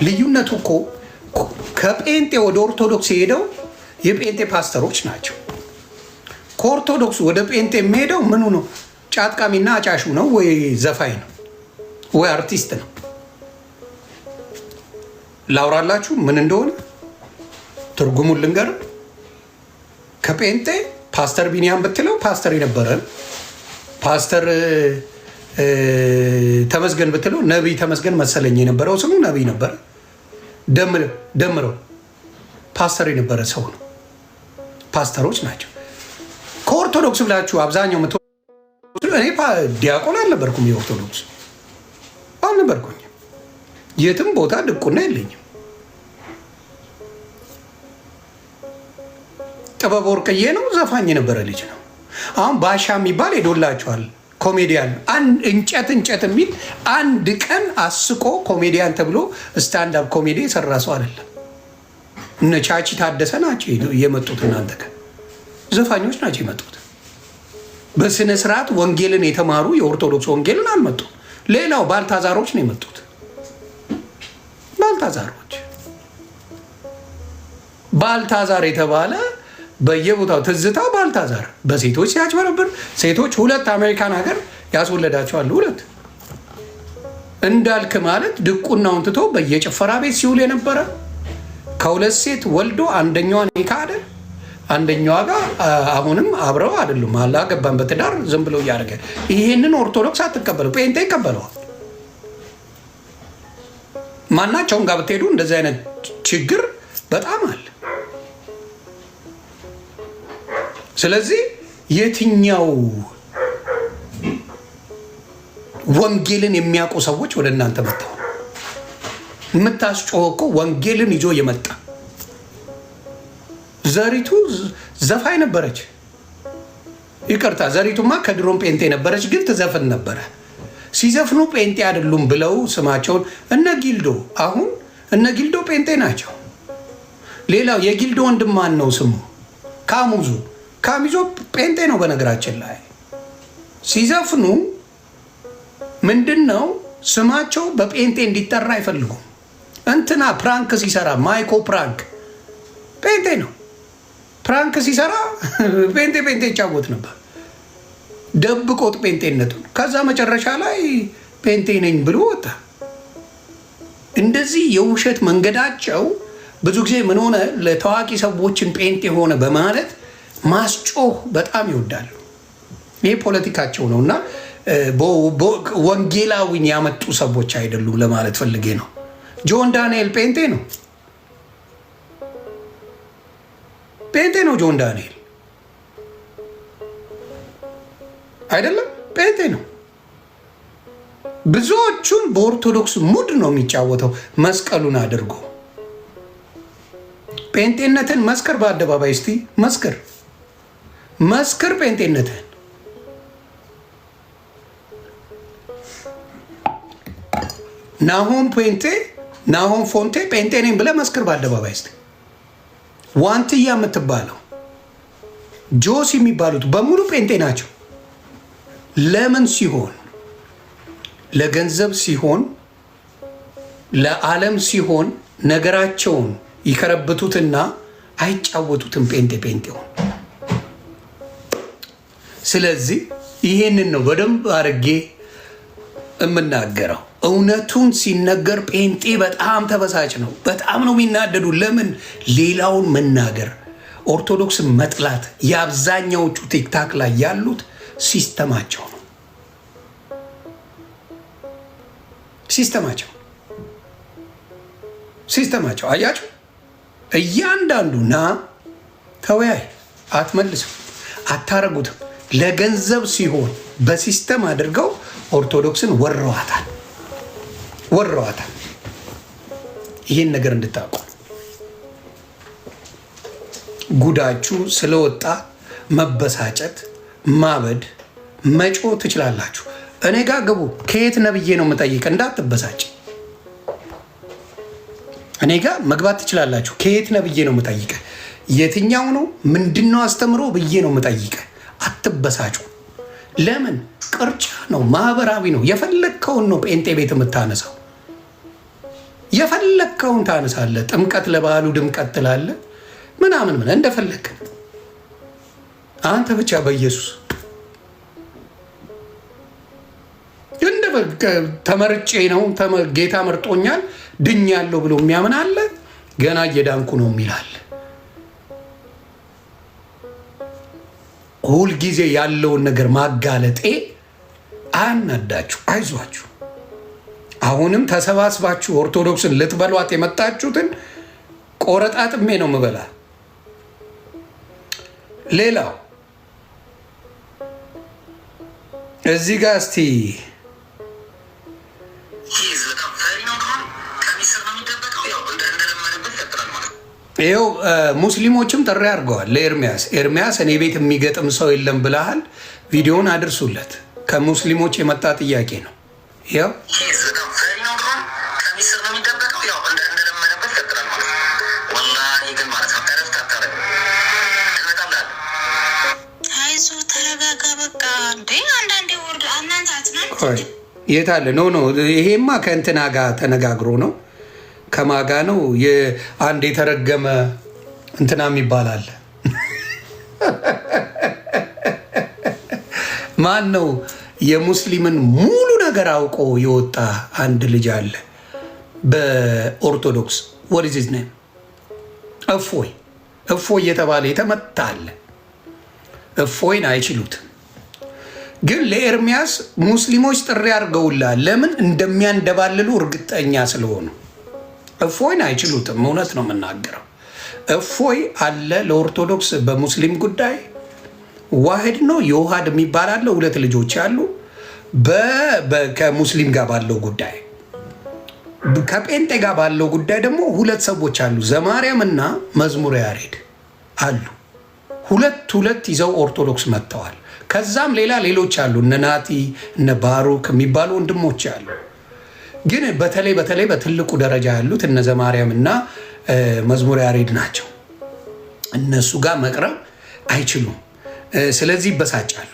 ልዩነቱ እኮ ከጴንጤ ወደ ኦርቶዶክስ የሄደው የጴንጤ ፓስተሮች ናቸው። ከኦርቶዶክስ ወደ ጴንጤ የሚሄደው ምኑ ነው? ጫጥቃሚና አጫሹ ነው ወይ ዘፋኝ ነው ወይ አርቲስት ነው? ላውራላችሁ ምን እንደሆነ ትርጉሙን ልንገር። ከጴንጤ ፓስተር ቢኒያም ብትለው ፓስተር የነበረ፣ ፓስተር ተመስገን ብትለው ነቢይ ተመስገን መሰለኝ የነበረው ስሙ ነቢይ ነበረ። ደምረው ፓስተር የነበረ ሰው ነው። ፓስተሮች ናቸው። ከኦርቶዶክስ ብላችሁ አብዛኛው እኔ ዲያቆን አልነበርኩም፣ የኦርቶዶክስ አልነበርኩኝ። የትም ቦታ ድቁና የለኝም። ጥበብ ወርቅዬ ነው ዘፋኝ የነበረ ልጅ ነው። አሁን ባሻ የሚባል ሄዶላቸዋል ኮሜዲያን እንጨት የሚል አንድ ቀን አስቆ ኮሜዲያን ተብሎ ስታንዳፕ ኮሜዲ የሰራ ሰው አይደለም። እነ ቻቺ ታደሰ ናቸው የመጡት። እናንተ ጋር ዘፋኞች ናቸው የመጡት። በስነ ስርዓት ወንጌልን የተማሩ የኦርቶዶክስ ወንጌልን አልመጡም። ሌላው ባልታዛሮች ነው የመጡት። ባልታዛር የተባለ በየቦታው ትዝታው ባልታዛር በሴቶች ሲያጭበረብር፣ ሴቶች 2 አሜሪካን ሀገር ያስወለዳቸዋል። 2 እንዳልክ ማለት ድቁናውን ትቶ በየጭፈራ ቤት ሲውል የነበረ ከ2 ሴት ወልዶ አንደኛዋን ካደ፣ አንደኛዋ ጋር አሁንም አብረው አይደሉም። አላገባም በትዳር ዝም ብሎ እያደረገ ይሄንን ኦርቶዶክስ አትቀበለው፣ ጴንጤ ይቀበለዋል። ማናቸውን ጋር ብትሄዱ እንደዚህ አይነት ችግር በጣም አለ። ስለዚህ የትኛው ወንጌልን የሚያውቁ ሰዎች ወደ እናንተ መጥተው የምታስጮኸው እኮ ወንጌልን ይዞ የመጣ ዘሪቱ ዘፋኝ ነበረች። ይቅርታ ዘሪቱማ ከድሮም ጴንጤ ነበረች፣ ግን ትዘፍን ነበረ። ሲዘፍኑ ጴንጤ አይደሉም ብለው ስማቸውን እነ ጊልዶ፣ አሁን እነ ጊልዶ ጴንጤ ናቸው። ሌላው የጊልዶ ወንድም ማን ነው ስሙ? ካሚዞ ጴንጤ ነው። በነገራችን ላይ ሲዘፍኑ ምንድን ነው ስማቸው በጴንጤ እንዲጠራ አይፈልጉም። እንትና ፕራንክ ሲሰራ ማይኮ ፕራንክ ጴንጤ ነው። ፕራንክ ሲሰራ ጴንጤ ይጫወት ነበር፣ ደብቆት ጴንጤነቱን። ከዛ መጨረሻ ላይ ጴንጤ ነኝ ብሎ ወጣ። እንደዚህ የውሸት መንገዳቸው ብዙ ጊዜ ምን ሆነ፣ ለታዋቂ ሰዎችን ጴንጤ ሆነ በማለት ማስጮህ በጣም ይወዳሉ። ይሄ ፖለቲካቸው ነው እና ወንጌላዊን ያመጡ ሰዎች አይደሉም ለማለት ፈልጌ ነው። ጆን ዳንኤል ጴንጤ ነው። ጆን ዳንኤል አይደለም፣ ጴንጤ ነው። ብዙዎቹን በኦርቶዶክስ ሙድ ነው የሚጫወተው። መስቀሉን አድርጎ ጴንጤነትን መስከር፣ በአደባባይ እስቲ መስክር ጴንጤነትን። ናሆም ፎንቴ ጴንጤ ነኝ ብለህ መስክር በአደባባይ እስቲ። ዋንትያ የምትባለው ጆስ የሚባሉት በሙሉ ጴንጤ ናቸው። ለምን ሲሆን? ለገንዘብ ሲሆን፣ ለዓለም ሲሆን ነገራቸውን ይከረብቱትና አይጫወቱትም ጴንጤውን። ስለዚህ ይሄንን ነው በደንብ አድርጌ የምናገረው። እውነቱን ሲነገር ጴንጤ በጣም ተበሳጭ ነው። በጣም ነው የሚናደዱ። ለምን? ሌላውን መናገር፣ ኦርቶዶክስን መጥላት የአብዛኛዎቹ ቲክታክ ላይ ያሉት ሲስተማቸው ነው። ሲስተማቸው አያችሁ። እያንዳንዱ ና ተወያይ፣ አትመልስም፣ አታረጉትም። ለገንዘብ ሲሆን በሲስተም አድርገው ኦርቶዶክስን ወረዋታል። ይህን ነገር እንድታውቁ ጉዳችሁ ስለወጣ መበሳጨት፣ ማበድ፣ መጮ ትችላላችሁ። እኔ ጋር ግቡ። ከየት ነብዬ ነው የምጠይቅ? እንዳትበሳጭ። እኔ ጋር መግባት ትችላላችሁ። ከየት ነብዬ ነው የምጠይቀ? የትኛው ነው ምንድነው አስተምሮ ብዬ ነው የምጠይቀ። አትበሳጩ። ለምን? ቅርጫ ነው፣ ማህበራዊ ነው። የፈለግከውን ነው ጴንጤ ቤት የምታነሳው። የፈለከውን ታነሳለህ። ጥምቀት ለበዓሉ ድምቀት ትላለህ ምናምን ምን እንደፈለክ አንተ ብቻ በኢየሱስ ተመርጬ ነው ጌታ መርጦኛል ድኛለሁ ብሎ የሚያምን አለ። ገና እየዳንኩ ነው የሚላል። ሁል ጊዜ ያለውን ነገር ማጋለጤ አናዳችሁ። አይዟችሁ። አሁንም ተሰባስባችሁ ኦርቶዶክስን ልትበሏት የመጣችሁትን ቆረጣጥሜ ነው ምበላ። ሌላው እዚህ ጋር እስቲ ይኸው ሙስሊሞችም ጥሪ አድርገዋል ለኤርሚያስ። ኤርሚያስ እኔ ቤት የሚገጥም ሰው የለም ብለሃል፣ ቪዲዮውን አድርሱለት። ከሙስሊሞች የመጣ ጥያቄ ነው። ይኸው የት አለ? ኖ ይሄማ ከእንትና ጋር ተነጋግሮ ነው። ከማጋ ነው? አንድ የተረገመ እንትና የሚባል አለ። ማን ነው? የሙስሊምን ሙሉ ነገር አውቆ የወጣ አንድ ልጅ አለ በኦርቶዶክስ። what is his name? እፎይ እየተባለ የተመታ አለ። እፎይን አይችሉትም። ግን ለኤርሚያስ ሙስሊሞች ጥሪ አድርገውላል። ለምን እንደሚያንደባልሉ እርግጠኛ ስለሆኑ እፎይን አይችሉትም። እውነት ነው የምናገረው። እፎይ አለ ለኦርቶዶክስ በሙስሊም ጉዳይ ዋህድ ነው። የውሃድ የሚባል አለ። 2 ልጆች አሉ። ከሙስሊም ጋር ባለው ጉዳይ፣ ከጴንጤ ጋር ባለው ጉዳይ ደግሞ 2 ሰዎች አሉ። ዘማርያም እና መዝሙረ ያሬድ አሉ። 2 ይዘው ኦርቶዶክስ መጥተዋል። ከዛም ሌሎች አሉ። እነ ናቲ እነ ባሩክ የሚባሉ ወንድሞች አሉ። ግን በተለይ በትልቁ ደረጃ ያሉት እነ ዘማርያም እና መዝሙር ያሬድ ናቸው። እነሱ ጋር መቅረብ አይችሉም። ስለዚህ ይበሳጫሉ።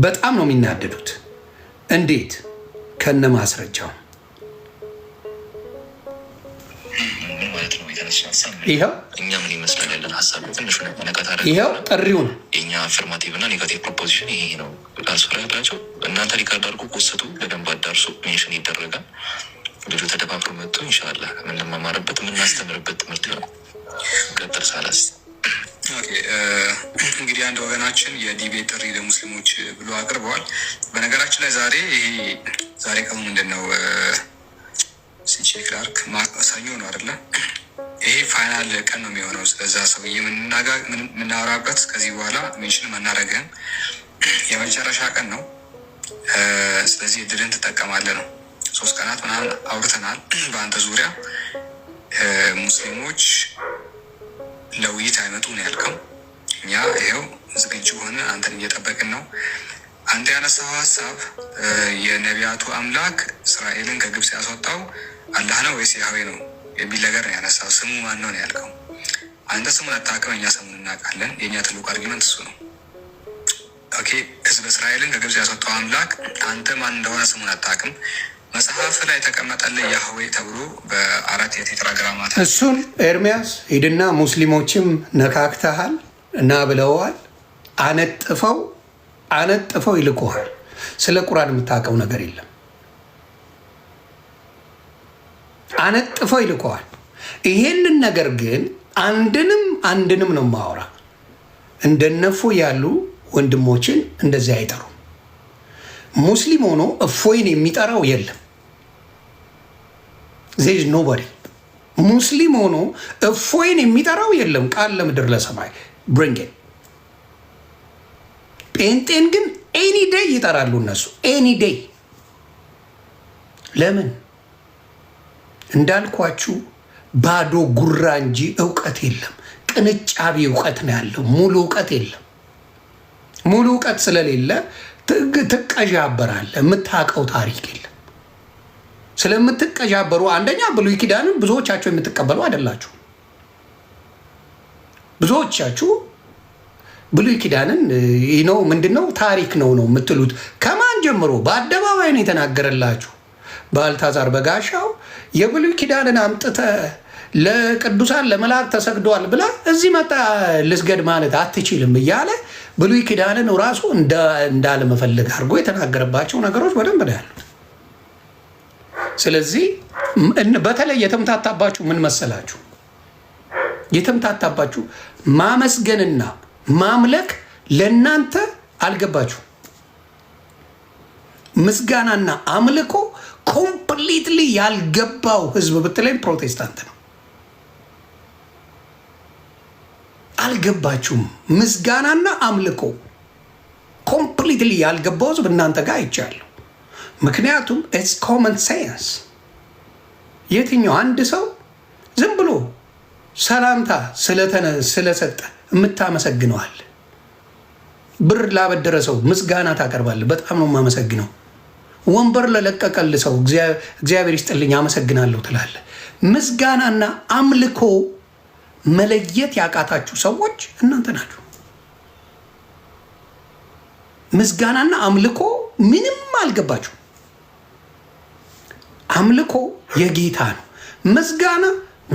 በጣም ነው የሚናደዱት። እንዴት? ከነ ማስረጃው ይኸው እኛ ምን ይመስላል ያለን ሀሳብ ትንሹ ነቀት ይኸው ጥሪውን የኛ አፍርማቲቭ እና ኔጋቲቭ ፕሮፖዚሽን ይሄ ነው። ላስፈራላቸው እናንተ ሪካርድ አድርጎ ፖስቱ በደንብ አዳርሶ ሜንሽን ይደረጋል። ልጁ ተደባብሮ መጥቶ ኢንሻላህ የምንማማርበት የምናስተምርበት ትምህርት ነው። ቀጥል ሳላስ እንግዲህ አንድ ወገናችን የዲቤት ጥሪ ለሙስሊሞች ብሎ አቅርበዋል። በነገራችን ላይ ዛሬ ቀኑ ምንድን ነው? ሲቼክ ላርክ ሰኞ ነው አይደለ? ይሄ ፋይናል ቀን ነው የሚሆነው። ስለዛ ሰውዬ የምናወራበት ከዚህ በኋላ ሜንሽን መናረግን የመጨረሻ ቀን ነው። ስለዚህ እድልን ትጠቀማለህ ነው። 3 ቀናት ምናምን አውርተናል በአንተ ዙሪያ። ሙስሊሞች ለውይይት አይመጡ ነው ያልከው። እኛ ይኸው ዝግጁ ሆነ አንተን እየጠበቅን ነው። አንተ ያነሳው ሀሳብ የነቢያቱ አምላክ እስራኤልን ከግብፅ ያስወጣው አላህ ነው ወይስ ያህዌ ነው የሚል ነገር ነው ያነሳው። ስሙ ማን ነው ያልከው። አንተ ስሙን አታውቅም፣ እኛ ስሙን እናውቃለን። የእኛ ትልቁ አርጊመንት እሱ ነው። ኦኬ፣ ህዝብ እስራኤልን ከግብፅ ያስወጣው አምላክ አንተ ማን እንደሆነ ስሙን አታውቅም። መጽሐፍ ላይ የተቀመጠልህ ያህዌ ተብሎ በ4 የቴትራግራማት እሱን ኤርሚያስ ሂድና ሙስሊሞችም ነካክተሃል እና ብለዋል። አነጥፈው ይልቁሃል። ስለ ቁርአን የምታውቀው ነገር የለም። አነጥፈው ይልቁሃል። ይሄንን ነገር ግን አንድንም ነው ማወራ። እንደነፎ ያሉ ወንድሞችን እንደዚህ አይጠሩም። ሙስሊም ሆኖ እፎይን የሚጠራው የለም። ዜዝ ኖበዲ ሙስሊም ሆኖ እፎይን የሚጠራው የለም። ቃል ለምድር ለሰማይ ብሪንግን ጴንጤን ግን ኤኒ ዴይ ይጠራሉ እነሱ ኤኒ ዴይ። ለምን እንዳልኳችሁ ባዶ ጉራ እንጂ እውቀት የለም። ቅንጫቢ እውቀት ነው ያለው። ሙሉ እውቀት የለም። ሙሉ እውቀት ስለሌለ ትቀዣበራለህ። የምታውቀው ታሪክ የለም። ስለምትቀዣበሩ አንደኛ ብሉይ ኪዳንን ብዙዎቻችሁ የምትቀበሉ አይደላችሁ። ብዙዎቻችሁ ብሉይ ኪዳንን ነው ምንድነው ታሪክ ነው የምትሉት። ከማን ጀምሮ? በአደባባይ ነው የተናገረላችሁ። ባልታዛር በጋሻው የብሉይ ኪዳንን አምጥተ ለቅዱሳን ለመላእክት ተሰግደዋል ብላ እዚህ መጣ ልስገድ ማለት አትችልም እያለ ብሉይ ኪዳንን ራሱ እንዳለመፈለግ አድርጎ የተናገረባቸው ነገሮች በደንብ ነው ያሉት። ስለዚህ በተለይ የተምታታባችሁ ምን መሰላችሁ? የተምታታባችሁ ማመስገንና ማምለክ ለእናንተ አልገባችሁ። ምስጋናና አምልኮ ኮምፕሊትሊ ያልገባው ህዝብ ብትለኝ ፕሮቴስታንት ነው። አልገባችሁም። ምስጋናና አምልኮ ኮምፕሊትሊ ያልገባው ህዝብ እናንተ ጋር አይቻለሁ። ምክንያቱም ኢትስ ኮመን ሴንስ። የትኛው አንድ ሰው ዝም ብሎ ሰላምታ ስለሰጠ የምታመሰግነዋል? ብር ላበደረ ሰው ምስጋና ታቀርባለህ። በጣም ነው የማመሰግነው። ወንበር ለለቀቀል ሰው እግዚአብሔር ይስጥልኝ አመሰግናለሁ ትላለህ። ምስጋናና አምልኮ መለየት ያቃታችሁ ሰዎች እናንተ ናችሁ። ምስጋናና አምልኮ ምንም አልገባችሁ። አምልኮ የጌታ ነው። ምስጋና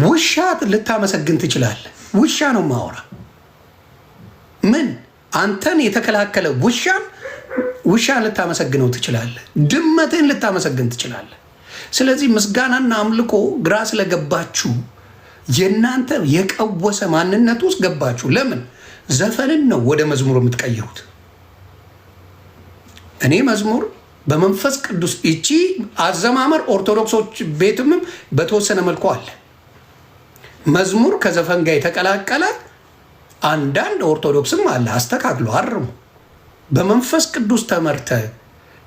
ውሻ ልታመሰግን ትችላለህ። ውሻ ነው ማወራ። ምን አንተን የተከላከለ ውሻን ልታመሰግነው ትችላለህ። ድመትን ልታመሰግን ትችላለህ። ስለዚህ ምስጋናና አምልኮ ግራ ስለገባችሁ የእናንተ የቀወሰ ማንነት ውስጥ ገባችሁ። ለምን ዘፈንን ነው ወደ መዝሙር የምትቀይሩት? እኔ መዝሙር በመንፈስ ቅዱስ እቺ አዘማመር ኦርቶዶክሶች ቤትም በተወሰነ መልኩ አለ። መዝሙር ከዘፈን ጋር የተቀላቀለ አንዳንድ ኦርቶዶክስም አለ። አስተካክሎ አርሙ። በመንፈስ ቅዱስ ተመርተ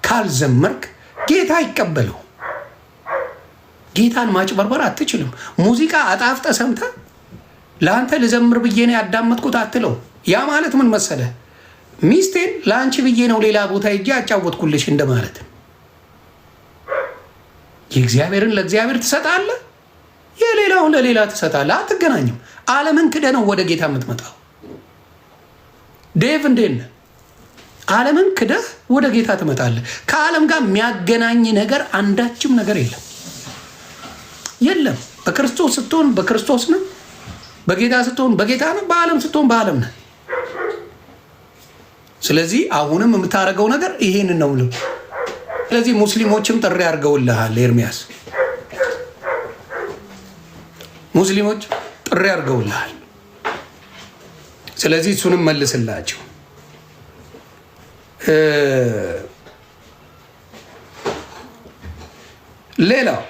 ካልዘመርክ ጌታ አይቀበለው። ጌታን ማጭበርበር አትችልም። ሙዚቃ አጣፍጠ ሰምተ ለአንተ ልዘምር ብዬ ነው ያዳመጥኩት አትለው። ያ ማለት ምን መሰለ? ሚስቴን ለአንቺ ብዬ ነው ሌላ ቦታ ሄጄ ያጫወትኩልሽ እንደማለት። የእግዚአብሔርን ለእግዚአብሔር ትሰጣለህ፣ የሌላውን ለሌላ ትሰጣለህ። አትገናኝም። ዓለምን ክደ ነው ወደ ጌታ የምትመጣው። ዴቭ እንዴት ነህ? ዓለምን ክደህ ወደ ጌታ ትመጣለህ። ከዓለም ጋር የሚያገናኝ ነገር አንዳችም ነገር የለም። በክርስቶስ ስትሆን በክርስቶስ ነህ፣ በጌታ ስትሆን በጌታ ነህ፣ በዓለም ስትሆን በዓለም ነህ። ስለዚህ አሁንም የምታደርገው ነገር ይሄንን ነው። ስለዚህ ሙስሊሞችም ጥሪ አድርገውልሃል ኤርሚያስ፣ ሙስሊሞች ጥሪ አድርገውልሃል። ስለዚህ እሱንም መልስላቸው። ሌላው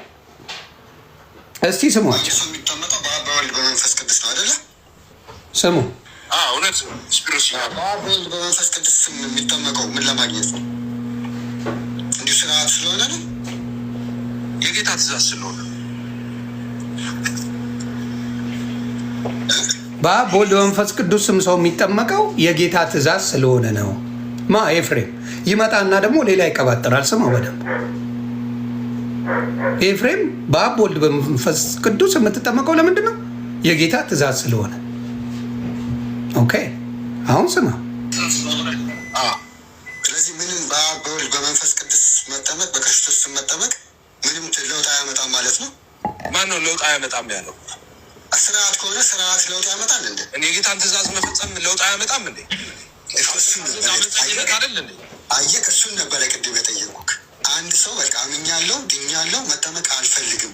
እስቲ ስሟቸው። የሚጠመቀው በአብ በወልድ በመንፈስ ቅዱስ ነው አይደለ? ስሙ። እውነት በአብ በወልድ በመንፈስ ቅዱስ የሚጠመቀው ምን ለማግኘት ነው? እንዲሁ ስርዓት ስለሆነ ነው? የጌታ ትእዛዝ ስለሆነ በአብ በወልድ በመንፈስ ቅዱስ ስም ሰው የሚጠመቀው የጌታ ትእዛዝ ስለሆነ ነው። ኤፍሬም ይመጣና ደግሞ ሌላ ይቀባጠራል። ስማው በደንብ ኤፍሬም፣ በአብ በወልድ በመንፈስ ቅዱስ የምትጠመቀው ለምንድን ነው? የጌታ ትእዛዝ ስለሆነ። ኦኬ አሁን ስማ። ስለዚህ ምንም በአብ በወልድ በመንፈስ ቅዱስ መጠመቅ፣ በክርስቶስ መጠመቅ ምንም ለውጥ አያመጣም ማለት ነው። ማን ነው ለውጥ አያመጣም ያለው? ስርዓት ከሆነ ስርዓት ለውጥ ያመጣል እንዴ? እኔ የጌታን ትእዛዝ መፈጸም ለውጥ አያመጣም እንዴ? አየህ፣ እሱን ነበረ ቅድም የጠየቁክ። አንድ ሰው በቃ አምኛለሁ ድኛለሁ መጠመቅ አልፈልግም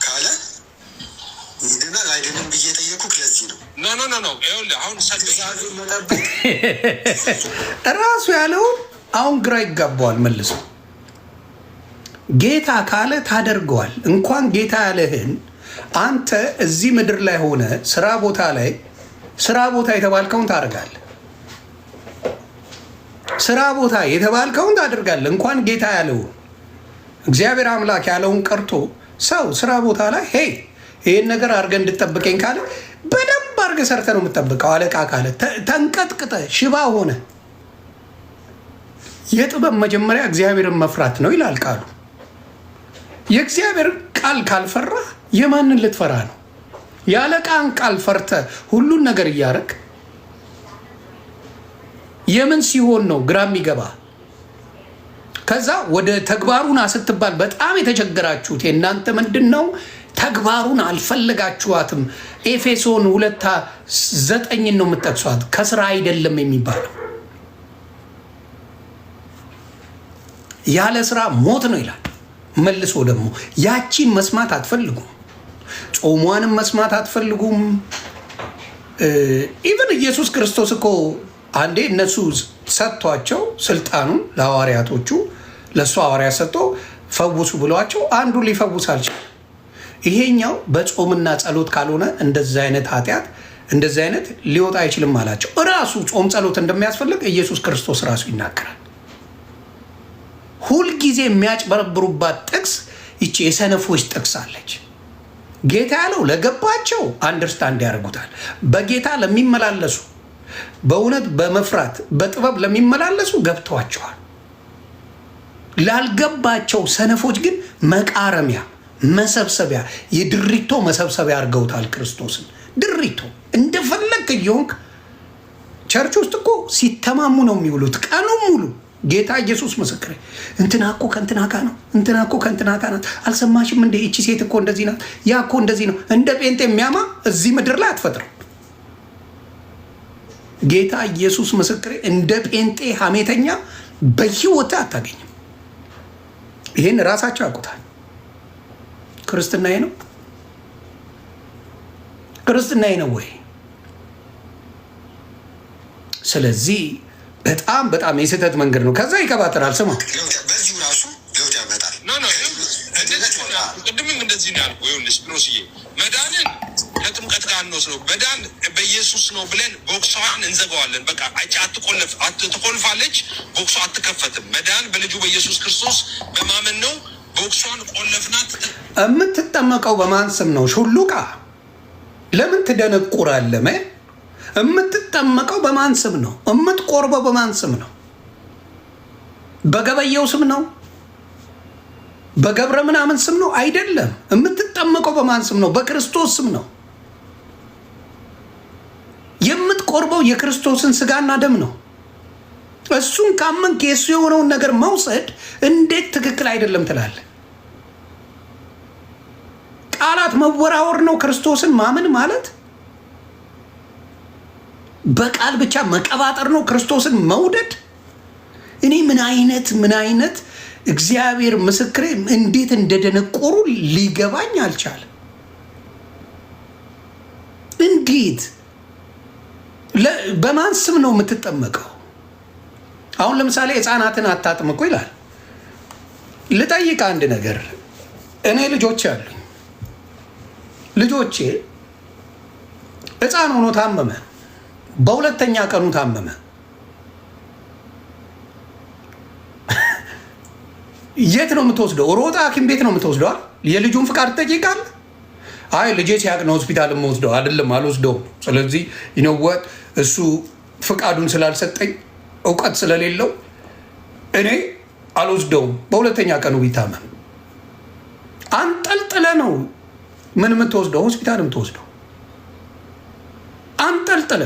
ካለ ይድናል አይድንም ብዬ የጠየቁክ ለዚህ ነው። ኖ አሁን ራሱ ያለውን አሁን ግራ ይጋባዋል መልሶ። ጌታ ካለ ታደርገዋል። እንኳን ጌታ ያለህን አንተ እዚህ ምድር ላይ ሆነ ስራ ቦታ የተባልከውን ታደርጋለህ። ስራ ቦታ የተባልከውን ታደርጋለህ። እንኳን ጌታ ያለውን እግዚአብሔር አምላክ ያለውን ቀርቶ ሰው ስራ ቦታ ላይ ሄይ ይህን ነገር አድርገህ እንድጠብቀኝ ካለ በደንብ አድርገህ ሰርተህ ነው የምጠብቀው። አለቃ ካለ ተንቀጥቅጠ ሽባ ሆነ። የጥበብ መጀመሪያ እግዚአብሔርን መፍራት ነው ይላል ቃሉ። የእግዚአብሔር ቃል ካልፈራ የማንን ልትፈራ ነው? የአለቃን ቃል ፈርተ ሁሉን ነገር እያደረግ የምን ሲሆን ነው ግራ የሚገባ? ከዛ ወደ ተግባሩን ስትባል በጣም የተቸገራችሁት የእናንተ ምንድን ነው? ተግባሩን አልፈለጋችኋትም። ኤፌሶን 2:9 ነው የምትጠቅሷት። ከስራ አይደለም የሚባለው ያለ ስራ ሞት ነው ይላል። መልሶ ደግሞ ያቺን መስማት አትፈልጉም። ጾሟንም መስማት አትፈልጉም። ኢቨን ኢየሱስ ክርስቶስ እኮ አንዴ እነሱ ሰጥቷቸው ስልጣኑን ለሐዋርያቶቹ ለእሱ ሐዋርያ ሰጥቶ ፈውሱ ብሏቸው አንዱ ሊፈውስ አልቻለም። ይሄኛው በጾምና ጸሎት ካልሆነ እንደዚህ አይነት ኃጢአት እንደዚህ አይነት ሊወጣ አይችልም አላቸው። እራሱ ጾም ጸሎት እንደሚያስፈልግ ኢየሱስ ክርስቶስ ራሱ ይናገራል። ሁልጊዜ የሚያጭበረብሩባት ጥቅስ ይቺ የሰነፎች ጥቅስ አለች። ጌታ ያለው ለገባቸው አንደርስታንድ ያደርጉታል። በጌታ ለሚመላለሱ በእውነት በመፍራት በጥበብ ለሚመላለሱ ገብተዋቸዋል። ላልገባቸው ሰነፎች ግን መቃረሚያ መሰብሰቢያ የድሪቶ መሰብሰቢያ አድርገውታል ክርስቶስን። ድሪቶ እንደፈለግ እየሆንክ ቸርች ውስጥ እኮ ሲተማሙ ነው የሚውሉት ቀኑ ሙሉ። ጌታ ኢየሱስ ምስክሬ፣ እንትና እኮ ከእንትና ጋር ነው፣ እንትና እኮ ከእንትና ጋር ናት። አልሰማሽም እንደ ይቺ ሴት እኮ እንደዚህ ናት፣ ያ እኮ እንደዚህ ነው። እንደ ጴንጤ የሚያማ እዚህ ምድር ላይ አትፈጥርም። ጌታ ኢየሱስ ምስክሬ፣ እንደ ጴንጤ ሐሜተኛ በህይወት አታገኝም። ይህን ራሳቸው ያውቁታል። ክርስትናዬ ነው? ክርስትናዬ ነው ወይ? ስለዚህ በጣም በጣም የስህተት መንገድ ነው። ከዛ ይቀባጥራል። ስማ በዚሁ ራሱ ለውጥ ያመጣል። ቅድምም እንደዚህ ነው ያልኩህ። ይኸውልህ ስፒሮስዬ፣ መዳንን ከጥምቀት ጋር እንወስደው። መዳን በኢየሱስ ነው ብለን ቦክሷን እንዘጋዋለን። በቃ ትቆልፋለች፣ ቦክሷ አትከፈትም። መዳን በልጁ በኢየሱስ ክርስቶስ በማመን ነው። ቦክሷን ቆለፍናት። የምትጠመቀው በማን ስም ነው? ሹሉቃ ለምን ትደነቁራለህ? የምትጠመቀው በማን ስም ነው? የምትቆርበው በማን ስም ነው? በገበየው ስም ነው? በገብረ ምናምን ስም ነው? አይደለም። የምትጠመቀው በማን ስም ነው? በክርስቶስ ስም ነው። የምትቆርበው የክርስቶስን ስጋና ደም ነው። እሱን ካመንክ የእሱ የሆነውን ነገር መውሰድ እንዴት ትክክል አይደለም ትላለህ? ቃላት መወራወር ነው ክርስቶስን ማመን ማለት። በቃል ብቻ መቀባጠር ነው ክርስቶስን መውደድ። እኔ ምን አይነት እግዚአብሔር ምስክሬ እንዴት እንደደነቆሩ ሊገባኝ አልቻለም። እንዴት በማን ስም ነው የምትጠመቀው? አሁን ለምሳሌ ሕፃናትን አታጥምቁ ይላል። ልጠይቅ አንድ ነገር። እኔ ልጆች አሉኝ። ልጆቼ ሕፃን ሆኖ ታመመ፣ በሁለተኛ ቀኑ ታመመ። የት ነው የምትወስደው? ሮጣ ሐኪም ቤት ነው የምትወስደዋል። የልጁን ፍቃድ ትጠይቃለህ። አይ ልጄ ሲያቅ ነው ሆስፒታል የምወስደው። አይደለም አልወስደውም። ስለዚህ ይነወጥ እሱ ፍቃዱን ስላልሰጠኝ እውቀት ስለሌለው እኔ አልወስደውም። በሁለተኛ ቀኑ ቢታመም አንጠልጥለ ነው ምን የምትወስደው? ሆስፒታል የምትወስደው አንጠልጥለ።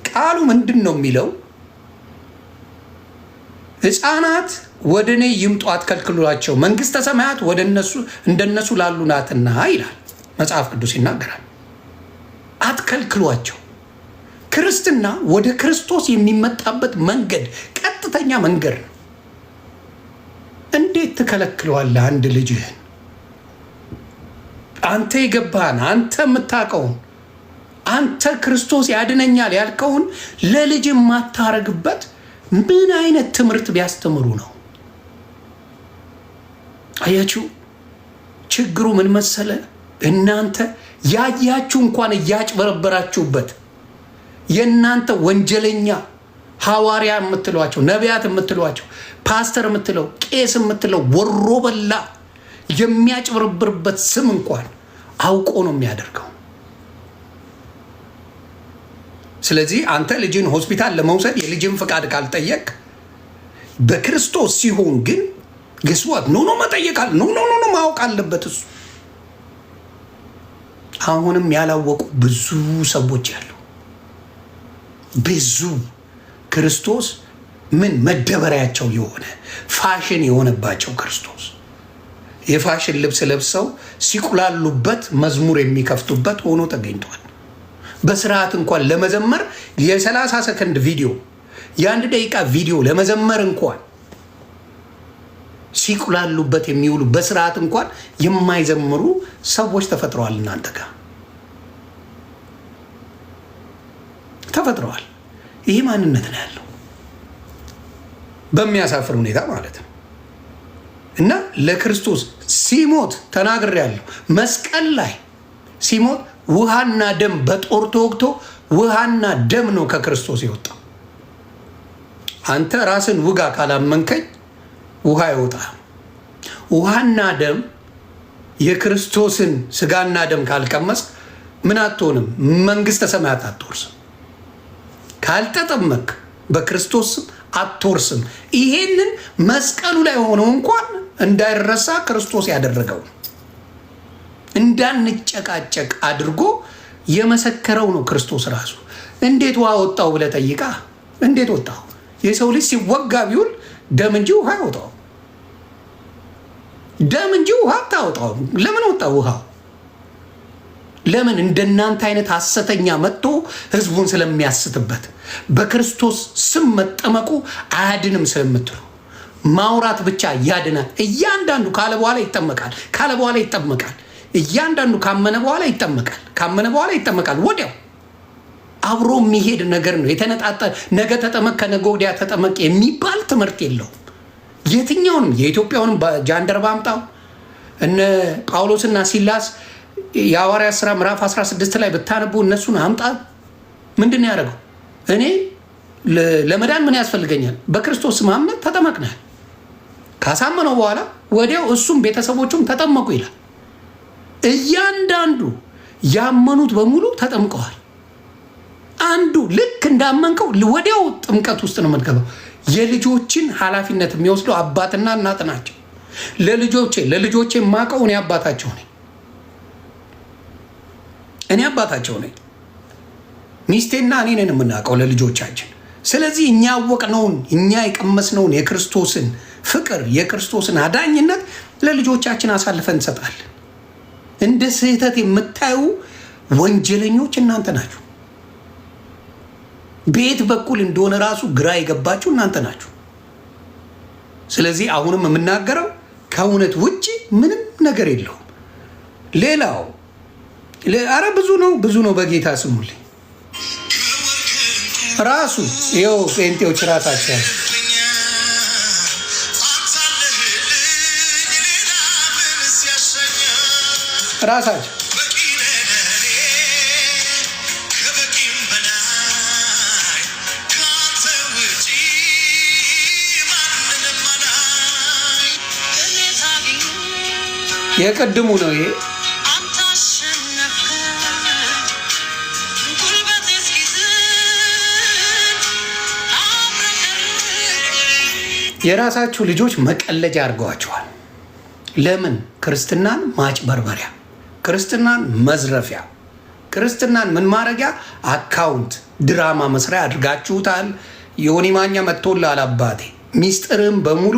ቃሉ ምንድን ነው የሚለው? ሕፃናት ወደ እኔ ይምጡ አትከልክሏቸው፣ መንግስተ ሰማያት ወደ እነሱ እንደነሱ ላሉ ናትና ይላል መጽሐፍ ቅዱስ ይናገራል። አትከልክሏቸው። ክርስትና ወደ ክርስቶስ የሚመጣበት መንገድ ቀጥተኛ መንገድ ነው። እንዴት ትከለክለዋለህ አንድ ልጅህን? አንተ የገባህን አንተ የምታውቀውን አንተ ክርስቶስ ያድነኛል ያልከውን ለልጅ የማታረግበት ምን አይነት ትምህርት ቢያስተምሩ ነው? አያችሁ ችግሩ ምን መሰለ? እናንተ ያያችሁ እንኳን እያጭበረበራችሁበት የእናንተ ወንጀለኛ ሐዋርያ የምትሏቸው ነቢያት የምትሏቸው ፓስተር የምትለው ቄስ የምትለው ወሮ በላ የሚያጭበረብርበት ስም እንኳን አውቆ ነው የሚያደርገው። ስለዚህ አንተ ልጅን ሆስፒታል ለመውሰድ የልጅን ፍቃድ ካልጠየቅ በክርስቶስ ሲሆን ግን ግስዋት ኖ መጠየቃል ኖ ማወቅ አለበት እሱ። አሁንም ያላወቁ ብዙ ሰዎች ያሉ ብዙ ክርስቶስ ምን መደበሪያቸው የሆነ ፋሽን የሆነባቸው ክርስቶስ የፋሽን ልብስ ለብሰው ሲቁላሉበት መዝሙር የሚከፍቱበት ሆኖ ተገኝቷል። በስርዓት እንኳን ለመዘመር የ30 ሰከንድ ቪዲዮ የ1 ደቂቃ ቪዲዮ ለመዘመር እንኳን ሲቁላሉበት የሚውሉ በስርዓት እንኳን የማይዘምሩ ሰዎች ተፈጥረዋል። እናንተ ጋር ተፈጥረዋል። ይህ ማንነት ነው ያለው በሚያሳፍር ሁኔታ ማለት ነው። እና ለክርስቶስ ሲሞት ተናግሬያለሁ። መስቀል ላይ ሲሞት ውሃና ደም በጦር ተወግቶ ውሃና ደም ነው ከክርስቶስ የወጣው። አንተ ራስን ውጋ ካላመንከኝ ውሃ ይወጣ። ውሃና ደም የክርስቶስን ስጋና ደም ካልቀመስ ምን አትሆንም? መንግስተ ሰማያት አትወርስም። ካልተጠመክ በክርስቶስ አትወርስም። ይሄንን መስቀሉ ላይ ሆነው እንኳን እንዳይረሳ ክርስቶስ ያደረገው እንዳንጨቃጨቅ አድርጎ የመሰከረው ነው። ክርስቶስ ራሱ እንዴት ውሃ ወጣው ብለህ ጠይቃ። እንዴት ወጣው? የሰው ልጅ ሲወጋ ቢውል ደም እንጂ ውሃ አይወጣው። ደም እንጂ ውሃ አታወጣው። ለምን ወጣው ውሃው? ለምን? እንደናንተ አይነት ሐሰተኛ መጥቶ ህዝቡን ስለሚያስትበት በክርስቶስ ስም መጠመቁ አያድንም ስለምትሉ ማውራት ብቻ ያድናል። እያንዳንዱ ካለ በኋላ ይጠመቃል፣ ካለ በኋላ ይጠመቃል። እያንዳንዱ ካመነ በኋላ ይጠመቃል፣ ካመነ በኋላ ይጠመቃል። ወዲያው አብሮ የሚሄድ ነገር ነው። የተነጣጠ ነገ ተጠመቅ ከነገ ወዲያ ተጠመቅ የሚባል ትምህርት የለውም። የትኛውንም የኢትዮጵያውንም ጃንደረባ አምጣው እነ ጳውሎስና ሲላስ የሐዋርያት ሥራ ምዕራፍ 16 ላይ ብታነቡ እነሱን አምጣ። ምንድን ነው ያደረገው? እኔ ለመዳን ምን ያስፈልገኛል? በክርስቶስ ማመን ተጠመቅናል። ካሳመነው በኋላ ወዲያው እሱም ቤተሰቦቹም ተጠመቁ ይላል። እያንዳንዱ ያመኑት በሙሉ ተጠምቀዋል። አንዱ ልክ እንዳመንከው ወዲያው ጥምቀት ውስጥ ነው የምትገባው። የልጆችን ኃላፊነት የሚወስደው አባትና እናት ናቸው። ለልጆቼ የማውቀው እኔ አባታቸው ነኝ። እኔ አባታቸው ነኝ። ሚስቴና እኔ ነን የምናውቀው ለልጆቻችን። ስለዚህ እኛ ያወቅነውን እኛ የቀመስነውን የክርስቶስን ፍቅር የክርስቶስን አዳኝነት ለልጆቻችን አሳልፈን እንሰጣለን። እንደ ስህተት የምታዩ ወንጀለኞች እናንተ ናችሁ። በየት በኩል እንደሆነ ራሱ ግራ የገባችሁ እናንተ ናችሁ። ስለዚህ አሁንም የምናገረው ከእውነት ውጭ ምንም ነገር የለውም። ሌላው አረ ብዙ ነው። በጌታ ስሙልኝ። ራሱ ይኸው ጴንጤዎች ራሳቸው የቀድሙ ነው ይሄ የራሳችሁ ልጆች መቀለጃ አድርገዋቸዋል። ለምን? ክርስትናን ማጭበርበሪያ፣ ክርስትናን መዝረፊያ፣ ክርስትናን ምን ማድረጊያ አካውንት ድራማ መስሪያ አድርጋችሁታል። ዮኒ ማኛ መጥቶልሃል አባቴ። ሚስጥርም በሙሉ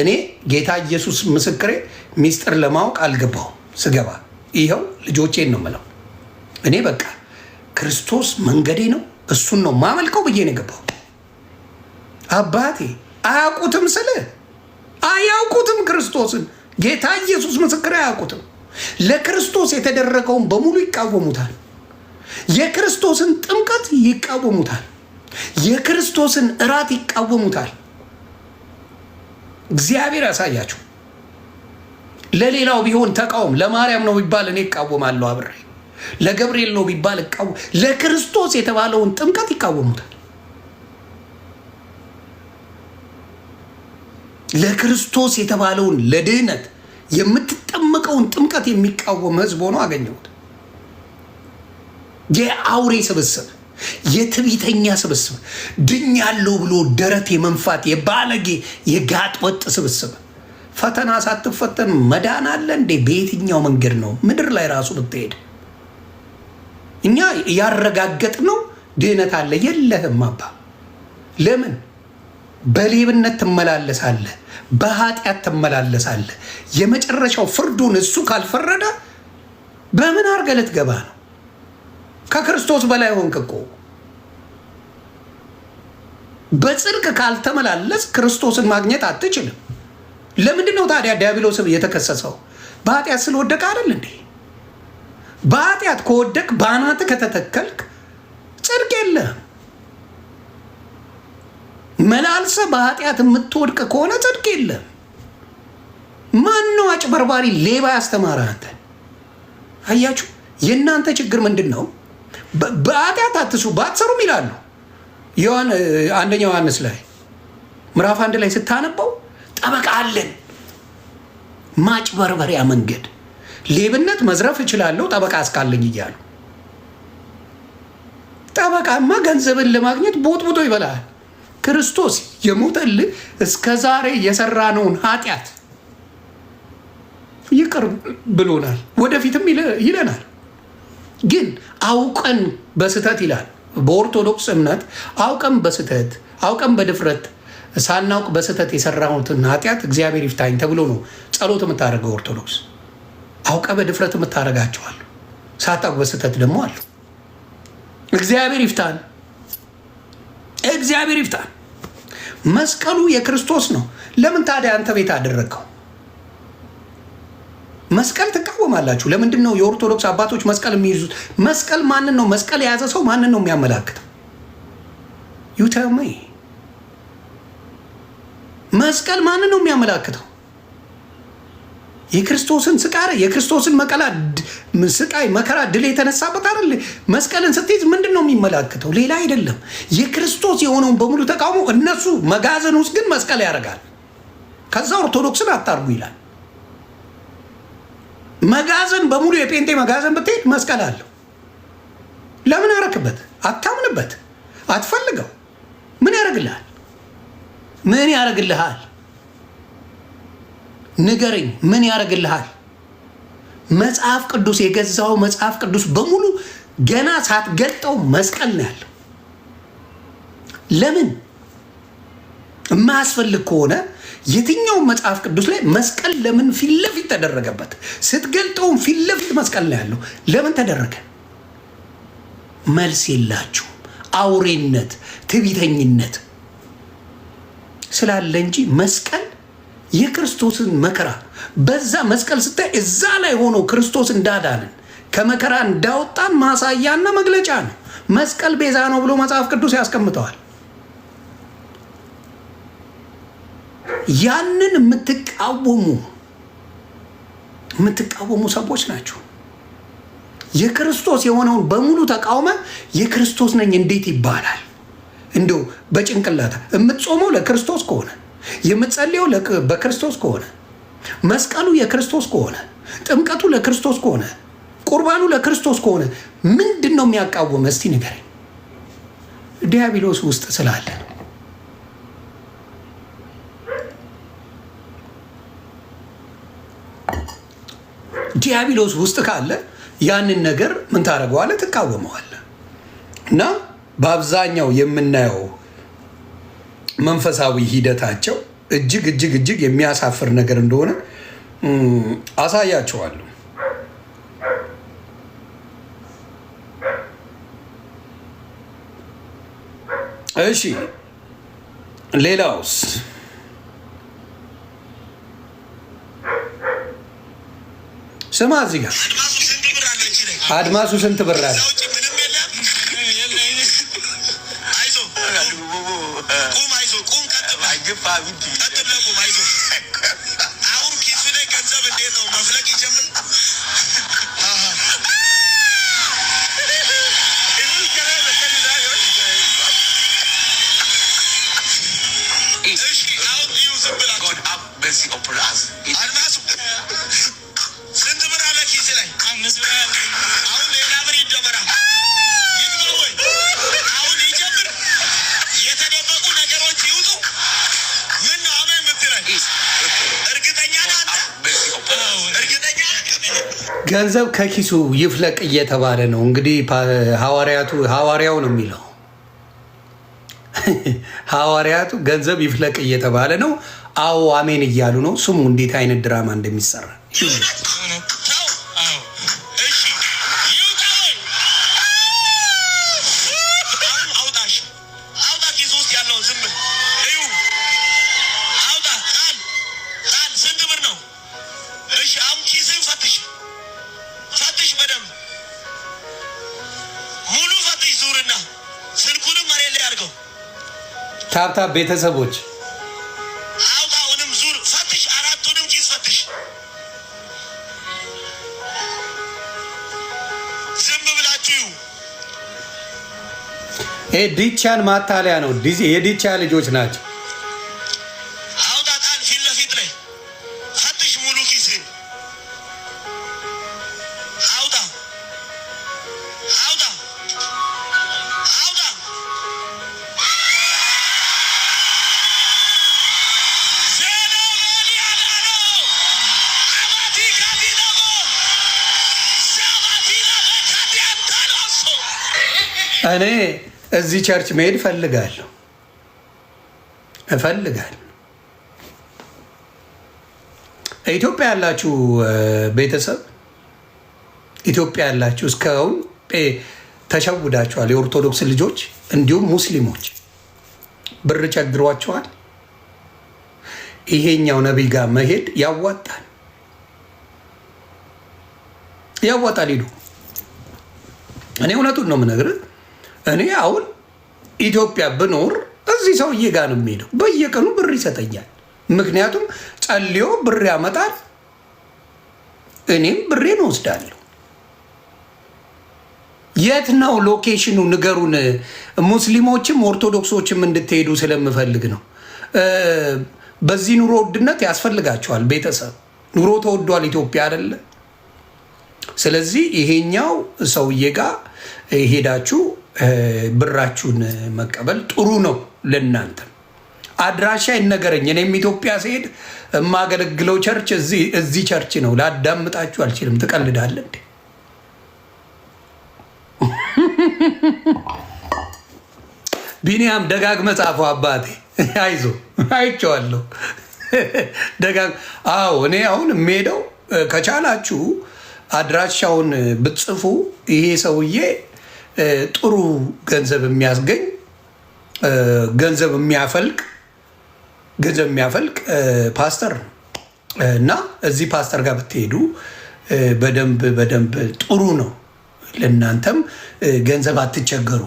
እኔ ጌታ ኢየሱስ ምስክሬ ሚስጥር ለማወቅ አልገባሁም። ስገባ ይኸው ልጆቼን ነው የምለው። እኔ በቃ ክርስቶስ መንገዴ ነው እሱን ነው ማመልከው ብዬ ነው የገባው። አባቴ አያውቁትም፣ አያውቁትም። ክርስቶስን ጌታ ኢየሱስ ምስክሬ አያውቁትም። ለክርስቶስ የተደረገውን በሙሉ ይቃወሙታል። የክርስቶስን ጥምቀት ይቃወሙታል። የክርስቶስን እራት ይቃወሙታል። እግዚአብሔር ያሳያችሁ። ለሌላው ቢሆን ተቃውም። ለማርያም ነው ቢባል እኔ እቃወማለሁ አብሬ። ለገብርኤል ነው ቢባል እቃወም። ለክርስቶስ የተባለውን ጥምቀት ይቃወሙታል። ለክርስቶስ የተባለውን ለድህነት የምትጠመቀውን ጥምቀት የሚቃወም ህዝብ ሆኖ አገኘሁት። የአውሬ ስብስብ፣ የትዕቢተኛ ስብስብ፣ ድኛለሁ ብሎ ደረት የመንፋት የባለጌ የጋጥ ወጥ ስብስብ። ፈተና ሳትፈተን መዳን አለ እንዴ? በየትኛው መንገድ ነው? ምድር ላይ ራሱ ብትሄድ እኛ ያረጋገጥ ነው ድህነት አለ የለህም አባ። ለምን? በሌብነት ትመላለሳለህ፣ በኃጢአት ትመላለሳለህ። የመጨረሻው ፍርዱን እሱ ካልፈረደ በምን አድርገህ ልትገባ ነው? ከክርስቶስ በላይ ሆንክ እኮ። በጽድቅ ካልተመላለስ ክርስቶስን ማግኘት አትችልም። ለምንድን ነው ታዲያ ዲያብሎስ የተከሰሰው? በኃጢአት ስለወደቀ አይደል እንዴ? በኃጢአት ከወደቅ በአናትህ ከተተከልክ ጽድቅ የለህም። መላልሰ በኃጢአት የምትወድቅ ከሆነ ጽድቅ የለም። ማን ነው አጭበርባሪ ሌባ ያስተማረ አንተ? አያችሁ፣ የእናንተ ችግር ምንድን ነው? በኃጢአት አትስሩ ባትሰሩም ይላሉ። አንደኛ ዮሐንስ ላይ ምዕራፍ 1 ላይ ስታነበው ጠበቃ አለን። ማጭበርበሪያ መንገድ፣ ሌብነት፣ መዝረፍ እችላለሁ ጠበቃ እስካለኝ እያሉ። ጠበቃማ ገንዘብን ለማግኘት ቦጥቡጦ ይበላል። ክርስቶስ የሞተልህ እስከ ዛሬ የሰራነውን ኃጢአት ይቅር ብሎናል፣ ወደፊትም ይለናል። ግን አውቀን በስተት ይላል። በኦርቶዶክስ እምነት አውቀን በስተት አውቀን በድፍረት ሳናውቅ በስተት የሰራሁትን ኃጢአት እግዚአብሔር ይፍታኝ ተብሎ ነው ጸሎት የምታደርገው ኦርቶዶክስ። አውቀ በድፍረት የምታደርጋቸዋል፣ ሳታውቅ በስተት ደግሞ አሉ። እግዚአብሔር ይፍታን፣ እግዚአብሔር ይፍታን። መስቀሉ የክርስቶስ ነው። ለምን ታዲያ አንተ ቤት አደረግከው? መስቀል ትቃወማላችሁ። ለምንድን ነው የኦርቶዶክስ አባቶች መስቀል የሚይዙት? መስቀል ማንን ነው? መስቀል የያዘ ሰው ማንን ነው የሚያመላክተው? ዩተሜ መስቀል ማንን ነው የሚያመላክተው? የክርስቶስን የክርስቶስን ስቃይ መከራ ድል የተነሳበት አይደል? መስቀልን ስትይዝ ምንድን ነው የሚመላክተው? ሌላ አይደለም። የክርስቶስ የሆነውን በሙሉ ተቃውሞ እነሱ መጋዘን ውስጥ ግን መስቀል ያደርጋል። ከዛ ኦርቶዶክስን አታርጉ ይላል። መጋዘን በሙሉ የጴንጤ መጋዘን ብትሄድ መስቀል አለው። ለምን አረክበት? አታምንበት፣ አትፈልገው። ምን ያደርግልሃል? ምን ያደርግልሃል? ንገረኝ፣ ምን ያደርግልሃል? መጽሐፍ ቅዱስ የገዛው መጽሐፍ ቅዱስ በሙሉ ገና ሳትገልጠው መስቀል ነው ያለው። ለምን የማያስፈልግ ከሆነ የትኛውን መጽሐፍ ቅዱስ ላይ መስቀል ለምን ፊት ለፊት ተደረገበት? ስትገልጠውም ፊት ለፊት መስቀል ነው ያለው። ለምን ተደረገ? መልስ የላችሁም። አውሬነት፣ ትዕቢተኝነት ስላለ እንጂ መስቀል የክርስቶስን መከራ በዛ መስቀል ስታይ እዛ ላይ ሆኖ ክርስቶስ እንዳዳንን ከመከራ እንዳወጣን ማሳያና መግለጫ ነው። መስቀል ቤዛ ነው ብሎ መጽሐፍ ቅዱስ ያስቀምጠዋል። ያንን የምትቃወሙ ሰዎች ናቸው። የክርስቶስ የሆነውን በሙሉ ተቃውመ የክርስቶስ ነኝ እንዴት ይባላል? እንደው በጭንቅላታ የምትጾመው ለክርስቶስ ከሆነ የምትጸልየው በክርስቶስ ከሆነ መስቀሉ የክርስቶስ ከሆነ ጥምቀቱ ለክርስቶስ ከሆነ ቁርባኑ ለክርስቶስ ከሆነ ምንድን ነው የሚያቃወመ? እስቲ ንገረኝ። ዲያብሎስ ውስጥ ስላለ ነው። ዲያብሎስ ውስጥ ካለ ያንን ነገር ምን ታደርገዋለህ? ትቃወመዋለህ። እና በአብዛኛው የምናየው መንፈሳዊ ሂደታቸው እጅግ እጅግ እጅግ የሚያሳፍር ነገር እንደሆነ አሳያቸዋለሁ። እሺ፣ ሌላውስ? ስማ፣ እዚህ ጋር አድማሱ ስንት ብር አለ? ገንዘብ ከኪሱ ይፍለቅ እየተባለ ነው እንግዲህ ሐዋርያው ነው የሚለው። ሐዋርያቱ ገንዘብ ይፍለቅ እየተባለ ነው። አዎ አሜን እያሉ ነው። ስሙ እንዴት አይነት ድራማ እንደሚሰራ ታብታብ ቤተሰቦች አውጣውንም ዙር ፈትሽ፣ አራቱንም ኪስ ፈትሽ። ዝም ብላችሁ ይሄ ዲቻን ማታለያ ነው። የዲቻ ልጆች ናቸው። አውጣ ጣል፣ ፊት ለፊት ላይ ፈትሽ፣ ሙሉ ኪስን አውጣ አውጣ አውጣ። እኔ እዚህ ቸርች መሄድ እፈልጋለሁ። ኢትዮጵያ ያላችሁ ቤተሰብ፣ ኢትዮጵያ ያላችሁ እስካሁን ተሸውዳችኋል። የኦርቶዶክስ ልጆች እንዲሁም ሙስሊሞች ብር ቸግሯቸዋል። ይሄኛው ነቢይ ጋር መሄድ ያዋጣል። ሂዱ። እኔ እውነቱን ነው የምነግርህ። እኔ አሁን ኢትዮጵያ ብኖር እዚህ ሰውዬ ጋር ነው የሚሄደው። በየቀኑ ብር ይሰጠኛል። ምክንያቱም ጸልዮ ብር ያመጣል፣ እኔም ብሬን ወስዳለሁ። የት ነው ሎኬሽኑ ንገሩን። ሙስሊሞችም ኦርቶዶክሶችም እንድትሄዱ ስለምፈልግ ነው። በዚህ ኑሮ ውድነት ያስፈልጋቸዋል። ቤተሰብ ኑሮ ተወዷል ኢትዮጵያ አይደለ? ስለዚህ ይሄኛው ሰውዬ ጋር ሄዳችሁ ብራችሁን መቀበል ጥሩ ነው ለእናንተ። አድራሻ ይነገረኝ። እኔም ኢትዮጵያ ስሄድ የማገለግለው ቸርች እዚህ ቸርች ነው። ላዳምጣችሁ አልችልም። ትቀልዳለህ እንዴ? ቢኒያም ደጋግመህ ጻፈው አባቴ። አይዞ አይቼዋለሁ። አዎ እኔ አሁን የምሄደው ከቻላችሁ አድራሻውን ብትጽፉ ይሄ ሰውዬ ጥሩ ገንዘብ የሚያስገኝ ገንዘብ የሚያፈልቅ ፓስተር ነው እና እዚህ ፓስተር ጋር ብትሄዱ በደንብ ጥሩ ነው። ለእናንተም ገንዘብ አትቸገሩ፣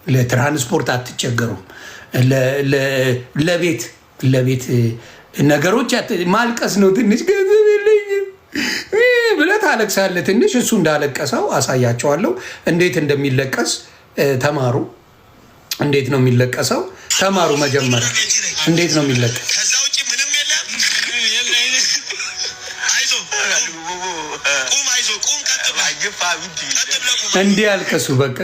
ለትራንስፖርት አትቸገሩም፣ ለቤት ነገሮች ማልቀስ ነው። ትንሽ ገንዘብ የለኝም ብለህ ታለቅሳለህ። ትንሽ እሱ እንዳለቀሰው አሳያቸዋለሁ። እንዴት እንደሚለቀስ ተማሩ። እንዴት ነው የሚለቀሰው? ተማሩ። መጀመሪያ እንዴት ነው የሚለቀስ? ከዛ ውጭ ምንም የለም። እንዲህ ያልቀሱ በቃ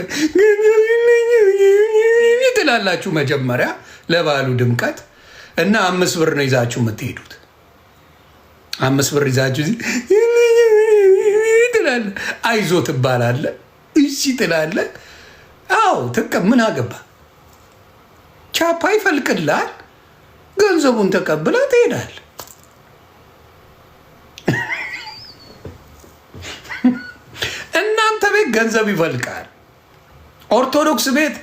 ትላላችሁ። መጀመሪያ ለበዓሉ ድምቀት እና 5 ብር ነው ይዛችሁ የምትሄዱት። 5 ብር ይዛችሁ ትላለህ። አይዞ ትባላለህ። እሺ ትላለህ። አዎ ምን አገባ? ቻፓ ይፈልቅልሃል። ገንዘቡን ተቀብለህ ትሄዳለህ። እናንተ ቤት ገንዘብ ይፈልቃል። ኦርቶዶክስ ቤት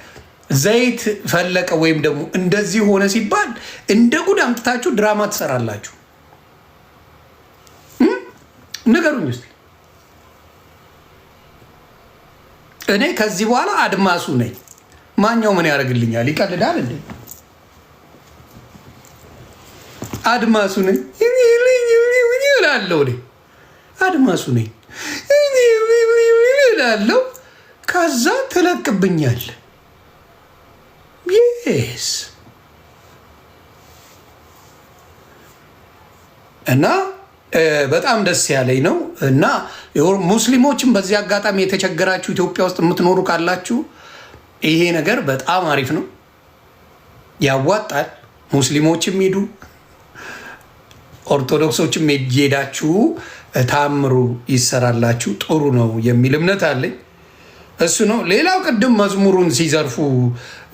ዘይት ፈለቀ ወይም ደግሞ እንደዚህ ሆነ ሲባል እንደ ጉድ አምጥታችሁ ድራማ ትሰራላችሁ። ንገሩኝ እስኪ። እኔ ከዚህ በኋላ አድማሱ ነኝ። ማኛው ምን ያደርግልኛል? ይቀልዳል እንዴ? አድማሱ ነኝ እላለሁ። አድማሱ ነኝ እላለሁ። ከዛ ትለቅብኛል። ይስ እና በጣም ደስ ያለኝ ነው። እና ሙስሊሞችም በዚህ አጋጣሚ የተቸገራችሁ ኢትዮጵያ ውስጥ የምትኖሩ ካላችሁ ይሄ ነገር በጣም አሪፍ ነው፣ ያዋጣል። ሙስሊሞችም ሄዱ፣ ኦርቶዶክሶችም ሄዳችሁ ታምሩ ይሰራላችሁ። ጥሩ ነው የሚል እምነት አለኝ። እሱ ነው። ሌላው ቅድም መዝሙሩን ሲዘርፉ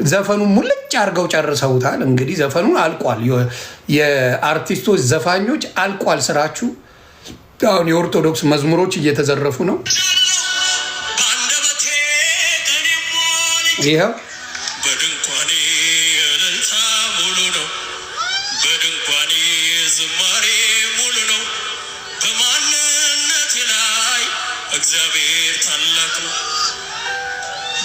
ዘፈኑን ሙልጭ አድርገው ጨርሰውታል። እንግዲህ ዘፈኑን አልቋል። የአርቲስቶች ዘፋኞች አልቋል ስራችሁ። አሁን የኦርቶዶክስ መዝሙሮች እየተዘረፉ ነው። ይኸው በድንኳኔ እልልታ ሙሉ ነው፣ በድንኳኔ ዝማሬ ሙሉ ነው። በማንነቴ ላይ እግዚአብሔር ታላቅ ነው።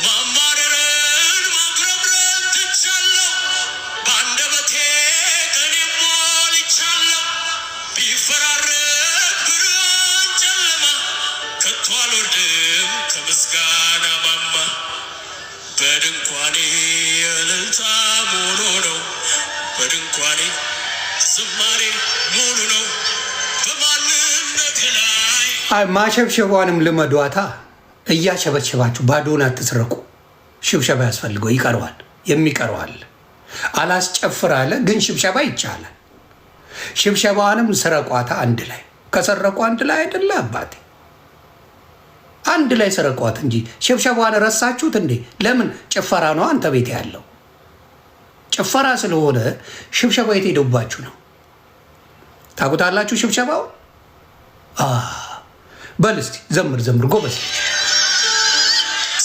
ማማረርን ማጉረምረም ትቻለሁ፣ በአንደበቴ ቀኔ ሞልቻለሁ። ቢፈራረቅ ብርሃን ጨለማ ከቶ አልወርድም ከምስጋና ማማ። በድንኳኔ እልልታ ሙሉ ነው፣ በድንኳኔ ዝማሬ ሙሉ ነው። በማንነቴ ላይ ማሸብሸቧንም ልመዷታ። እያሸበሸባችሁ ባዶን አትስረቁ። ሽብሸባ ያስፈልገው ይቀረዋል፣ የሚቀረዋል። አላስጨፍር አለ ግን ሽብሸባ ይቻላል። ሽብሸባዋንም ስረቋታ። አንድ ላይ ከሰረቁ አንድ ላይ አይደለ አባቴ፣ አንድ ላይ ሰረቋት እንጂ ሽብሸባዋን ረሳችሁት እንዴ? ለምን ጭፈራ ነው አንተ ቤት ያለው ጭፈራ ስለሆነ ሽብሸባ የት ሄደባችሁ ነው? ታውቁታላችሁ ሽብሸባው። በል እስቲ ዘምር ዘምር ጎበዝ።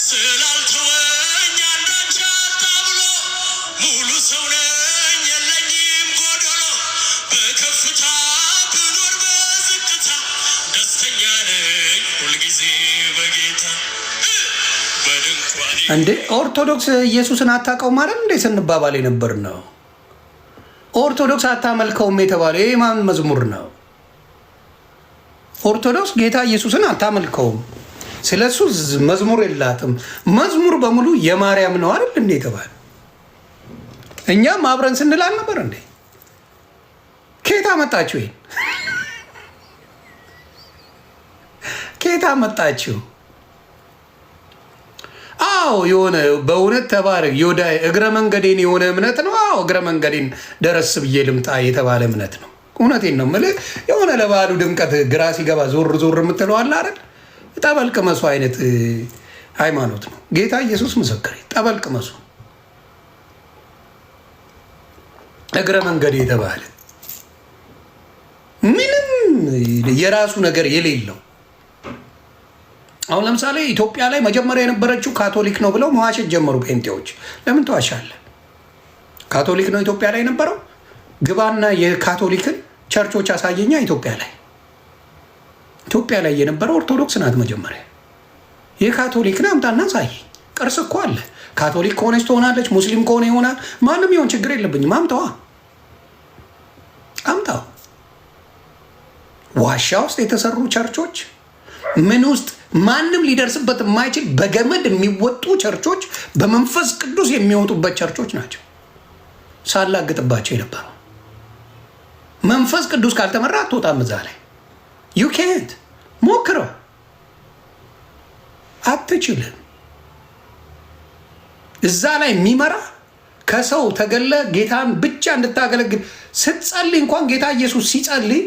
ስላልተወኝ አንዳች አጣ ብሎ ሙሉ ሰው ነኝ የለኝም ጎደሎ። በከፍታ ብኖር በዝቅታ ደስተኛ ነኝ ሁልጊዜ በጌታ። በድንኳኔ እንዴ ኦርቶዶክስ ኢየሱስን አታውቀውም ማለት እንዴ ስንባባል የነበር ነው። ኦርቶዶክስ አታመልከውም የተባለው የማን መዝሙር ነው? ኦርቶዶክስ ጌታ ኢየሱስን አታመልከውም። ስለሱ መዝሙር የላትም። መዝሙር በሙሉ የማርያም ነው አይደል እንዴ የተባለ። እኛም አብረን ስንላል ነበር እንዴ። ኬታ መጣችሁ? ይሄን ኬታ መጣችሁ? አዎ የሆነ በእውነት ተባረክ ዮዳ እግረ መንገዴን የሆነ እምነት ነው። አዎ እግረ መንገዴን ደረስ ብዬ ልምጣ የተባለ እምነት ነው። እውነቴን ነው የምልህ። የሆነ ለበዓሉ ድምቀት ግራ ሲገባ ዞር ዞር የምትለው አለ አይደል? ጠበልቅ መሱ አይነት ሃይማኖት ነው። ጌታ ኢየሱስ ምስክሬ፣ ጠበልቅ መሱ እግረ መንገድ የተባለ ምንም የራሱ ነገር የሌለው። አሁን ለምሳሌ ኢትዮጵያ ላይ መጀመሪያ የነበረችው ካቶሊክ ነው ብለው መዋሸት ጀመሩ ጴንጤዎች። ለምን ተዋሻለ? ካቶሊክ ነው ኢትዮጵያ ላይ የነበረው። ግባና የካቶሊክን ቸርቾች አሳየኛ። ኢትዮጵያ ላይ የነበረው ኦርቶዶክስ ናት መጀመሪያ። የካቶሊክን አምጣና አሳየኝ። ቅርስ እኮ አለ። ካቶሊክ ከሆነች ትሆናለች፣ ሙስሊም ከሆነ ይሆናል። ማንም ይሆን ችግር የለብኝም። አምጣዋ፣ አምጣው። ዋሻ ውስጥ የተሰሩ ቸርቾች፣ ምን ውስጥ ማንም ሊደርስበት የማይችል በገመድ የሚወጡ ቸርቾች፣ በመንፈስ ቅዱስ የሚወጡበት ቸርቾች ናቸው ሳላግጥባቸው የነበረው። መንፈስ ቅዱስ ካልተመራ አትወጣም እዛ ላይ። ዩ ኬንት ሞክረው፣ አትችልም። እዛ ላይ የሚመራ ከሰው ተገለ ጌታን ብቻ እንድታገለግል ስትጸልይ እንኳን ጌታ ኢየሱስ ሲጸልይ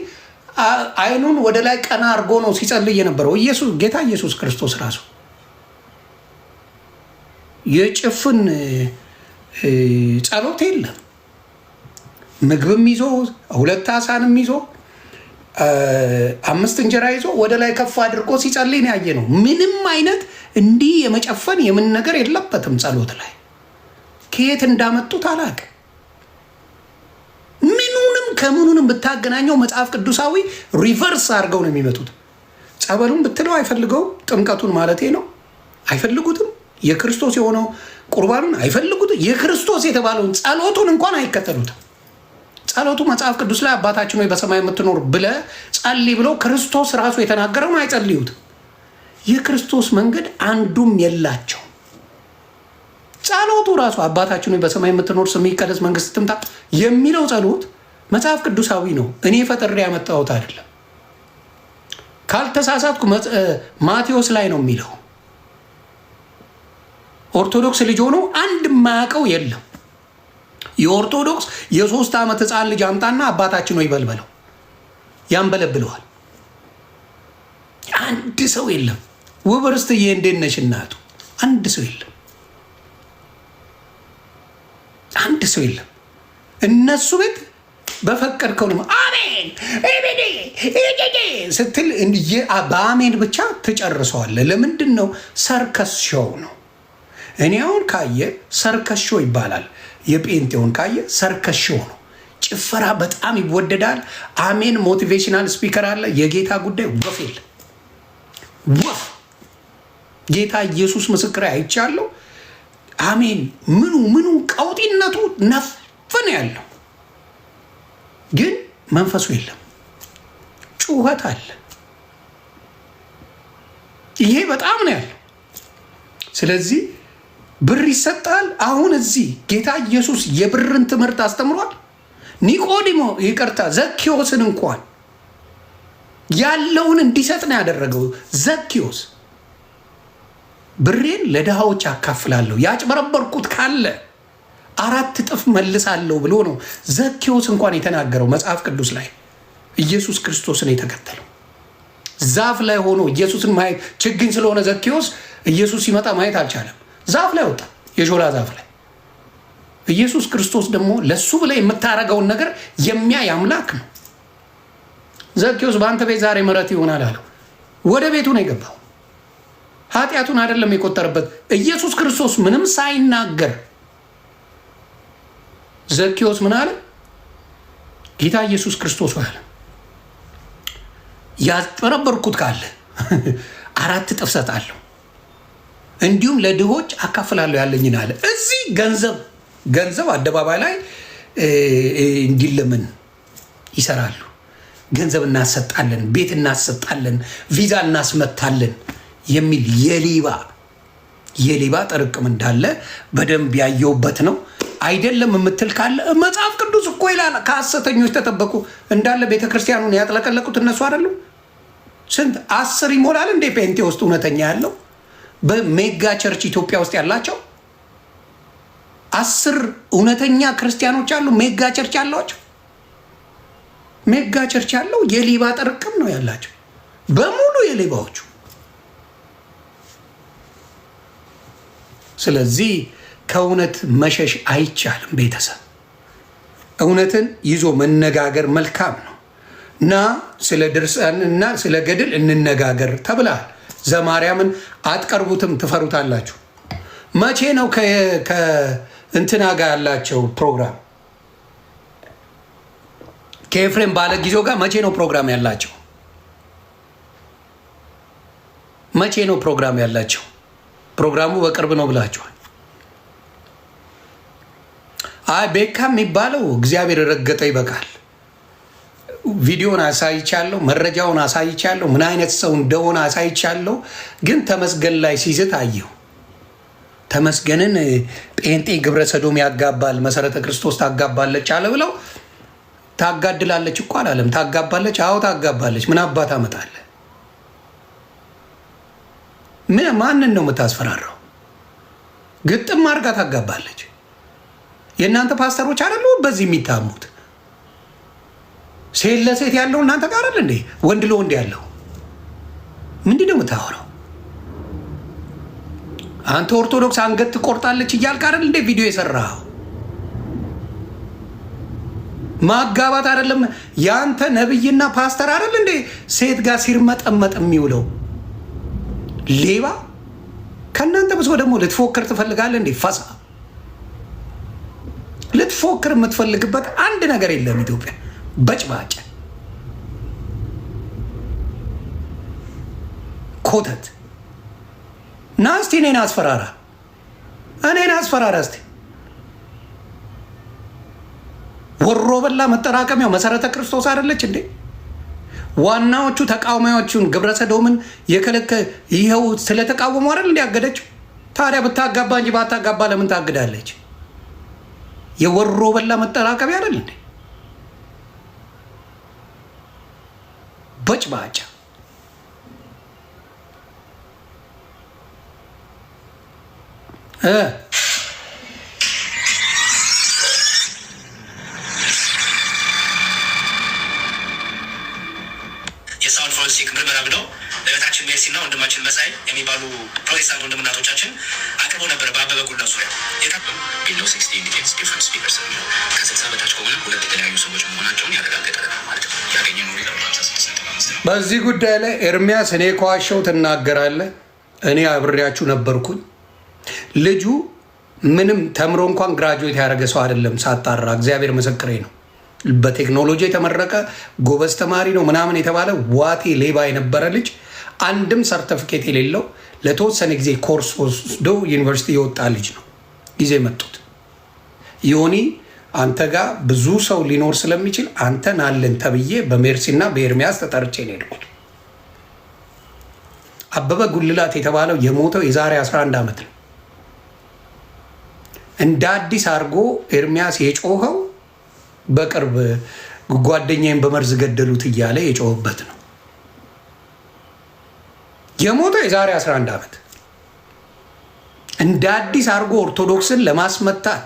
አይኑን ወደ ላይ ቀና አድርጎ ነው ሲጸልይ የነበረው። ጌታ ኢየሱስ ክርስቶስ ራሱ የጭፍን ጸሎት የለም። ምግብም ይዞ 2 ዓሣንም ይዞ 5 እንጀራ ይዞ ወደ ላይ ከፍ አድርጎ ሲጸልይ ነው ያየ ነው። ምንም አይነት እንዲህ የመጨፈን የምን ነገር የለበትም ጸሎት ላይ። ከየት እንዳመጡት አላውቅም። ምኑንም ከምኑንም ብታገናኘው መጽሐፍ ቅዱሳዊ ሪቨርስ አድርገው ነው የሚመጡት። ጸበሉን ብትለው አይፈልገው፣ ጥምቀቱን ማለቴ ነው አይፈልጉትም። የክርስቶስ የሆነው ቁርባኑን አይፈልጉትም። የክርስቶስ የተባለውን ጸሎቱን እንኳን አይከተሉትም። ጸሎቱ መጽሐፍ ቅዱስ ላይ አባታችን ሆይ በሰማይ የምትኖር ብለህ ጸልይ ብሎ ክርስቶስ ራሱ የተናገረውን አይጸልዩትም። የክርስቶስ መንገድ አንዱም የላቸው። ጸሎቱ ራሱ አባታችን ሆይ በሰማይ የምትኖር ስምህ ይቀደስ መንግስት ትምጣ የሚለው ጸሎት መጽሐፍ ቅዱሳዊ ነው። እኔ ፈጥሬ ያመጣሁት አይደለም። ካልተሳሳትኩ ማቴዎስ ላይ ነው የሚለው። ኦርቶዶክስ ልጅ ሆኖ አንድ የማያውቀው የለም። የኦርቶዶክስ የ3 ዓመት ህፃን ልጅ አምጣና አባታችን ሆይ በልበለው፣ ያንበለብለዋል። አንድ ሰው የለም። ውብርስትዬ እንዴት ነሽ እናቱ? አንድ ሰው የለም። አንድ ሰው የለም። እነሱ ቤት በፈቀድከው ነው አሜን ስትል በአሜን ብቻ ትጨርሰዋለህ። ለምንድን ነው? ሰርከስ ሾው ነው። እኔ አሁን ካየ ሰርከስ ሾው ይባላል። የጴንጤውን ካየ ሰርከስ ሾው ነው። ጭፈራ በጣም ይወደዳል። አሜን ሞቲቬሽናል ስፒከር አለ። የጌታ ጉዳይ ወፍ የለ ወፍ። ጌታ ኢየሱስ ምስክር አይቻለሁ። አሜን ምኑ ቀውጢነቱ ነፍን ያለው ግን መንፈሱ የለም። ጩኸት አለ። ይሄ በጣም ነው ያለው። ስለዚህ ብር ይሰጣል። አሁን እዚህ ጌታ ኢየሱስ የብርን ትምህርት አስተምሯል። ኒቆዲሞ ይቅርታ ዘኪዮስን እንኳን ያለውን እንዲሰጥ ነው ያደረገው። ዘኪዮስ ብሬን ለድሃዎች አካፍላለሁ፣ ያጭበረበርኩት ካለ 4 እጥፍ መልሳለሁ ብሎ ነው ዘኪዮስ እንኳን የተናገረው መጽሐፍ ቅዱስ ላይ። ኢየሱስ ክርስቶስን የተከተለው ዛፍ ላይ ሆኖ ኢየሱስን ማየት ችግኝ ስለሆነ ዘኪዮስ ኢየሱስ ሲመጣ ማየት አልቻለም። ዛፍ ላይ ወጣ፣ የሾላ ዛፍ ላይ። ኢየሱስ ክርስቶስ ደግሞ ለሱ ብለህ የምታረገውን ነገር የሚያይ አምላክ ነው። ዘኪዮስ በአንተ ቤት ዛሬ ምሕረት ይሆናል አለው። ወደ ቤቱ ነው የገባው። ኃጢአቱን አይደለም የቆጠረበት። ኢየሱስ ክርስቶስ ምንም ሳይናገር ዘኪዮስ ምን አለ? ጌታ ኢየሱስ ክርስቶስ አለ ያጭበረበርኩት ካለ 4 እጥፍ እሰጣለሁ፣ እንዲሁም ለድሆች አካፍላለሁ ያለኝን አለ። እዚህ ገንዘብ አደባባይ ላይ እንዲለምን ይሰራሉ። ገንዘብ እናሰጣለን፣ ቤት እናሰጣለን፣ ቪዛ እናስመታለን የሚል የሌባ ጥርቅም እንዳለ በደንብ ያየውበት ነው። አይደለም የምትል ካለ መጽሐፍ ቅዱስ እኮ ይላል ከሐሰተኞች ተጠበቁ እንዳለ። ቤተክርስቲያኑን ያጥለቀለቁት እነሱ አይደሉም? ስንት 10 ይሞላል እንዴ ጴንጤ ውስጥ እውነተኛ ያለው? በሜጋ ቸርች ኢትዮጵያ ውስጥ ያላቸው 10 እውነተኛ ክርስቲያኖች አሉ። ሜጋ ቸርች ያላቸው ሜጋ ቸርች ያለው የሌባ ጥርቅም ነው ያላቸው በሙሉ የሌባዎቹ። ስለዚህ ከእውነት መሸሽ አይቻልም። ቤተሰብ እውነትን ይዞ መነጋገር መልካም ነው እና ስለ ድርሳንና ስለ ገድል እንነጋገር ተብሏል። ዘማርያምን አትቀርቡትም፣ ትፈሩታላችሁ። መቼ ነው ከእንትና ጋር ያላቸው ፕሮግራም? ከኤፍሬም ባለ ጊዜው ጋር መቼ ነው ፕሮግራም ያላቸው? መቼ ነው ፕሮግራም ያላቸው? ፕሮግራሙ በቅርብ ነው ብላችኋል። አይ ቤካ የሚባለው እግዚአብሔር ረገጠ ይበቃል። ቪዲዮን አሳይቻለሁ፣ መረጃውን አሳይቻለሁ፣ ምን አይነት ሰው እንደሆነ አሳይቻለሁ። ግን ተመስገን ላይ ሲዝት አየሁ። ተመስገንን ጴንጤ ግብረ ሰዶም ያጋባል፣ መሰረተ ክርስቶስ ታጋባለች አለ ብለው ታጋድላለች እኮ አላለም። ታጋባለች። አዎ ታጋባለች። ምን አባት አመጣለ? ማንን ነው የምታስፈራራው? ግጥም አድርጋ ታጋባለች። የእናንተ ፓስተሮች አይደሉ በዚህ የሚታሙት? ሴት ለሴት ያለው እናንተ ጋር አይደል እንዴ? ወንድ ለወንድ ያለው ምንድን ነው የምታወራው? አንተ ኦርቶዶክስ አንገት ትቆርጣለች እያልክ አይደል እንዴ ቪዲዮ የሰራኸው? ማጋባት አይደለም ያንተ ነብይና ፓስተር አይደል እንዴ ሴት ጋር ሲርመጠመጥ የሚውለው? ሌባ ከእናንተ ብሶ ደግሞ ልትፎክር ትፈልጋለህ እንዴ? ፈሳ ልትፎክር የምትፈልግበት አንድ ነገር የለም። ኢትዮጵያ በጭባጭ ኮተት ና እስቲ እኔን አስፈራራ፣ እስቲ ወሮ በላ መጠራቀሚያው መሰረተ ክርስቶስ አይደለች እንዴ? ዋናዎቹ ተቃዋሚዎቹን ግብረ ሰዶምን የከለከ ይኸው ስለተቃወሙ አይደል እንዲያገደችው። ታዲያ ብታጋባ እንጂ ባታጋባ ለምን ታግዳለች? የወሮ በላ መጠራቀሚያ አይደል እንዴ? በጭባጫ የሳውል ፎረንሲክ ምርመራ ብለው እህታችን ሜርሲ እና ወንድማችን መሳይ የሚባሉ ፕሮቴስታንት ወንድምናቶቻችን አቅርበው ነበረ። በአበበ ጉልላት ዙሪያ የታበሉ ቢለው 60 ኢንዲኬትስ ዲፍረንት ስፒከርስ ነው። ከ60 በታች ከሆነ ሁለት የተለያዩ ሰዎች መሆናቸውን ያረጋገጠ ማለት ነው። ያገኘ ነው ሊቀር 56.5 ነው። በዚህ ጉዳይ ላይ ኤርሚያስ እኔ ከዋሸው ትናገራለህ። እኔ አብሬያችሁ ነበርኩኝ። ልጁ ምንም ተምሮ እንኳን ግራጁዌት ያደረገ ሰው አይደለም። ሳጣራ እግዚአብሔር ምስክሬ ነው። በቴክኖሎጂ የተመረቀ ጎበዝ ተማሪ ነው ምናምን የተባለ ዋቴ ሌባ የነበረ ልጅ አንድም ሰርተፊኬት የሌለው ለተወሰነ ጊዜ ኮርስ ወስዶ ዩኒቨርሲቲ የወጣ ልጅ ነው ጊዜ መጡት። ዮኒ አንተ ጋር ብዙ ሰው ሊኖር ስለሚችል አንተን አለን ተብዬ በሜርሲና በኤርሚያስ ተጠርቼ ነው የሄድኩት። አበበ ጉልላት የተባለው የሞተው የዛሬ 11 ዓመት ነው። እንደ አዲስ አድርጎ ኤርሚያስ የጮኸው በቅርብ ጓደኛዬን በመርዝ ገደሉት እያለ የጮኸበት ነው። የሞተው የዛሬ 11 ዓመት እንደ አዲስ አድርጎ ኦርቶዶክስን ለማስመታት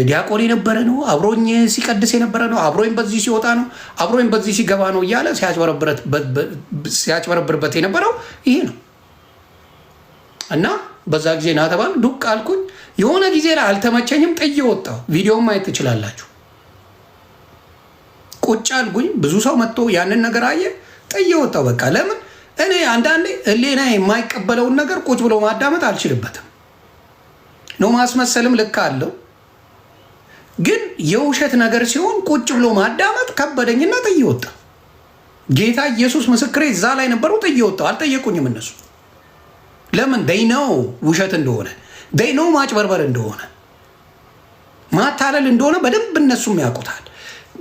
ዲያቆን የነበረ ነው፣ አብሮኝ ሲቀድስ የነበረ ነው፣ አብሮኝ በዚህ ሲወጣ ነው፣ አብሮኝ በዚህ ሲገባ ነው እያለ ሲያጭበረብርበት የነበረው ይሄ ነው። እና በዛ ጊዜ ና ተባል ዱቅ አልኩኝ። የሆነ ጊዜ ላይ አልተመቸኝም፣ ጥዬ ወጣሁ። ቪዲዮውን ማየት ትችላላችሁ። ቁጭ አልኩኝ። ብዙ ሰው መጥቶ ያንን ነገር አየ፣ ጥዬ ወጣሁ። በቃ ለምን እኔ አንዳንዴ ህሊና የማይቀበለውን ነገር ቁጭ ብሎ ማዳመጥ አልችልበትም ነው። ማስመሰልም ልክ አለው፣ ግን የውሸት ነገር ሲሆን ቁጭ ብሎ ማዳመጥ ከበደኝና ጥዬ ወጣሁ። ጌታ ኢየሱስ ምስክሬ እዛ ላይ ነበሩ። ጥዬ ወጣሁ። አልጠየቁኝም እነሱ። ለምን ደይነው ውሸት እንደሆነ ደይነው ማጭበርበር እንደሆነ ማታለል እንደሆነ በደንብ እነሱም ያውቁታል።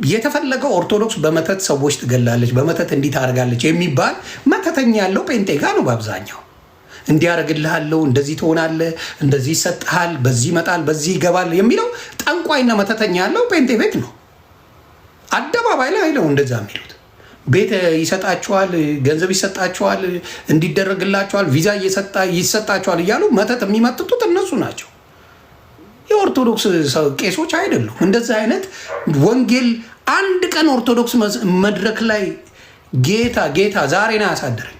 የተፈለገው ኦርቶዶክስ በመተት ሰዎች ትገላለች፣ በመተት እንዲህ ታደርጋለች የሚባል መተተኛ ያለው ጴንጤ ጋር ነው በአብዛኛው። እንዲያደርግልሃለው፣ እንደዚህ ትሆናለህ፣ እንደዚህ ይሰጥሃል፣ በዚህ ይመጣል፣ በዚህ ይገባል የሚለው ጠንቋይና መተተኛ ያለው ጴንጤ ቤት ነው። አደባባይ ላይ አይለው እንደዛ የሚሉት ቤት ይሰጣቸዋል፣ ገንዘብ ይሰጣቸዋል፣ እንዲደረግላቸዋል፣ ቪዛ ይሰጣቸዋል እያሉ መተት የሚመጥጡት እነሱ ናቸው። የኦርቶዶክስ ቄሶች አይደሉም። እንደዚህ አይነት ወንጌል አንድ ቀን ኦርቶዶክስ መድረክ ላይ ጌታ ዛሬ ነው ያሳደረኝ።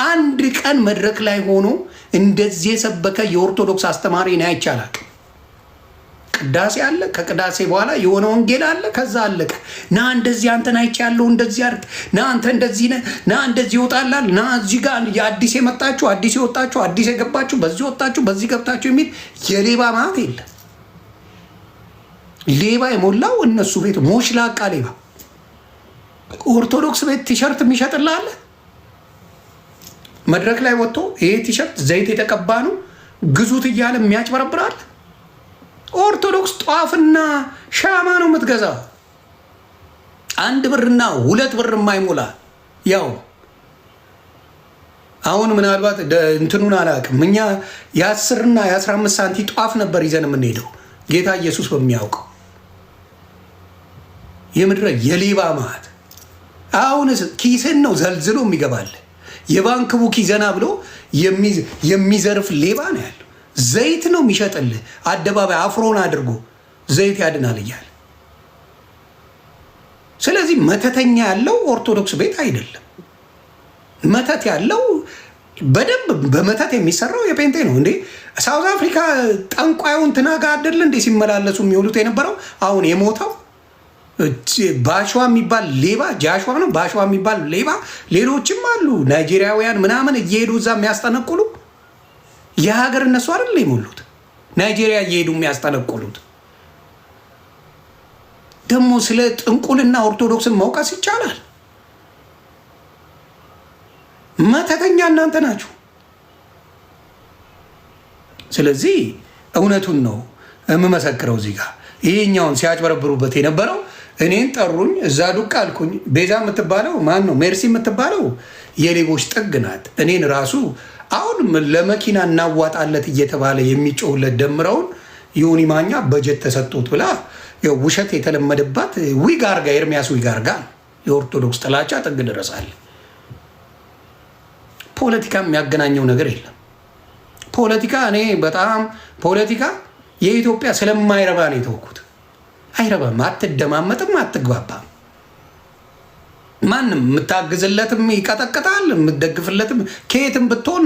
አንድ ቀን መድረክ ላይ ሆኖ እንደዚህ የሰበከ የኦርቶዶክስ አስተማሪ ነው አይቻላል። ቅዳሴ አለ፣ ከቅዳሴ በኋላ የሆነ ወንጌል አለ፣ ከዛ አለቀ። ና እንደዚህ አንተን አይቻለሁ፣ እንደዚህ አድርግ፣ ና አንተ እንደዚህ ነህ፣ ና እንደዚህ ይወጣላል፣ ና እዚህ ጋር የአዲስ የመጣችሁ አዲስ የወጣችሁ አዲስ የገባችሁ በዚህ ወጣችሁ በዚህ ገብታችሁ የሚል የሌባ ማለት የለም። ሌባ የሞላው እነሱ ቤት ሞሽላቃ ሌባ። ኦርቶዶክስ ቤት ቲሸርት የሚሸጥልህ መድረክ ላይ ወጥቶ ይሄ ቲሸርት ዘይት የተቀባ ነው ግዙት እያለ የሚያጭበረብራል። ኦርቶዶክስ ጧፍና ሻማ ነው የምትገዛው። 1 ብርና 2 ብር የማይሞላ ያው አሁን ምናልባት እንትኑን አላውቅም። እኛ የ10ና የ15 ሳንቲ ጧፍ ነበር ይዘን የምንሄደው ጌታ ኢየሱስ በሚያውቀው። የምድረ የሌባ ማት አሁን ኪስን ነው ዘልዝሎ የሚገባል። የባንክ ቡክ ይዘና ብሎ የሚዘርፍ ሌባ ነው ያለው። ዘይት ነው የሚሸጥልህ አደባባይ አፍሮን አድርጎ ዘይት ያድናል እያለ። ስለዚህ መተተኛ ያለው ኦርቶዶክስ ቤት አይደለም። መተት ያለው በደንብ በመተት የሚሰራው የጴንጤ ነው እንዴ። ሳውዝ አፍሪካ ጠንቋዩን ትናጋ አይደል እንዴ ሲመላለሱ የሚውሉት የነበረው። አሁን የሞተው ባሽዋ የሚባል ሌባ፣ ጃሽዋ ነው ባሽዋ የሚባል ሌባ፣ ሌሎችም አሉ ናይጄሪያውያን ምናምን እየሄዱ እዛ የሚያስጠነቁሉ የሀገር እነሱ አይደል የሞሉት። ናይጄሪያ እየሄዱ የሚያስጠነቁሉት ደግሞ ስለ ጥንቁልና ኦርቶዶክስን መውቀስ ይቻላል። መተተኛ እናንተ ናችሁ። ስለዚህ እውነቱን ነው የምመሰክረው። እዚህ ጋር ይሄኛውን ሲያጭበረብሩበት የነበረው እኔን ጠሩኝ፣ እዛ ዱቅ አልኩኝ። ቤዛ የምትባለው ማን ነው? ሜርሲ የምትባለው የሌቦች ጥግ ናት። እኔን ራሱ አሁን ለመኪና እናዋጣለት እየተባለ የሚጮህለት ደምረውን ዮኒ ማኛ በጀት ተሰጥቶት ብላ ውሸት የተለመደባት ዊጋርጋ ኤርሚያስ ዊጋርጋ የኦርቶዶክስ ጥላቻ ጥግ ድረሳል። ፖለቲካ የሚያገናኘው ነገር የለም። ፖለቲካ እኔ በጣም ፖለቲካ የኢትዮጵያ ስለማይረባ ነው የተወኩት። አይረባም፣ አትደማመጥም፣ አትግባባም። ማንም የምታግዝለትም ይቀጠቅጣል፣ የምትደግፍለትም ከየትም ብትሆን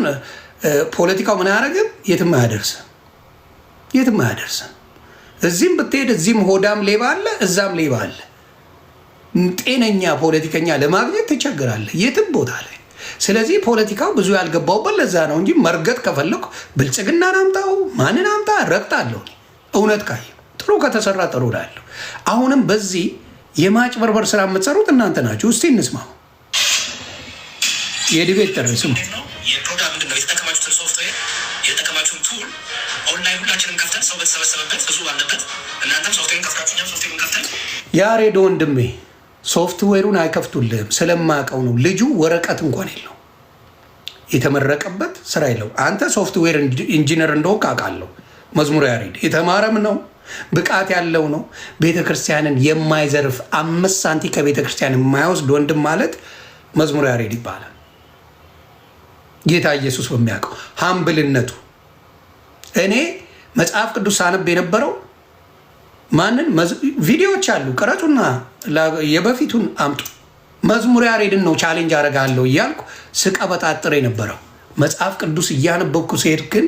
ፖለቲካው ምን አያደርግም? የትም አያደርስም፣ የትም አያደርስም። እዚህም ብትሄድ እዚህም ሆዳም ሌባ አለ፣ እዛም ሌባ አለ። ጤነኛ ፖለቲከኛ ለማግኘት ትቸግራለህ የትም ቦታ ላይ። ስለዚህ ፖለቲካው ብዙ ያልገባውበት ለዛ ነው እንጂ መርገጥ ከፈለኩ ብልጽግናን አምጣው ማንን አምጣ ረግጣለሁ። እውነት ካየ ጥሩ ከተሰራ ጥሩ ላለሁ። አሁንም በዚህ የማጭበርበር ስራ የምትሰሩት እናንተ ናችሁ። እስቲ እንስማው። የዲቤት ጥሪ ስሙ። የፕሮግራም ምንድን ነው የተጠቀማችሁትን ሶፍትዌር የተጠቀማችሁን ቱል ኦንላይን ሁላችንም ከፍተን ሰው በተሰበሰበበት ብዙ ባለበት እናንተም ሶፍትዌርን ከፍታችሁ እኛም ሶፍትዌሩን ከፍተን ያሬድ ወንድሜ ሶፍትዌሩን አይከፍቱልህም ስለማቀው ነው። ልጁ ወረቀት እንኳን የለው የተመረቀበት ስራ የለው። አንተ ሶፍትዌር ኢንጂነር እንደሆንክ አውቃለሁ። መዝሙር ያሬድ የተማረም ነው ብቃት ያለው ነው። ቤተክርስቲያንን የማይዘርፍ 5 ሳንቲ ከቤተክርስቲያን የማይወስድ ወንድም ማለት መዝሙር ያሬድ ይባላል። ጌታ ኢየሱስ በሚያውቀው ሀምብልነቱ እኔ መጽሐፍ ቅዱስ ሳነብ የነበረው ማንን ቪዲዮዎች አሉ ቀረጹና የበፊቱን አምጡ። መዝሙር ያሬድን ነው ቻሌንጅ አደርጋለሁ እያልኩ ስቀበጣጥር የነበረው መጽሐፍ ቅዱስ እያነበብኩ ሲሄድ ግን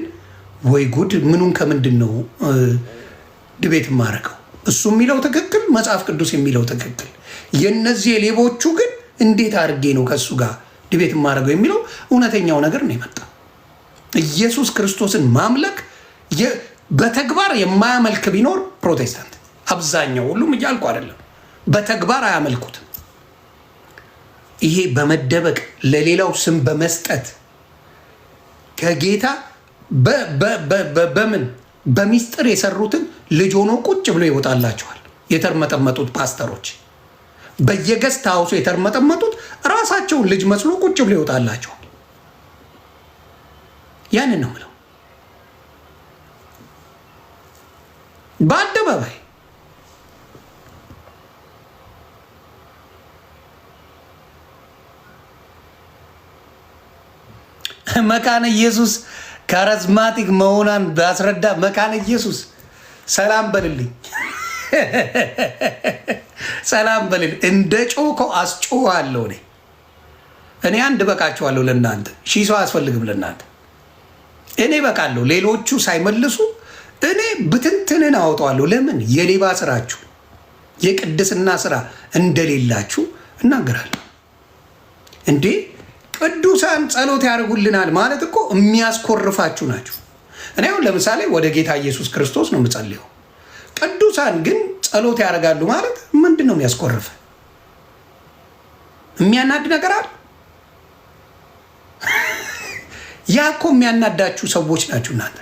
ወይ ጉድ ምኑን ከምንድን ነው ድቤት ማረከው? እሱ የሚለው ትክክል፣ መጽሐፍ ቅዱስ የሚለው ትክክል። የነዚህ የሌቦቹ ግን እንዴት አድርጌ ነው ከእሱ ጋር ድቤት ማረገው የሚለው እውነተኛው ነገር ነው የመጣ። ኢየሱስ ክርስቶስን ማምለክ በተግባር የማያመልክ ቢኖር ፕሮቴስታንት አብዛኛው፣ ሁሉም እያልኩ አይደለም፣ በተግባር አያመልኩትም። ይሄ በመደበቅ ለሌላው ስም በመስጠት ከጌታ በምን በሚስጥር የሰሩትን ልጅ ሆኖ ቁጭ ብሎ ይወጣላቸዋል። የተርመጠመጡት ፓስተሮች በየገስት ሀውሱ የተርመጠመጡት ራሳቸውን ልጅ መስሎ ቁጭ ብሎ ይወጣላቸዋል። ያንን ነው ምለው በአደባባይ መካነ ኢየሱስ ካሪዝማቲክ መሆኗን ባስረዳ። መካነ ኢየሱስ ሰላም በልልኝ፣ ሰላም በልልኝ። እንደ ጮከው አስጮሃለሁ። እኔ አንድ በቃችኋለሁ። ለእናንተ 1000 ሰው አያስፈልግም። ለእናንተ እኔ በቃለሁ። ሌሎቹ ሳይመልሱ እኔ ብትንትንን አወጣዋለሁ። ለምን የሌባ ስራችሁ የቅድስና ስራ እንደሌላችሁ እናገራለሁ። እንዴ ቅዱሳን ጸሎት ያደርጉልናል ማለት እኮ የሚያስኮርፋችሁ ናችሁ። እኔ አሁን ለምሳሌ ወደ ጌታ ኢየሱስ ክርስቶስ ነው የምጸልየው። ቅዱሳን ግን ጸሎት ያደርጋሉ ማለት ምንድን ነው የሚያስኮርፍ? የሚያናድ ነገር አለ? ያ እኮ የሚያናዳችሁ ሰዎች ናችሁ እናንተ።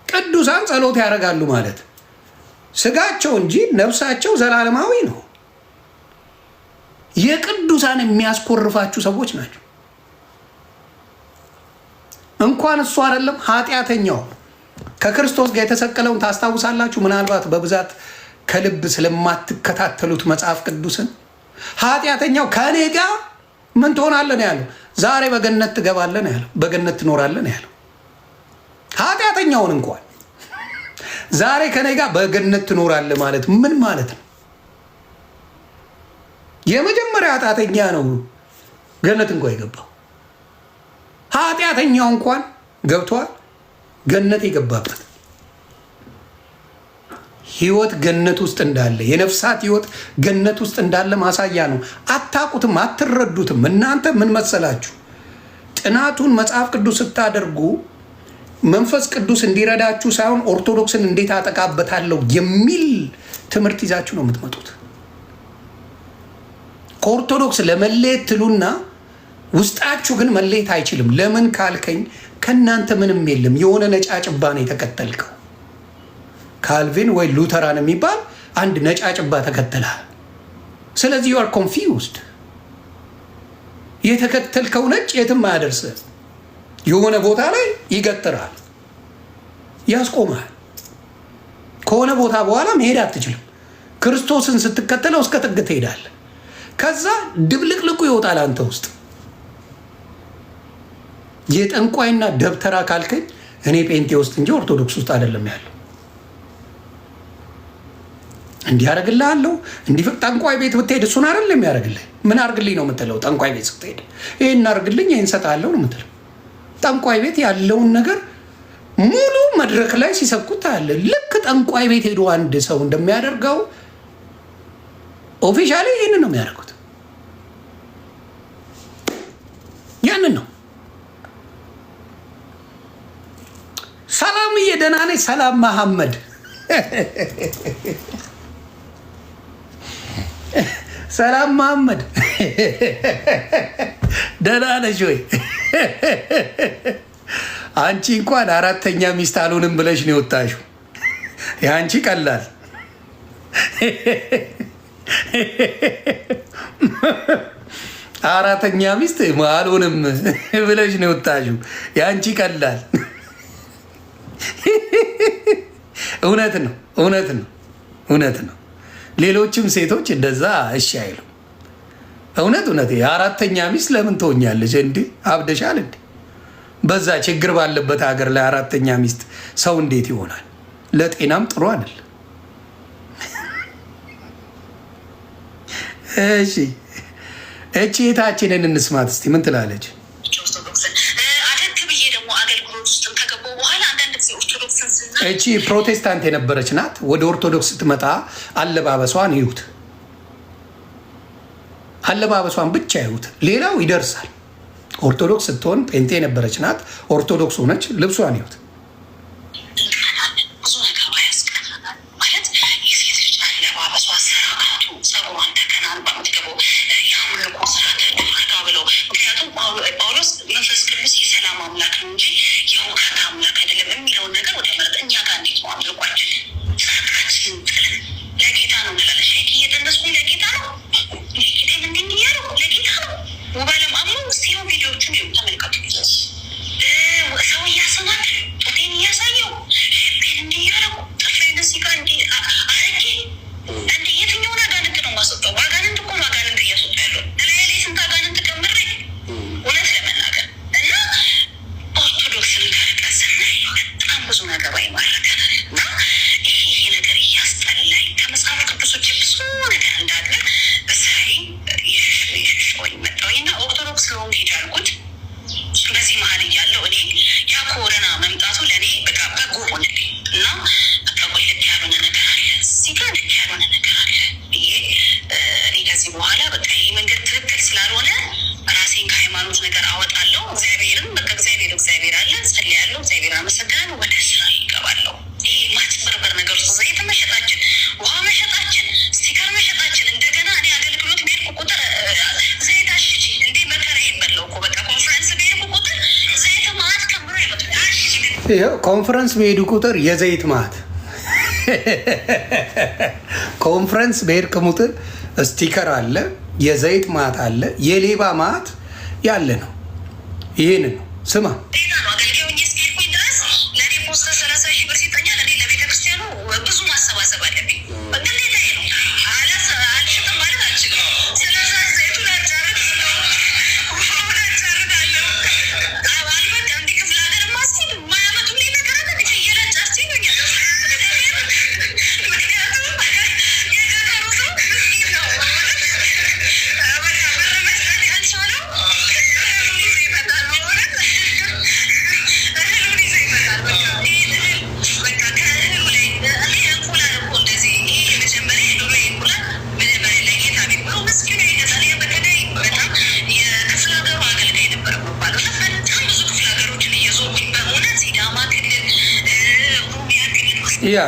ቅዱሳን ጸሎት ያደርጋሉ ማለት ስጋቸው እንጂ ነፍሳቸው ዘላለማዊ ነው። የቅዱሳን የሚያስኮርፋችሁ ሰዎች ናቸው። እንኳን እሱ አይደለም ኃጢአተኛው ከክርስቶስ ጋር የተሰቀለውን ታስታውሳላችሁ። ምናልባት በብዛት ከልብ ስለማትከታተሉት መጽሐፍ ቅዱስን ኃጢአተኛው ከእኔ ጋር ምን ትሆናለህ ነው ያለው። ዛሬ በገነት ትገባለህ ነው ያለው። በገነት ትኖራለህ ነው ያለው። ኃጢአተኛውን እንኳን ዛሬ ከእኔ ጋር በገነት ትኖራለህ ማለት ምን ማለት ነው? የመጀመሪያ ኃጢአተኛ ነው ገነት እንኳን የገባው። ኃጢአተኛው እንኳን ገብቷል ገነት የገባበት። ህይወት ገነት ውስጥ እንዳለ፣ የነፍሳት ህይወት ገነት ውስጥ እንዳለ ማሳያ ነው። አታውቁትም፣ አትረዱትም። እናንተ ምን መሰላችሁ? ጥናቱን መጽሐፍ ቅዱስ ስታደርጉ መንፈስ ቅዱስ እንዲረዳችሁ ሳይሆን ኦርቶዶክስን እንዴት አጠቃበታለሁ የሚል ትምህርት ይዛችሁ ነው የምትመጡት። ከኦርቶዶክስ ለመለየት ትሉና ውስጣችሁ ግን መለየት አይችልም። ለምን ካልከኝ ከእናንተ ምንም የለም። የሆነ ነጫጭባ ነው የተከተልከው። ካልቪን ወይ ሉተራን የሚባል አንድ ነጫጭባ ተከተላል። ስለዚህ you are confused። የተከተልከው ነጭ የትም አያደርስህ። የሆነ ቦታ ላይ ይገጥራል፣ ያስቆማል። ከሆነ ቦታ በኋላ መሄድ አትችልም። ክርስቶስን ስትከተለው እስከ ጥግ ትሄዳለህ። ከዛ ድብልቅልቁ ይወጣል አንተ ውስጥ። የጠንቋይና ደብተራ ካልከኝ እኔ ጴንጤ ውስጥ እንጂ ኦርቶዶክስ ውስጥ አይደለም ያለው። እንዲህ አደርግልሃለሁ እንዲህ ጠንቋይ ቤት ብትሄድ እሱን አይደል የሚያደርግልህ? ምን አድርግልኝ ነው የምትለው? ጠንቋይ ቤት ስትሄድ ይሄን አድርግልኝ ይሄን እሰጥሃለሁ ነው የምትለው። ጠንቋይ ቤት ያለውን ነገር ሙሉ መድረክ ላይ ሲሰብኩት ታያለህ። ልክ ጠንቋይ ቤት ሄዶ አንድ ሰው እንደሚያደርገው ኦፊሻሊ ይህንን ነው የሚያደርጉት። ያንን ነው። ሰላምዬ ደህና ነኝ። ሰላም መሐመድ ሰላም መሐመድ ደህና ነሽ ወይ? አንቺ እንኳን አራተኛ ሚስት አልሆንም ብለሽ ነው የወጣሽው። የአንቺ ቀላል አራተኛ ሚስት አልሆንም ብለሽ ነው የወጣሽው። የአንቺ ቀላል እውነት ነው፣ እውነት ነው፣ እውነት ነው። ሌሎችም ሴቶች እንደዛ እሺ አይሉ። እውነት እውነት። የአራተኛ ሚስት ለምን ትሆኛለች እንዴ? አብደሻል እንዴ? በዛ ችግር ባለበት ሀገር ላይ አራተኛ ሚስት ሰው እንዴት ይሆናል? ለጤናም ጥሩ አይደል። እሺ እቺ የታችንን እንስማት እስቲ ምን ትላለች? እቺ ፕሮቴስታንት የነበረች ናት። ወደ ኦርቶዶክስ ስትመጣ አለባበሷን ይዩት፣ አለባበሷን ብቻ ይዩት፣ ሌላው ይደርሳል። ኦርቶዶክስ ስትሆን ጴንጤ የነበረች ናት። ኦርቶዶክስ ሆነች፣ ልብሷን ይዩት። ኮንፈረንስ በሄዱ ቁጥር የዘይት ማት ኮንፈረንስ በሄድክ ቁጥር ስቲከር አለ፣ የዘይት ማት አለ፣ የሌባ ማት ያለ ነው። ይህን ነው ስማ።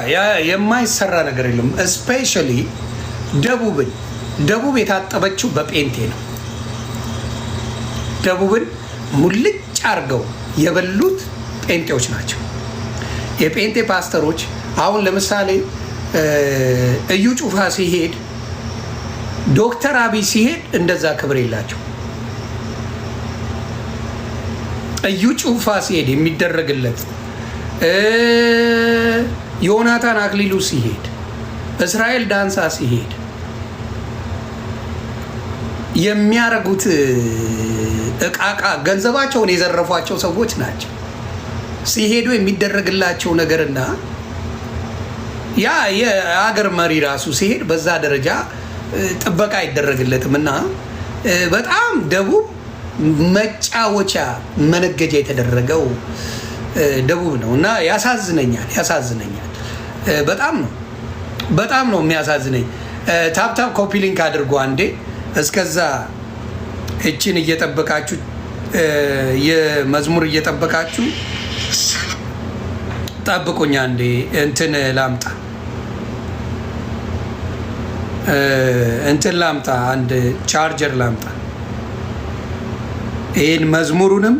ያ የማይሰራ ነገር የለም። እስፔሻሊ ደቡብ የታጠበችው በጴንቴ ነው። ደቡብን ሙልጭ አርገው የበሉት ጴንጤዎች ናቸው። የጴንጤ ፓስተሮች አሁን ለምሳሌ እዩ ጩፋ ሲሄድ፣ ዶክተር አብይ ሲሄድ እንደዛ ክብር የላቸው። እዩ ጩፋ ሲሄድ የሚደረግለት፣ ዮናታን አክሊሉ ሲሄድ፣ እስራኤል ዳንሳ ሲሄድ የሚያረጉት እቃቃ ገንዘባቸውን የዘረፏቸው ሰዎች ናቸው። ሲሄዱ የሚደረግላቸው ነገርና ያ የአገር መሪ ራሱ ሲሄድ በዛ ደረጃ ጥበቃ አይደረግለትም እና በጣም ደቡብ መጫወቻ መነገጃ የተደረገው ደቡብ ነው እና ያሳዝነኛል። በጣም ነው የሚያሳዝነኝ። ታፕታፕ ኮፒ ሊንክ አድርጎ አንዴ እስከዛ እችን እየጠበቃችሁ የመዝሙር እየጠበቃችሁ ጠብቁኝ። አንዴ እንትን ላምጣ አንድ ቻርጀር ላምጣ። ይህን መዝሙሩንም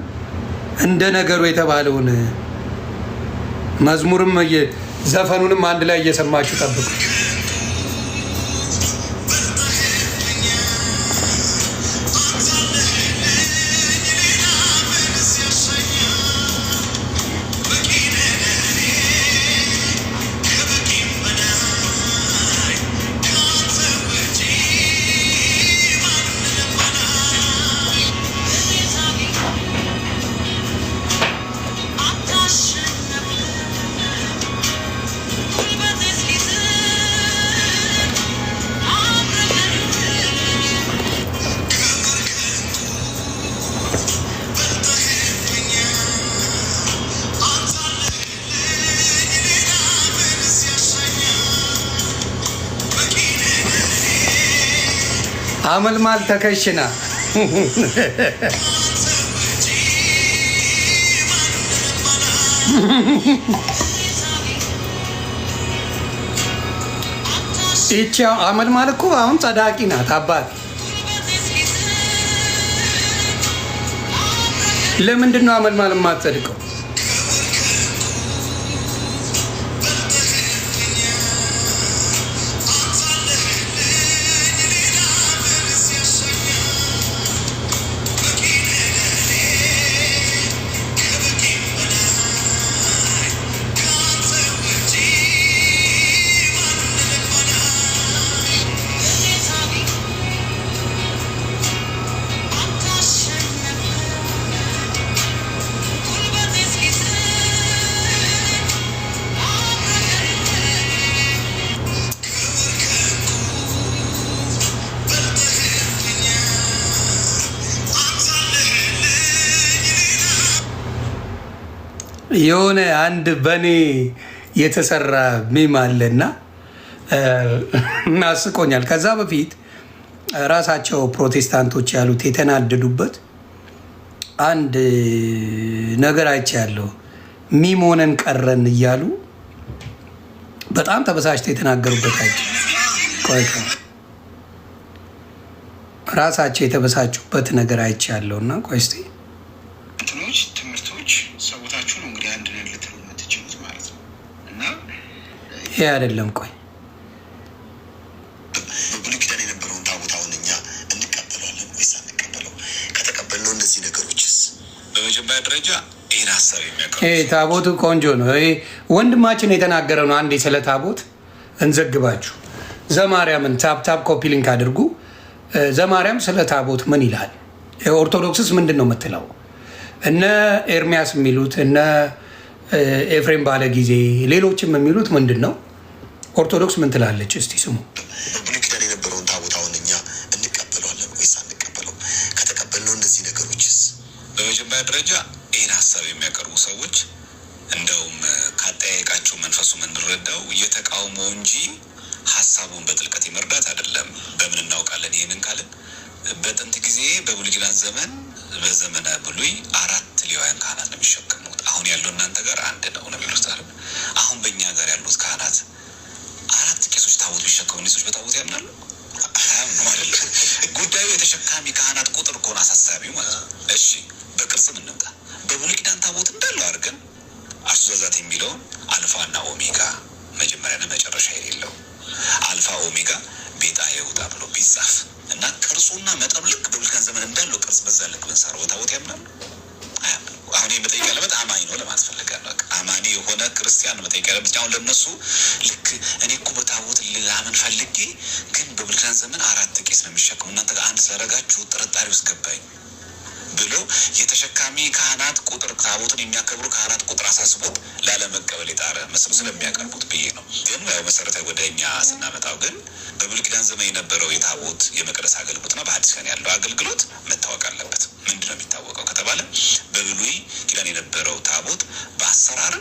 እንደ ነገሩ የተባለውን መዝሙርም ዘፈኑንም አንድ ላይ እየሰማችሁ ጠብቁ። አመልማል ተከሽና ይቺ አመልማል እኮ አሁን ጸዳቂ ናት። አባት ለምንድን ነው አመልማል የማትጸድቀው? የሆነ አንድ በኔ የተሰራ ሚም አለና እናስቆኛል። ከዛ በፊት ራሳቸው ፕሮቴስታንቶች ያሉት የተናደዱበት አንድ ነገር አይቻለሁ። ሚም ሆነን ቀረን እያሉ በጣም ተበሳጭተው የተናገሩበት አይቻለሁ። ራሳቸው የተበሳጩበት ነገር አይቻለሁ እና ቆይ እስኪ ይሄ አይደለም። ቆይ በብሉይ ኪዳን የነበረውን ታቦት አሁን እኛ እንቀበለዋለን ወይስ አንቀበለው? ከተቀበልነው እነዚህ ነገሮችስ? በመጀመሪያ ደረጃ ይህን ሀሳብ የሚያቀርቡ ታቦቱ ቆንጆ ነው። ይሄ ወንድማችን የተናገረው ነው። አንዴ ስለ ታቦት እንዘግባችሁ። ዘማርያምን ታፕታፕ ኮፒ ሊንክ አድርጉ። ዘማርያም ስለ ታቦት ምን ይላል? ኦርቶዶክስስ ምንድን ነው የምትለው? እነ ኤርሚያስ የሚሉት እነ ኤፍሬም ባለ ጊዜ ሌሎችም የሚሉት ምንድን ነው? ኦርቶዶክስ ምን ትላለች? እስቲ ስሙ። በብሉይ ኪዳን የነበረውን ታቦት አሁን እኛ እንቀበለዋለን ወይስ አንቀበለው? ከተቀበልነው እነዚህ ነገሮችስ? በመጀመሪያ ደረጃ ይህን ሀሳብ የሚያቀርቡ ሰዎች እንደውም ካጠያየቃቸው መንፈሱ የምንረዳው የተቃውሞ እንጂ ሀሳቡን በጥልቀት የመርዳት አይደለም። በምን እናውቃለን? ይህንን ካልን በጥንት ጊዜ በብሉይ ኪዳን ዘመን በዘመነ ብሉይ 4 ሌዋውያን ካህናት ነው የሚሸከሙት። አሁን ያለው እናንተ ጋር አንድ ነው የሚሉት አይደል? አሁን በእኛ ጋር ያሉት ካህናት 4 ቄሶች ታቦት ቢሸከሙ እነዚህ ሰዎች በታቦት ያምናሉ? አያምኑም አይደለም። ጉዳዩ የተሸካሚ ካህናት ቁጥር ከሆነ አሳሳቢው ማለት ነው። እሺ በቅርጽም እንምጣ። በብሉይ ኪዳን ታቦት እንዳለው አድርገን አስዛዛት የሚለውን አልፋና ኦሜጋ መጀመሪያና መጨረሻ የሌለው አልፋ ኦሜጋ ቤጣ የውጣ ብሎ ቢጻፍ እና ቅርጹና መጠኑ ልክ በብሉይ ኪዳን ዘመን እንዳለው ቅርጽ በዛ ልክ ብንሰራው በታቦት ያምናሉ? አያምኑ። አሁን መጠየቅ ያለበት አማኝ ነው ለማለት ፈልጋለሁ። አማኒ የሆነ ክርስቲያን መጠየቅ ያለበት። አሁን ለነሱ ልክ እኔ እኮ በታቦት ላምን ፈልጌ ግን በብሉይ ኪዳን ዘመን 4 ቄስ ነው የሚሸከሙ እናንተ ጋር አንድ ስላደረጋችሁ ጥርጣሬ ውስጥ ገባኝ ብሎ እንደው የተሸካሚ ካህናት ቁጥር ታቦትን የሚያከብሩ ካህናት ቁጥር አሳስቦት ላለመቀበል የጣረ መስሎ ስለሚያቀርቡት ብዬ ነው። ግን ያው መሰረታዊ ወደ እኛ ስናመጣው ግን በብሉይ ኪዳን ዘመን የነበረው የታቦት የመቅደስ አገልግሎትና በሐዲስ ኪዳን ያለው አገልግሎት መታወቅ አለበት። ምንድን ነው የሚታወቀው ከተባለ በብሉይ ኪዳን የነበረው ታቦት በአሰራር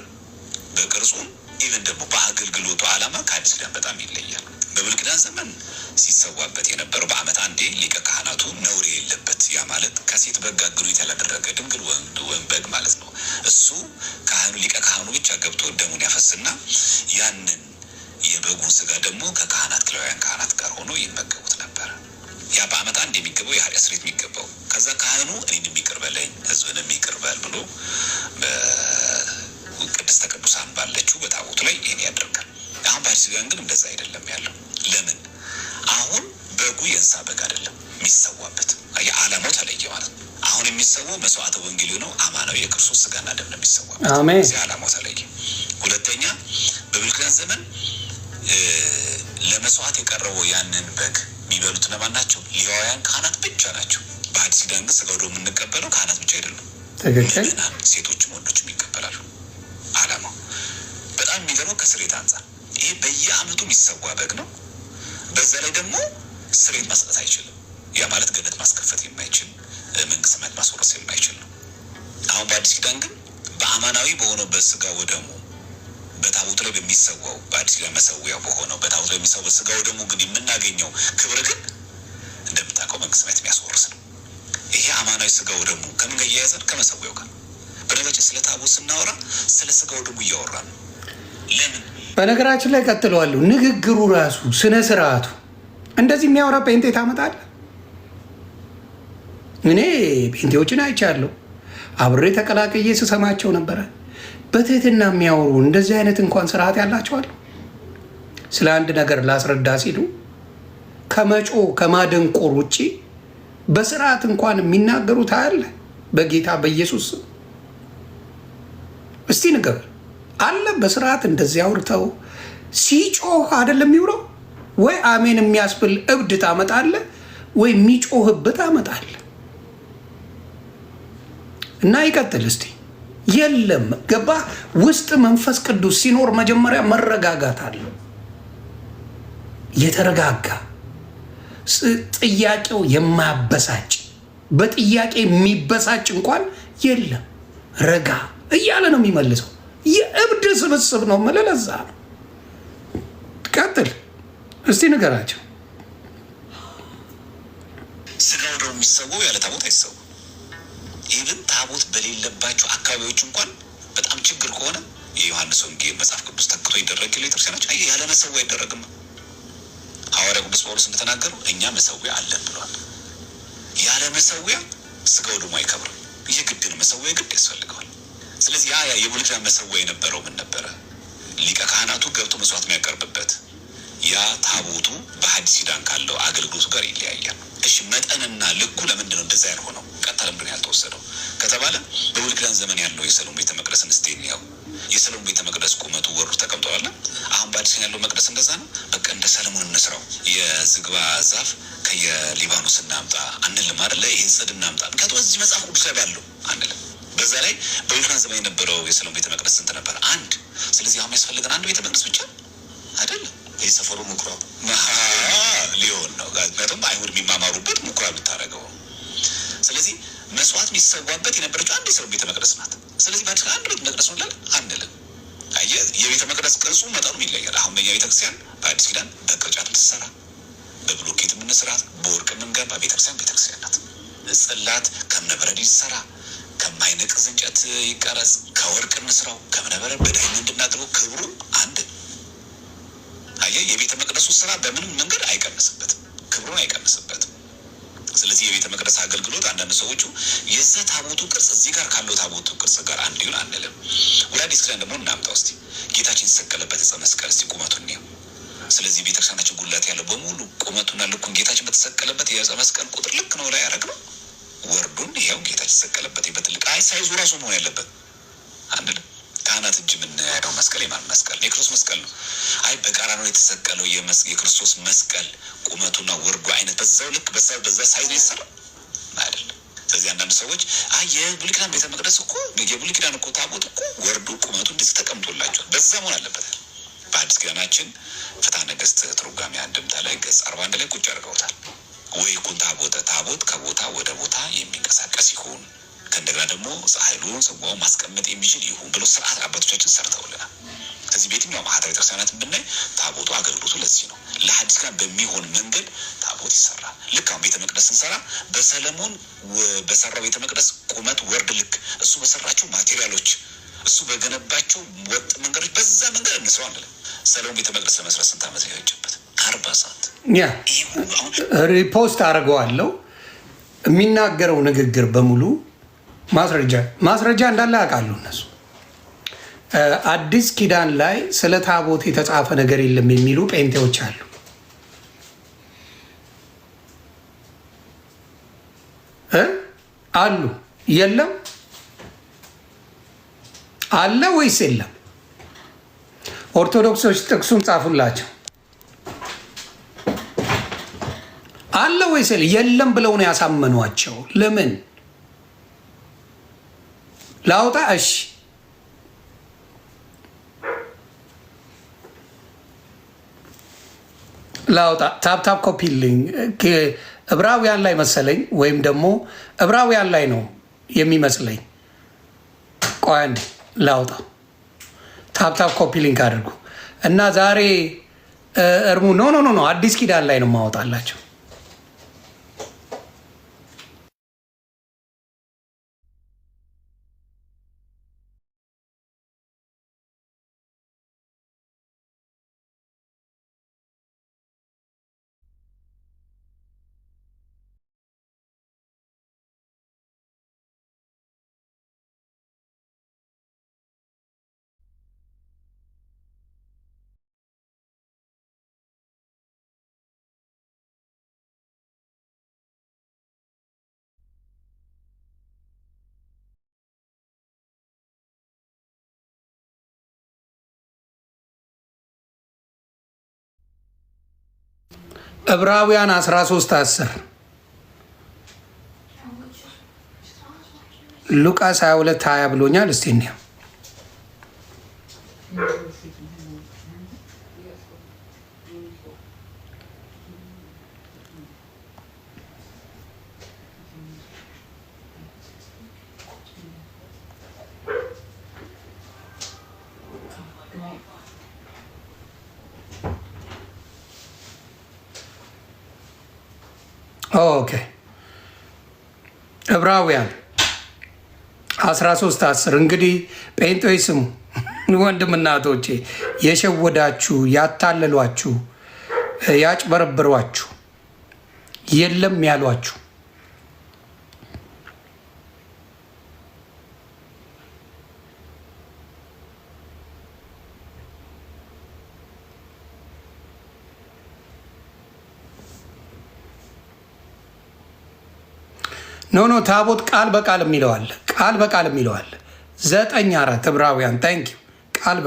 በቅርጹም ኢቨን ደግሞ በአገልግሎቱ ዓላማ ከሐዲስ ኪዳን በጣም ይለያል። በብሉይ ኪዳን ዘመን ሲሰዋበት የነበረው በዓመት አንዴ ሊቀ ካህናቱ ነውር የሌለበት ያ ማለት ከሴት በግ ጋር ግንኙነት ያላደረገ ድንግል ወይም በግ ማለት ነው። እሱ ካህኑ ሊቀ ካህኑ ብቻ ገብቶ ደሙን ያፈስና ያንን የበጉን ስጋ ደግሞ ከካህናት ክላውያን ካህናት ጋር ሆኖ ይመገቡት ነበር። ያ በዓመት አንድ የሚገባው የኃጢአት ስርየት የሚገባው ከዛ ካህኑ እኔን የሚቅር በለኝ ሕዝብን የሚቅር በል ብሎ ቅድስተ ቅዱሳን ባለችው በታቦቱ ላይ ይሄን ያደርጋል። አሁን በሐዲስ ኪዳን ግን እንደዛ አይደለም ያለው። ለምን? አሁን በጉ የእንስሳ በግ አይደለም የሚሰዋበት፣ የዓላማው ተለየ ማለት ነው። አሁን የሚሰዋው መስዋዕተ ወንጌል ነው፣ አማናዊ የክርስቶስ ስጋና ደም ነው የሚሰዋበት። እዚህ ዓላማው ተለየ። ሁለተኛ በብሉይ ኪዳን ዘመን ለመስዋዕት የቀረበው ያንን በግ የሚበሉት እነማን ናቸው? ሌዋውያን ካህናት ብቻ ናቸው። በሐዲስ ኪዳን ግን ስጋው ደግሞ የምንቀበለው ካህናት ብቻ አይደሉም፣ ምዕመናን ሴቶችም ወንዶችም ይቀበላሉ። ዓላማው በጣም የሚገርመው ከስርየት አንጻር ይሄ በየዓመቱ የሚሰዋ በግ ነው። በዛ ላይ ደግሞ ስርየት መስጠት አይችልም። ያ ማለት ገነት ማስከፈት የማይችል መንግስተ ሰማያት ማስወረስ የማይችል ነው። አሁን በአዲስ ኪዳን ግን በአማናዊ በሆነው በስጋ ወደሙ በታቦቱ ላይ በሚሰዋው በአዲስ ኪዳን መሰዊያው በሆነው በታቦቱ ላይ የሚሰዋው ስጋ ወደሙ ግን የምናገኘው ክብር ግን እንደምታውቀው መንግስተ ሰማያት የሚያስወርስ ነው። ይሄ አማናዊ ስጋ ወደሙ ከምን ጋር እያያዘን? ከመሰዊያው ጋር። በነገራችን ስለ ታቦት ስናወራ ስለ ስጋ ወደሙ እያወራ ነው። ለምን? በነገራችን ላይ ቀጥለዋለሁ። ንግግሩ ራሱ ስነ ስርዓቱ እንደዚህ የሚያወራ ጴንጤ ታመጣለህ? እኔ ጴንጤዎችን አይቻለሁ፣ አብሬ ተቀላቅዬ ስሰማቸው ነበረ። በትህትና የሚያወሩ እንደዚህ አይነት እንኳን ስርዓት ያላቸዋል። ስለ አንድ ነገር ላስረዳ ሲሉ ከመጮ ከማደንቆር ውጭ በስርዓት እንኳን የሚናገሩት አለ። በጌታ በኢየሱስ እስቲ ንገር አለ። በስርዓት እንደዚህ አውርተው ሲጮህ አይደለም የሚውለው። ወይ አሜን የሚያስብል እብድ ታመጣለህ፣ ወይ የሚጮህበት ታመጣለህ። እና ይቀጥል እስቲ። የለም ገባ ውስጥ መንፈስ ቅዱስ ሲኖር መጀመሪያ መረጋጋት አለ። የተረጋጋ ጥያቄው የማያበሳጭ በጥያቄ የሚበሳጭ እንኳን የለም። ረጋ እያለ ነው የሚመልሰው። የእብድ ስብስብ ነው መለለዛ ነው። ቀጥል እስቲ ንገራቸው። ስጋው ደግሞ የሚሰዋው ያለ ታቦት አይሰዋም። ኢቭን ታቦት በሌለባቸው አካባቢዎች እንኳን በጣም ችግር ከሆነ የዮሐንስ ወንጌል መጽሐፍ ቅዱስ ተክቶ ይደረግ ቤተክርስቲያናቸው ያለ መሰዊያ አይደረግም። ሐዋርያ ቅዱስ ጳውሎስ እንደተናገረው እኛ መሰዊያ አለን ብሏል። ያለ መሰዊያ ስጋው ደግሞ አይከብርም። ይህ ግድ ነው። መሰዊያ ግድ ያስፈልገዋል። ስለዚህ ያ የብሉይ ኪዳን መሰዊያ የነበረው ምን ነበረ? ሊቀ ካህናቱ ገብቶ መስዋዕት የሚያቀርብበት። ያ ታቦቱ በሐዲስ ኪዳን ካለው አገልግሎቱ ጋር ይለያያል። እሺ መጠንና ልኩ ለምንድን ነው እንደዛ ያልሆነው? ቀጥታ ለምንድን ነው ያልተወሰደው ከተባለ በብሉይ ኪዳን ዘመን ያለው የሰሎሞን ቤተ መቅደስን እስቲ እንየው። የሰሎሞን ቤተ መቅደስ ቁመቱ ወርዱ ተቀምጠዋል። አሁን በአዲስ ኪዳን ያለው መቅደስ እንደዛ ነው። በቃ እንደ ሰለሞን እንስራው። የዝግባ ዛፍ ከየሊባኖስ እናምጣ አንልም አይደለ? ይህን ጽድ እናምጣ። ምክንያቱም እዚህ መጽሐፍ ቅዱስ ላይ ባለው አንልም። በዛ ላይ በብሉይ ኪዳን ዘመን የነበረው የሰሎሞን ቤተ መቅደስ ስንት ነበር? አንድ። ስለዚህ አሁን ያስፈልገን አንድ ቤተ መቅደስ ብቻ አይደለም። የሰፈሩ ምኩራብ ሊሆን ነው። ምክንያቱም አይሁድ የሚማማሩበት ምኩራብ ልታደርገው። ስለዚህ መስዋዕት የሚሰዋበት የነበረችው አንድ የሰሎሞን ቤተ መቅደስ ናት። ስለዚህ በአዲስ አንድ ቤተ መቅደስ ነው ላለ አንልም። አየህ፣ የቤተ መቅደስ ቅርጹ መጠኑ ይለያል። አሁን በኛ ቤተክርስቲያን በአዲስ ኪዳን በቅርጫት የምትሰራ በብሎኬት የምንስራት በወርቅ የምንገባ ቤተክርስቲያን ናት። ጽላት ከእብነበረድ ይሰራ፣ ከማይነቅዝ እንጨት ይቀረጽ፣ ከወርቅ እንስራው፣ ከእብነበረድ በዳይመንድ እናድርገው፣ ክብሩ አንድ። አየህ፣ የቤተ መቅደሱ ስራ በምንም መንገድ አይቀንስበትም፣ ክብሩን አይቀንስበትም። ስለዚህ የቤተ መቅደስ አገልግሎት አንዳንድ ሰዎቹ የዛ ታቦቱ ቅርጽ እዚህ ጋር ካለው ታቦቱ ቅርጽ ጋር አንድ ይሁን አንልም። ወደ አዲስ ኪዳን ደግሞ እናምጣ ውስጥ ጌታችን የተሰቀለበት ዕፀ መስቀል እስቲ ቁመቱን እንየው። ስለዚህ ቤተክርስቲያናችን ጉላት ያለው በሙሉ ቁመቱና ልኩን ጌታችን በተሰቀለበት የዕፀ መስቀል ቁጥር ልክ ነው ላይ ያደረግ ነው። ወርዱን ይኸው ጌታችን የተሰቀለበት በትልቅ ሳይዙ ራሱ መሆን ያለበት አንልም። ካህናት እጅ የምናየው መስቀል የማን መስቀል? የክርስቶስ መስቀል ነው። አይ በቀራንዮ የተሰቀለው የክርስቶስ መስቀል ቁመቱና ወርዱ አይነት በዛው ልክ በዛ ሳይዝ የተሰራ አይደለም። ስለዚህ ስለዚህ አንዳንድ ሰዎች የብሉይ ኪዳን ቤተ መቅደስ እኮ የብሉይ ኪዳን እኮ ታቦት እኮ ወርዱ ቁመቱ እንደዚህ ተቀምጦላቸዋል። በዛ መሆን አለበት። በአዲስ ኪዳናችን ፍትሐ ነገሥት ትርጓሜ አንድምታ ላይ ገጽ 41 ላይ ቁጭ አድርገውታል። ወይ ኩን ታቦት ከቦታ ወደ ቦታ የሚንቀሳቀስ ይሁን ከእንደገና ደግሞ ኃይሉን ጽዋውን ማስቀመጥ የሚችል ይሁን ብሎ ስርዓት አባቶቻችን ሰርተውልናል። ስለዚህ በየትኛው ማህተረ ቤተክርስቲያናት ብናይ ታቦቱ አገልግሎቱ ለዚህ ነው። ለሐዲስ ኪዳን በሚሆን መንገድ ታቦት ይሰራል። ልክ አሁን ቤተ መቅደስ ስንሰራ በሰለሞን በሰራው ቤተ መቅደስ ቁመት ወርድ ልክ እሱ በሰራቸው ማቴሪያሎች እሱ በገነባቸው ወጥ መንገዶች በዛ መንገድ እንስራው አንልም። ሰለሞን ቤተ መቅደስ ለመስራት ስንት ዓመት ያጨበት? 40 ሰዓት። ሪፖስት አድርገዋለሁ። የሚናገረው ንግግር በሙሉ ማስረጃ እንዳለ ያውቃሉ እነሱ። አዲስ ኪዳን ላይ ስለ ታቦት የተጻፈ ነገር የለም የሚሉ ጴንጤዎች አሉ። አሉ የለም አለ ወይስ የለም? ኦርቶዶክሶች ጥቅሱን ጻፉላቸው። አለ ወይስ የለም ብለው ነው ያሳመኗቸው። ለምን ላውጣ? እሺ ላውጣ። ታፕታፕ ኮፒልኝ ዕብራውያን ላይ መሰለኝ፣ ወይም ደግሞ ዕብራውያን ላይ ነው የሚመስለኝ። ቆይ አንዴ ላውጣ። ታፕታፕ ኮፒ ሊንክ አድርጉ እና ዛሬ እርሙ ኖ አዲስ ኪዳን ላይ ነው ማወጣላቸው። ዕብራውያን 13:10 ሉቃስ 22:20 ብሎኛል። እስቲ እንየው። ኦኬ ዕብራውያን 13:10 እንግዲህ ጴንጤዎች ስሙ፣ ወንድምና እህቶቼ፣ የሸወዳችሁ ያታለሏችሁ፣ ያጭበረብሯችሁ፣ የለም ያሏችሁ ኖ ታቦት ቃል በቃል የሚለዋል። ቃል በቃል የሚለዋል 9:4 ዕብራውያን ታንክ ዩ። ቃል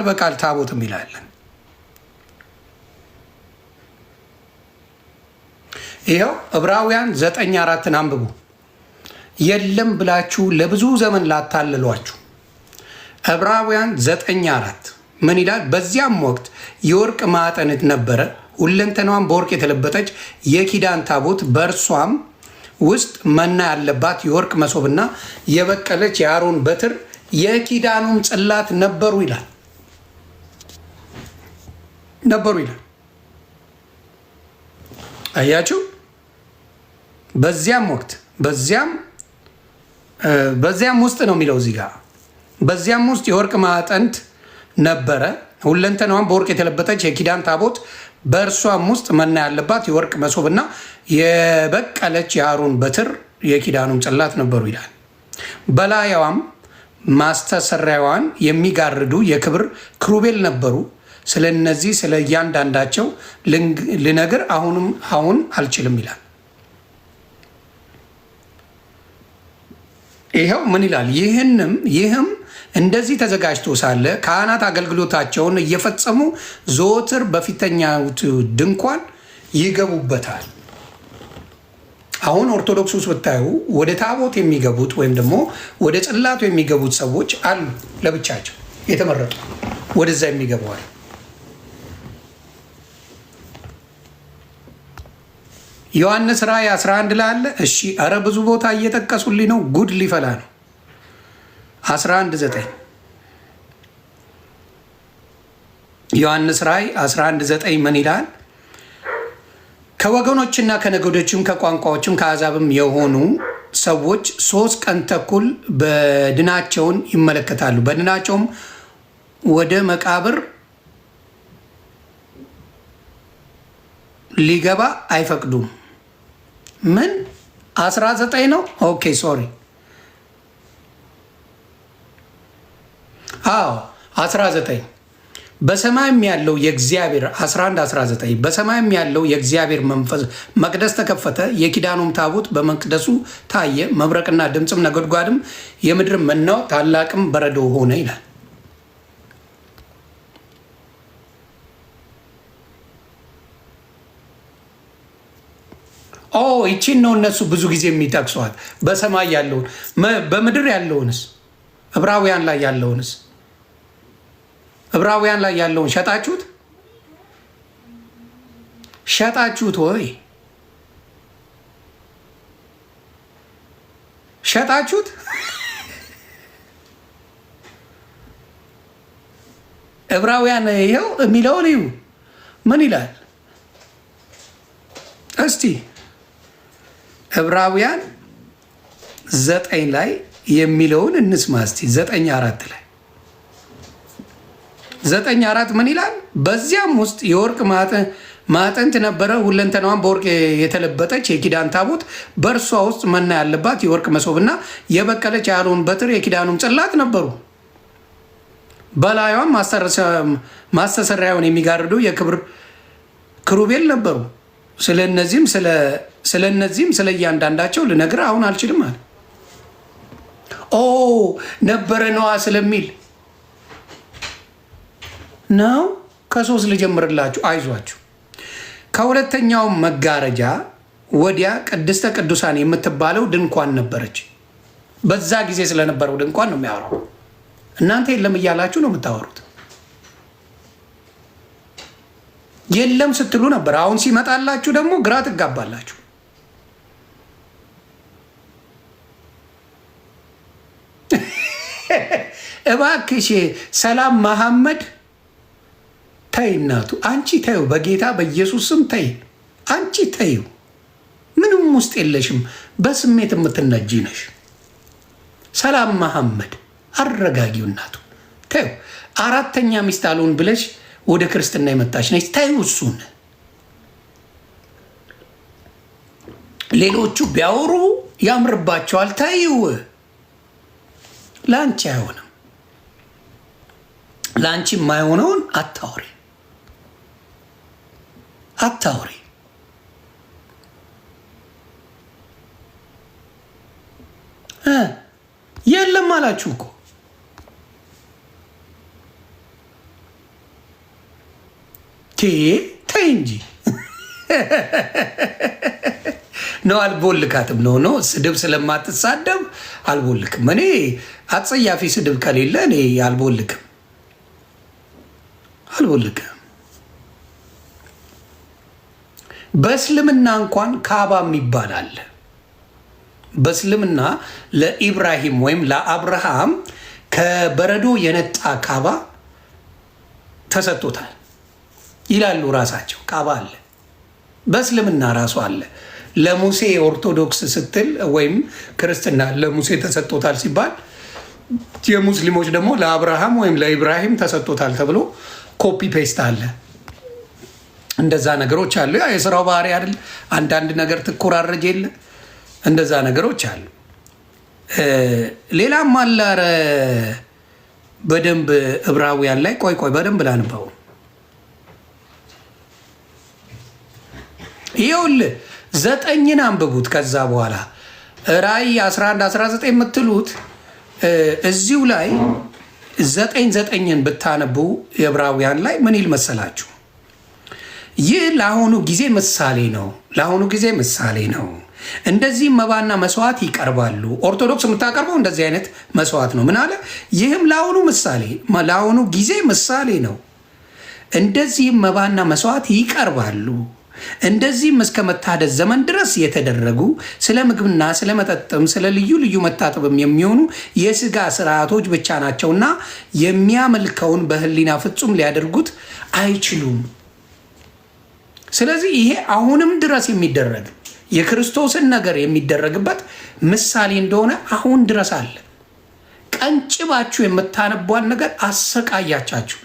በቃል ታቦት የሚላለን። ይኸው ዕብራውያን 9:4 አንብቡ። የለም ብላችሁ ለብዙ ዘመን ላታለሏችሁ። ዕብራውያን 9:4 ምን ይላል? በዚያም ወቅት የወርቅ ማዕጠንት ነበረ፣ ሁለንተናዋን በወርቅ የተለበጠች የኪዳን ታቦት፣ በእርሷም ውስጥ መና ያለባት የወርቅ መሶብና የበቀለች የአሮን በትር የኪዳኑም ጽላት ነበሩ ይላል። አያችሁ? በዚያም ወቅት በዚያም ውስጥ ነው የሚለው እዚህ ጋር። በዚያም ውስጥ የወርቅ ማዕጠንት ነበረ፣ ሁለንተናዋን በወርቅ የተለበጠች የኪዳን ታቦት፣ በእርሷም ውስጥ መና ያለባት የወርቅ መሶብና የበቀለች የአሮን በትር የኪዳኑም ጽላት ነበሩ ይላል። በላያዋም ማስተሰሪያዋን የሚጋርዱ የክብር ክሩቤል ነበሩ። ስለ እነዚህ ስለ እያንዳንዳቸው ልነግር አሁን አልችልም ይላል። ይኸው ምን ይላል? ይህም እንደዚህ ተዘጋጅቶ ሳለ ካህናት አገልግሎታቸውን እየፈጸሙ ዘወትር በፊተኛው ድንኳን ይገቡበታል። አሁን ኦርቶዶክስ ውስጥ ብታዩ ወደ ታቦት የሚገቡት ወይም ደግሞ ወደ ጽላቱ የሚገቡት ሰዎች አሉ፣ ለብቻቸው የተመረጡ ወደዛ የሚገቡዋል። ዮሐንስ ራእይ 11 ላይ አለ። እሺ፣ አረ ብዙ ቦታ እየጠቀሱልኝ ነው፣ ጉድ ሊፈላ ነው። 11:9 ዮሐንስ ራእይ 11:9 ምን ይላል? ከወገኖችና ከነገዶችም ከቋንቋዎችም ከአሕዛብም የሆኑ ሰዎች 3 ቀን ተኩል በድናቸውን ይመለከታሉ። በድናቸውም ወደ መቃብር ሊገባ አይፈቅዱም። ምን 19 ነው? ኦኬ ሶሪ። አዎ 19 በሰማይም ያለው የእግዚአብሔር 11:19 በሰማይም ያለው የእግዚአብሔር መንፈስ መቅደስ ተከፈተ፣ የኪዳኑም ታቦት በመቅደሱ ታየ፣ መብረቅና ድምፅም ነጎድጓድም የምድር መናወጥ ታላቅም በረዶ ሆነ ይላል። ይቺን ነው እነሱ ብዙ ጊዜ የሚጠቅሷት። በሰማይ ያለውን በምድር ያለውንስ ዕብራውያን ላይ ያለውንስ ዕብራውያን ላይ ያለውን ሸጣችሁት? ሸጣችሁት ወይ ሸጣችሁት? ዕብራውያን ይኸው የሚለውን እዩ። ምን ይላል እስቲ? ዕብራውያን 9 ላይ የሚለውን እንስማ እስቲ። 9:4 ላይ 9:4 ምን ይላል? በዚያም ውስጥ የወርቅ ማዕጠንት ነበረ፣ ሁለንተናዋን በወርቅ የተለበጠች የኪዳን ታቦት፣ በእርሷ ውስጥ መና ያለባት የወርቅ መሶብና የበቀለች የአሮን በትር የኪዳኑም ጽላት ነበሩ። በላዩም ማስተሰሪያውን የሚጋርዱ የክብር ክሩቤል ነበሩ። ስለነዚህም ስለ እያንዳንዳቸው ልነግርህ አሁን አልችልም አለ። ነበረ ነዋ ስለሚል ነው። ከ3 ልጀምርላችሁ፣ አይዟችሁ። ከሁለተኛው መጋረጃ ወዲያ ቅድስተ ቅዱሳን የምትባለው ድንኳን ነበረች። በዛ ጊዜ ስለነበረው ድንኳን ነው የሚያወራው። እናንተ የለም እያላችሁ ነው የምታወሩት። የለም ስትሉ ነበር። አሁን ሲመጣላችሁ ደግሞ ግራ ትጋባላችሁ። እባክሽ ሰላም መሐመድ ተይ፣ እናቱ አንቺ ተይው፣ በጌታ በኢየሱስ ስም ተይ፣ አንቺ ተይው። ምንም ውስጥ የለሽም፣ በስሜት የምትነጂ ነሽ። ሰላም መሐመድ አረጋጊው፣ እናቱ ተይው። 4ኛ ሚስት አልሆን ብለሽ ወደ ክርስትና የመጣች ነች። ተይው እሱን። ሌሎቹ ቢያወሩ ያምርባቸዋል። ተይው። ለአንቺ አይሆንም። ለአንቺ የማይሆነውን አታውሪ አታውሪ። የለም አላችሁ እኮ። ተይ እንጂ ነው። አልቦልካትም ነው ስድብ ስለማትሳደብ አልቦልክም። እኔ አጸያፊ ስድብ ከሌለ እኔ አልቦልክም። በእስልምና እንኳን ካባ የሚባል አለ። በእስልምና ለኢብራሂም ወይም ለአብርሃም ከበረዶ የነጣ ካባ ተሰጥቶታል ይላሉ ራሳቸው። ካባ አለ በእስልምና ራሱ አለ። ለሙሴ ኦርቶዶክስ ስትል ወይም ክርስትና ለሙሴ ተሰጥቶታል ሲባል፣ የሙስሊሞች ደግሞ ለአብርሃም ወይም ለኢብራሂም ተሰጥቶታል ተብሎ ኮፒ ፔስት አለ። እንደዛ ነገሮች አሉ። የስራው ባህሪ አይደል? አንዳንድ ነገር ትኮራረጅ የለ እንደዛ ነገሮች አሉ። ሌላም አለ። ኧረ በደንብ ዕብራውያን ላይ ቆይ በደንብ ላንባው። ይኸውልህ 9ን አንብቡት። ከዛ በኋላ ራእይ 11-19 የምትሉት እዚሁ ላይ 9:9ን ብታነቡ የዕብራውያን ላይ ምን ይል መሰላችሁ? ይህ ለአሁኑ ጊዜ ምሳሌ ነው። ለአሁኑ ጊዜ ምሳሌ ነው። እንደዚህም መባና መስዋዕት ይቀርባሉ። ኦርቶዶክስ የምታቀርበው እንደዚህ አይነት መስዋዕት ነው። ምን አለ? ይህም ለአሁኑ ጊዜ ምሳሌ ነው። እንደዚህም መባና መስዋዕት ይቀርባሉ። እንደዚህም እስከ መታደስ ዘመን ድረስ የተደረጉ ስለ ምግብና ስለ መጠጥም ስለ ልዩ ልዩ መታጠብም የሚሆኑ የሥጋ ስርዓቶች ብቻ ናቸውና የሚያመልከውን በሕሊና ፍጹም ሊያደርጉት አይችሉም። ስለዚህ ይሄ አሁንም ድረስ የሚደረግ የክርስቶስን ነገር የሚደረግበት ምሳሌ እንደሆነ አሁን ድረስ አለ። ቀንጭባችሁ የምታነቧን ነገር አሰቃያቻችሁ።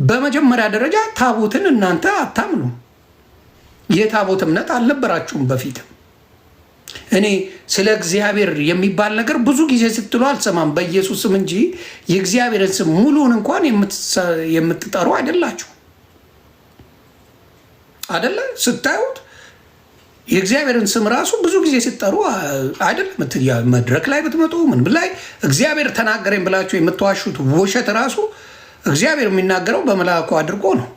በመጀመሪያ ደረጃ ታቦትን እናንተ አታምኑ። የታቦት እምነት አልነበራችሁም በፊትም። እኔ ስለ እግዚአብሔር የሚባል ነገር ብዙ ጊዜ ስትሉ አልሰማም፣ በኢየሱስ ስም እንጂ የእግዚአብሔርን ስም ሙሉን እንኳን የምትጠሩ አይደላችሁ። አደለ? ስታዩት የእግዚአብሔርን ስም ራሱ ብዙ ጊዜ ስትጠሩ አይደለም። መድረክ ላይ ብትመጡ ምን ላይ እግዚአብሔር ተናገረኝ ብላችሁ የምትዋሹት ውሸት ራሱ እግዚአብሔር የሚናገረው በመልአኩ አድርጎ ነው።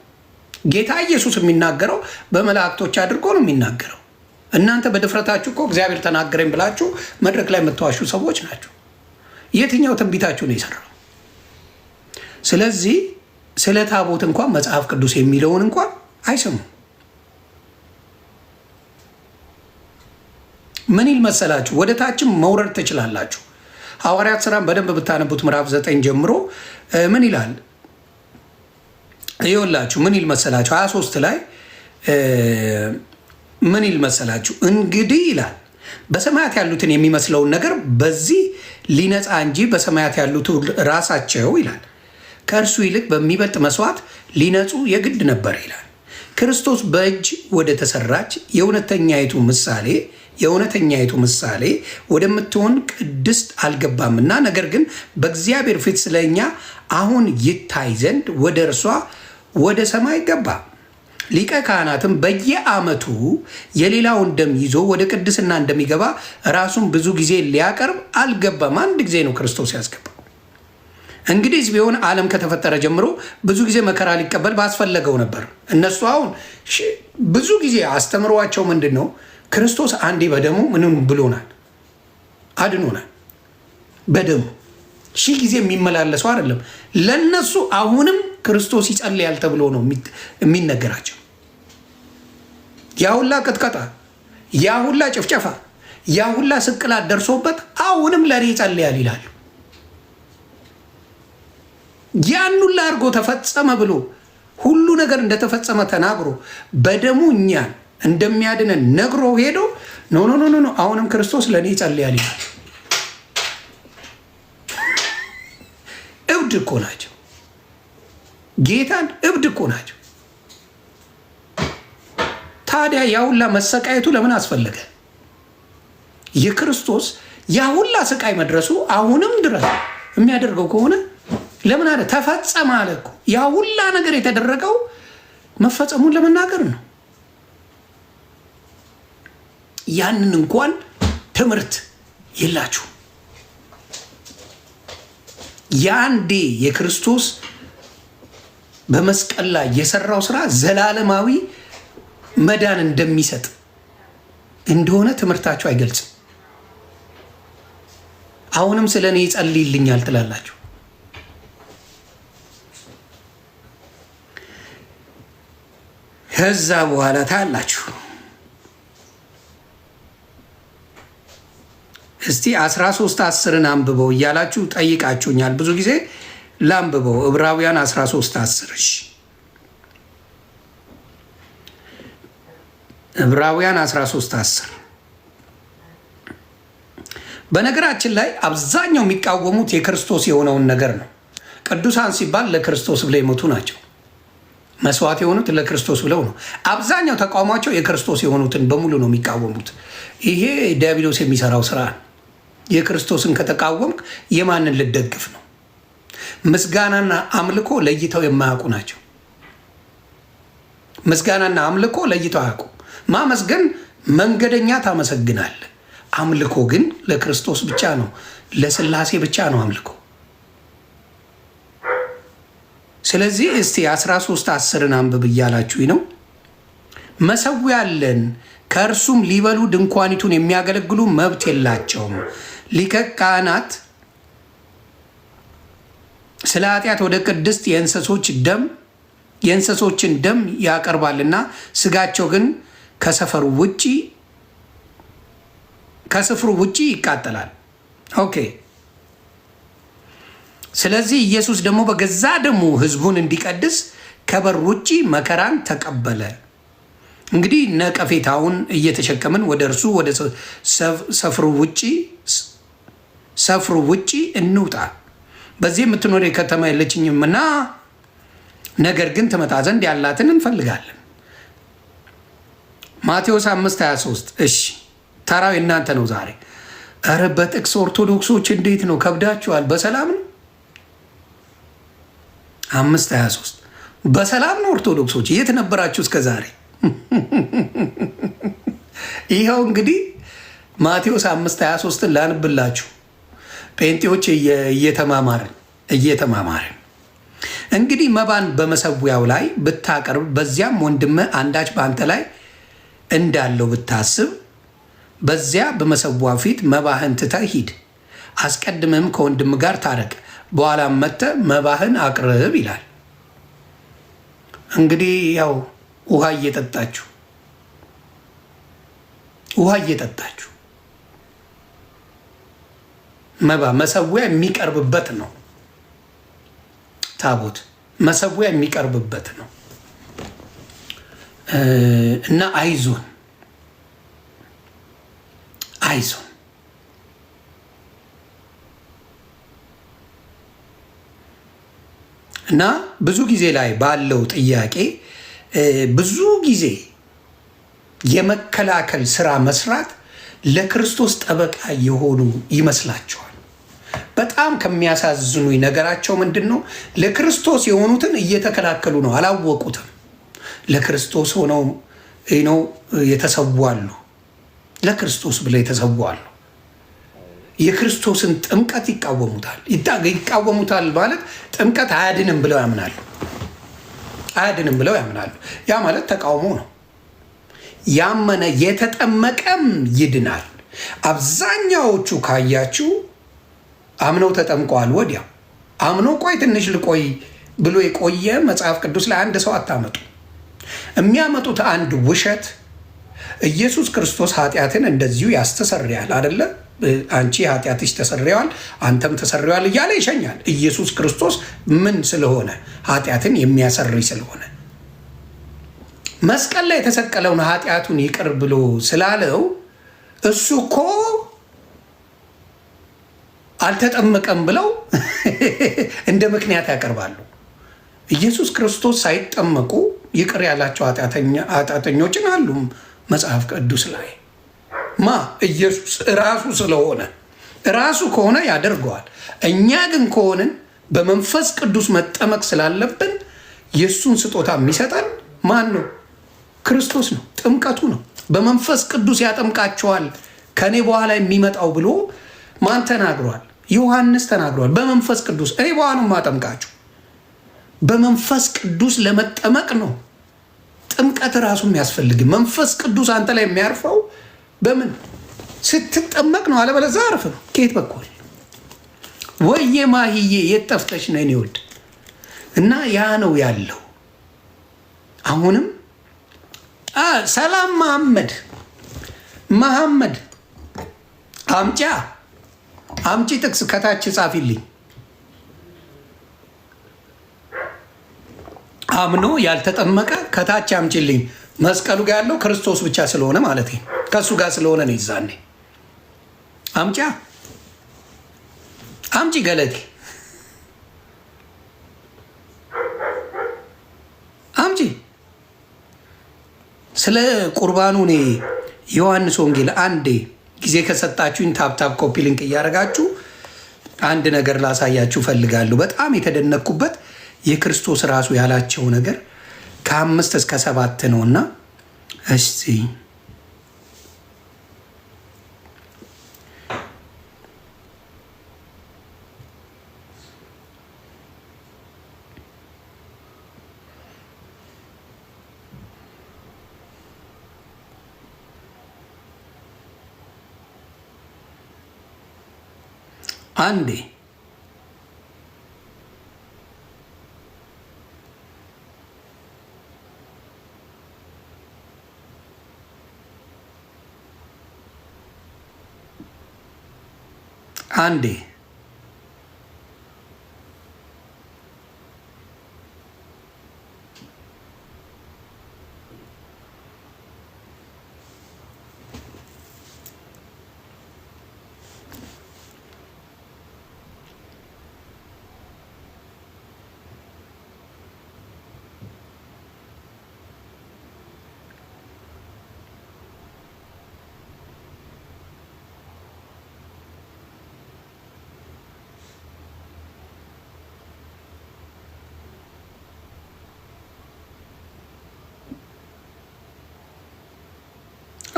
ጌታ ኢየሱስ የሚናገረው በመላእክቶች አድርጎ ነው የሚናገረው። እናንተ በድፍረታችሁ እኮ እግዚአብሔር ተናገረኝ ብላችሁ መድረክ ላይ የምትዋሹ ሰዎች ናቸው። የትኛው ትንቢታችሁ ነው የሰራው? ስለዚህ ስለ ታቦት እንኳን መጽሐፍ ቅዱስ የሚለውን እንኳን አይሰሙም። ምን ይል መሰላችሁ? ወደ ታችም መውረድ ትችላላችሁ። ሐዋርያት ሥራን በደንብ ብታነቡት ምዕራፍ 9 ጀምሮ ምን ይላል? ይኸውላችሁ ምን ይል መሰላችሁ? 23 ላይ ምን ይል መሰላችሁ? እንግዲህ ይላል በሰማያት ያሉትን የሚመስለውን ነገር በዚህ ሊነጻ እንጂ በሰማያት ያሉት ራሳቸው ይላል ከእርሱ ይልቅ በሚበልጥ መስዋዕት ሊነጹ የግድ ነበር ይላል። ክርስቶስ በእጅ ወደ ተሰራች የእውነተኛይቱ ምሳሌ ወደምትሆን ቅድስት አልገባምና፣ ነገር ግን በእግዚአብሔር ፊት ስለኛ አሁን ይታይ ዘንድ ወደ እርሷ ወደ ሰማይ ገባ። ሊቀ ካህናትም በየዓመቱ የሌላውን ደም ይዞ ወደ ቅድስና እንደሚገባ ራሱን ብዙ ጊዜ ሊያቀርብ አልገባም። አንድ ጊዜ ነው ክርስቶስ ያስገባው። እንግዲህ ቢሆን ዓለም ከተፈጠረ ጀምሮ ብዙ ጊዜ መከራ ሊቀበል ባስፈለገው ነበር። እነሱ አሁን ብዙ ጊዜ አስተምሯቸው ምንድን ነው? ክርስቶስ አንዴ በደሙ ምንም ብሎናል፣ አድኖናል። በደሙ ሺህ ጊዜ የሚመላለሰው አይደለም። ለነሱ አሁንም ክርስቶስ ይጸልያል ተብሎ ነው የሚነገራቸው። ያሁላ ቅጥቀጣ፣ ያሁላ ጭፍጨፋ፣ ያሁላ ስቅላት ደርሶበት አሁንም ለኔ ይጸልያል ይላሉ። ያን ሁሉ አድርጎ ተፈጸመ ብሎ ሁሉ ነገር እንደተፈጸመ ተናግሮ በደሙ እኛን እንደሚያድነን ነግሮ ሄዶ ኖ ኖ ኖ ኖ አሁንም ክርስቶስ ለእኔ ይጸልያል ይላል። እብድ እኮ ናቸው። ጌታን እብድ እኮ ናቸው። ታዲያ ያሁላ መሰቃየቱ ለምን አስፈለገ? የክርስቶስ ያሁላ ስቃይ መድረሱ አሁንም ድረስ የሚያደርገው ከሆነ ለምን አለ? ተፈጸመ አለ እኮ። ያሁላ ነገር የተደረገው መፈጸሙን ለመናገር ነው። ያንን እንኳን ትምህርት የላችሁ። ያንዴ የክርስቶስ በመስቀል ላይ የሰራው ስራ ዘላለማዊ መዳን እንደሚሰጥ እንደሆነ ትምህርታችሁ አይገልጽም። አሁንም ስለ እኔ ይጸልይልኛል ትላላችሁ። ከዛ በኋላ ታያላችሁ። እስቲ 13:10 አንብበው እያላችሁ ጠይቃችሁኛል ብዙ ጊዜ። ላንብበው ዕብራውያን 13:10 ዕብራውያን 13:10 በነገራችን ላይ አብዛኛው የሚቃወሙት የክርስቶስ የሆነውን ነገር ነው። ቅዱሳን ሲባል ለክርስቶስ ብለው የሞቱ ናቸው። መስዋዕት የሆኑት ለክርስቶስ ብለው ነው። አብዛኛው ተቃውሟቸው የክርስቶስ የሆኑትን በሙሉ ነው የሚቃወሙት። ይሄ ዲያብሎስ የሚሰራው ስራ ነው። የክርስቶስን ከተቃወምክ የማንን ልደግፍ ነው? ምስጋናና አምልኮ ለይተው የማያውቁ ናቸው። ምስጋናና አምልኮ ለይተው አያውቁ። ማመስገን መንገደኛ ታመሰግናል። አምልኮ ግን ለክርስቶስ ብቻ ነው፣ ለስላሴ ብቻ ነው አምልኮ። ስለዚህ እስቲ 13:10 አንብብ እያላችሁ ነው። መሰዊያ አለን ከእርሱም ሊበሉ ድንኳኒቱን የሚያገለግሉ መብት የላቸውም። ሊቀ ካህናት ስለ ኃጢአት ወደ ቅድስት የእንስሶችን ደም ያቀርባልና ስጋቸው ግን ከስፍሩ ውጪ ይቃጠላል። ኦኬ። ስለዚህ ኢየሱስ ደግሞ በገዛ ደሙ ህዝቡን እንዲቀድስ ከበር ውጪ መከራን ተቀበለ። እንግዲህ ነቀፌታውን እየተሸከምን ወደ እርሱ ወደ ሰፍሩ ውጪ እንውጣ። በዚህ የምትኖር ከተማ የለችኝምና ነገር ግን ትመጣ ዘንድ ያላትን እንፈልጋለን። ማቴዎስ 5:23 እሺ፣ ተራው እናንተ ነው ዛሬ። ኧረ በጥቅስ ኦርቶዶክሶች እንዴት ነው? ከብዳችኋል። በሰላም ነው 5:23 በሰላም ነው። ኦርቶዶክሶች የት ነበራችሁ እስከ ዛሬ? ይኸው እንግዲህ ማቴዎስ 5:23 ላንብላችሁ። ጴንጤዎች እየተማማርን እንግዲህ መባን በመሰዊያው ላይ ብታቀርብ በዚያም ወንድምህ አንዳች በአንተ ላይ እንዳለው ብታስብ በዚያ በመሰዊያው ፊት መባህን ትተህ ሂድ። አስቀድምህም ከወንድም ጋር ታረቅ፣ በኋላም መጥተህ መባህን አቅርብ ይላል። እንግዲህ ያው ውሃ እየጠጣችሁ መባ መሰዊያ የሚቀርብበት ነው። ታቦት መሰዊያ የሚቀርብበት ነው እና አይዞን እና ብዙ ጊዜ ላይ ባለው ጥያቄ ብዙ ጊዜ የመከላከል ስራ መስራት ለክርስቶስ ጠበቃ የሆኑ ይመስላቸዋል። በጣም ከሚያሳዝኑኝ ነገራቸው ምንድን ነው? ለክርስቶስ የሆኑትን እየተከላከሉ ነው፣ አላወቁትም። ለክርስቶስ ሆነው ነው የተሰዋሉ፣ ለክርስቶስ ብለው የተሰዋሉ። የክርስቶስን ጥምቀት ይቃወሙታል ማለት ጥምቀት አያድንም ብለው ያምናሉ። ያ ማለት ተቃውሞ ነው። ያመነ የተጠመቀም ይድናል። አብዛኛዎቹ ካያችሁ አምነው ተጠምቀዋል። ወዲያው አምኖ ቆይ ትንሽ ልቆይ ብሎ የቆየ መጽሐፍ ቅዱስ ላይ አንድ ሰው አታመጡ። የሚያመጡት አንድ ውሸት፣ ኢየሱስ ክርስቶስ ኃጢአትን እንደዚሁ ያስተሰርያል አይደለ? አንቺ ኃጢአትሽ ተሰርየዋል፣ አንተም ተሰርየዋል እያለ ይሸኛል። ኢየሱስ ክርስቶስ ምን ስለሆነ? ኃጢአትን የሚያሰርይ ስለሆነ። መስቀል ላይ የተሰቀለውን ኃጢአቱን ይቅር ብሎ ስላለው እሱ እኮ አልተጠመቀም ብለው እንደ ምክንያት ያቀርባሉ። ኢየሱስ ክርስቶስ ሳይጠመቁ ይቅር ያላቸው ኃጢአተኞችን አሉ መጽሐፍ ቅዱስ ላይ። ኢየሱስ ራሱ ስለሆነ ራሱ ከሆነ ያደርገዋል። እኛ ግን ከሆንን በመንፈስ ቅዱስ መጠመቅ ስላለብን የእሱን ስጦታ የሚሰጠን ማን ነው? ክርስቶስ ነው። ጥምቀቱ ነው። በመንፈስ ቅዱስ ያጠምቃቸዋል ከኔ በኋላ የሚመጣው ብሎ ማን ተናግሯል? ዮሐንስ ተናግሯል። በመንፈስ ቅዱስ እኔ በኋላ ነው ማጠምቃችሁ። በመንፈስ ቅዱስ ለመጠመቅ ነው ጥምቀት ራሱ የሚያስፈልግ። መንፈስ ቅዱስ አንተ ላይ የሚያርፈው በምን ስትጠመቅ ነው። አለበለዚያ አርፍ ነው። ከየት በኩል ወየ ማህዬ የት ጠፍተሽ ነው የኔ ውድ? እና ያ ነው ያለው። አሁንም ሰላም መሐመድ አምጪ ጥቅስ ከታች ጻፊልኝ። አምኖ ያልተጠመቀ ከታች አምጪልኝ። መስቀሉ ጋር ያለው ክርስቶስ ብቻ ስለሆነ ማለት ነው። ከሱ ጋር ስለሆነ ነው። ይዛኔ አምጪ ገለቴ አምጪ። ስለ ቁርባኑ እኔ ዮሐንስ ወንጌል አንዴ ጊዜ ከሰጣችሁኝ ታፕታፕ ኮፒ ሊንክ እያደረጋችሁ አንድ ነገር ላሳያችሁ ፈልጋለሁ። በጣም የተደነቅኩበት የክርስቶስ ራሱ ያላቸው ነገር ከ5 እስከ 7 ነውና እስቲ አንዴ አንዴ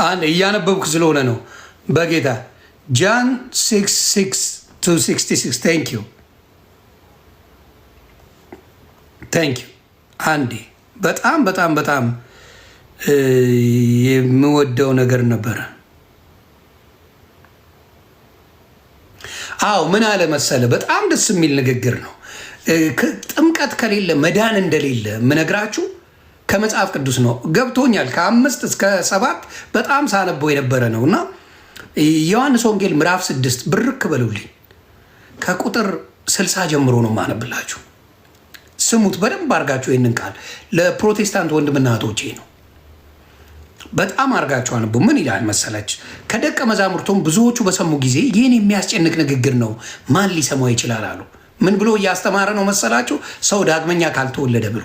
አንድ እያነበብኩ ስለሆነ ነው። በጌታ ጃን 6:6-66 ታንክ ዩ። አንዴ በጣም በጣም በጣም የምወደው ነገር ነበረ። አዎ ምን አለ መሰለ፣ በጣም ደስ የሚል ንግግር ነው። ጥምቀት ከሌለ መዳን እንደሌለ ምነግራችሁ ከመጽሐፍ ቅዱስ ነው። ገብቶኛል። ከ5 እስከ 7 በጣም ሳነበው የነበረ ነው እና ዮሐንስ ወንጌል ምዕራፍ 6 ብርክ በሉልኝ ከቁጥር 60 ጀምሮ ነው ማነብላችሁ። ስሙት በደንብ አርጋችሁ። ይህንን ቃል ለፕሮቴስታንት ወንድምና እህቶቼ ነው። በጣም አርጋችሁ አንቡ። ምን ይላል መሰላች? ከደቀ መዛሙርቱም ብዙዎቹ በሰሙ ጊዜ ይህን የሚያስጨንቅ ንግግር ነው፣ ማን ሊሰማው ይችላል አሉ። ምን ብሎ እያስተማረ ነው መሰላችሁ? ሰው ዳግመኛ ካልተወለደ ብሎ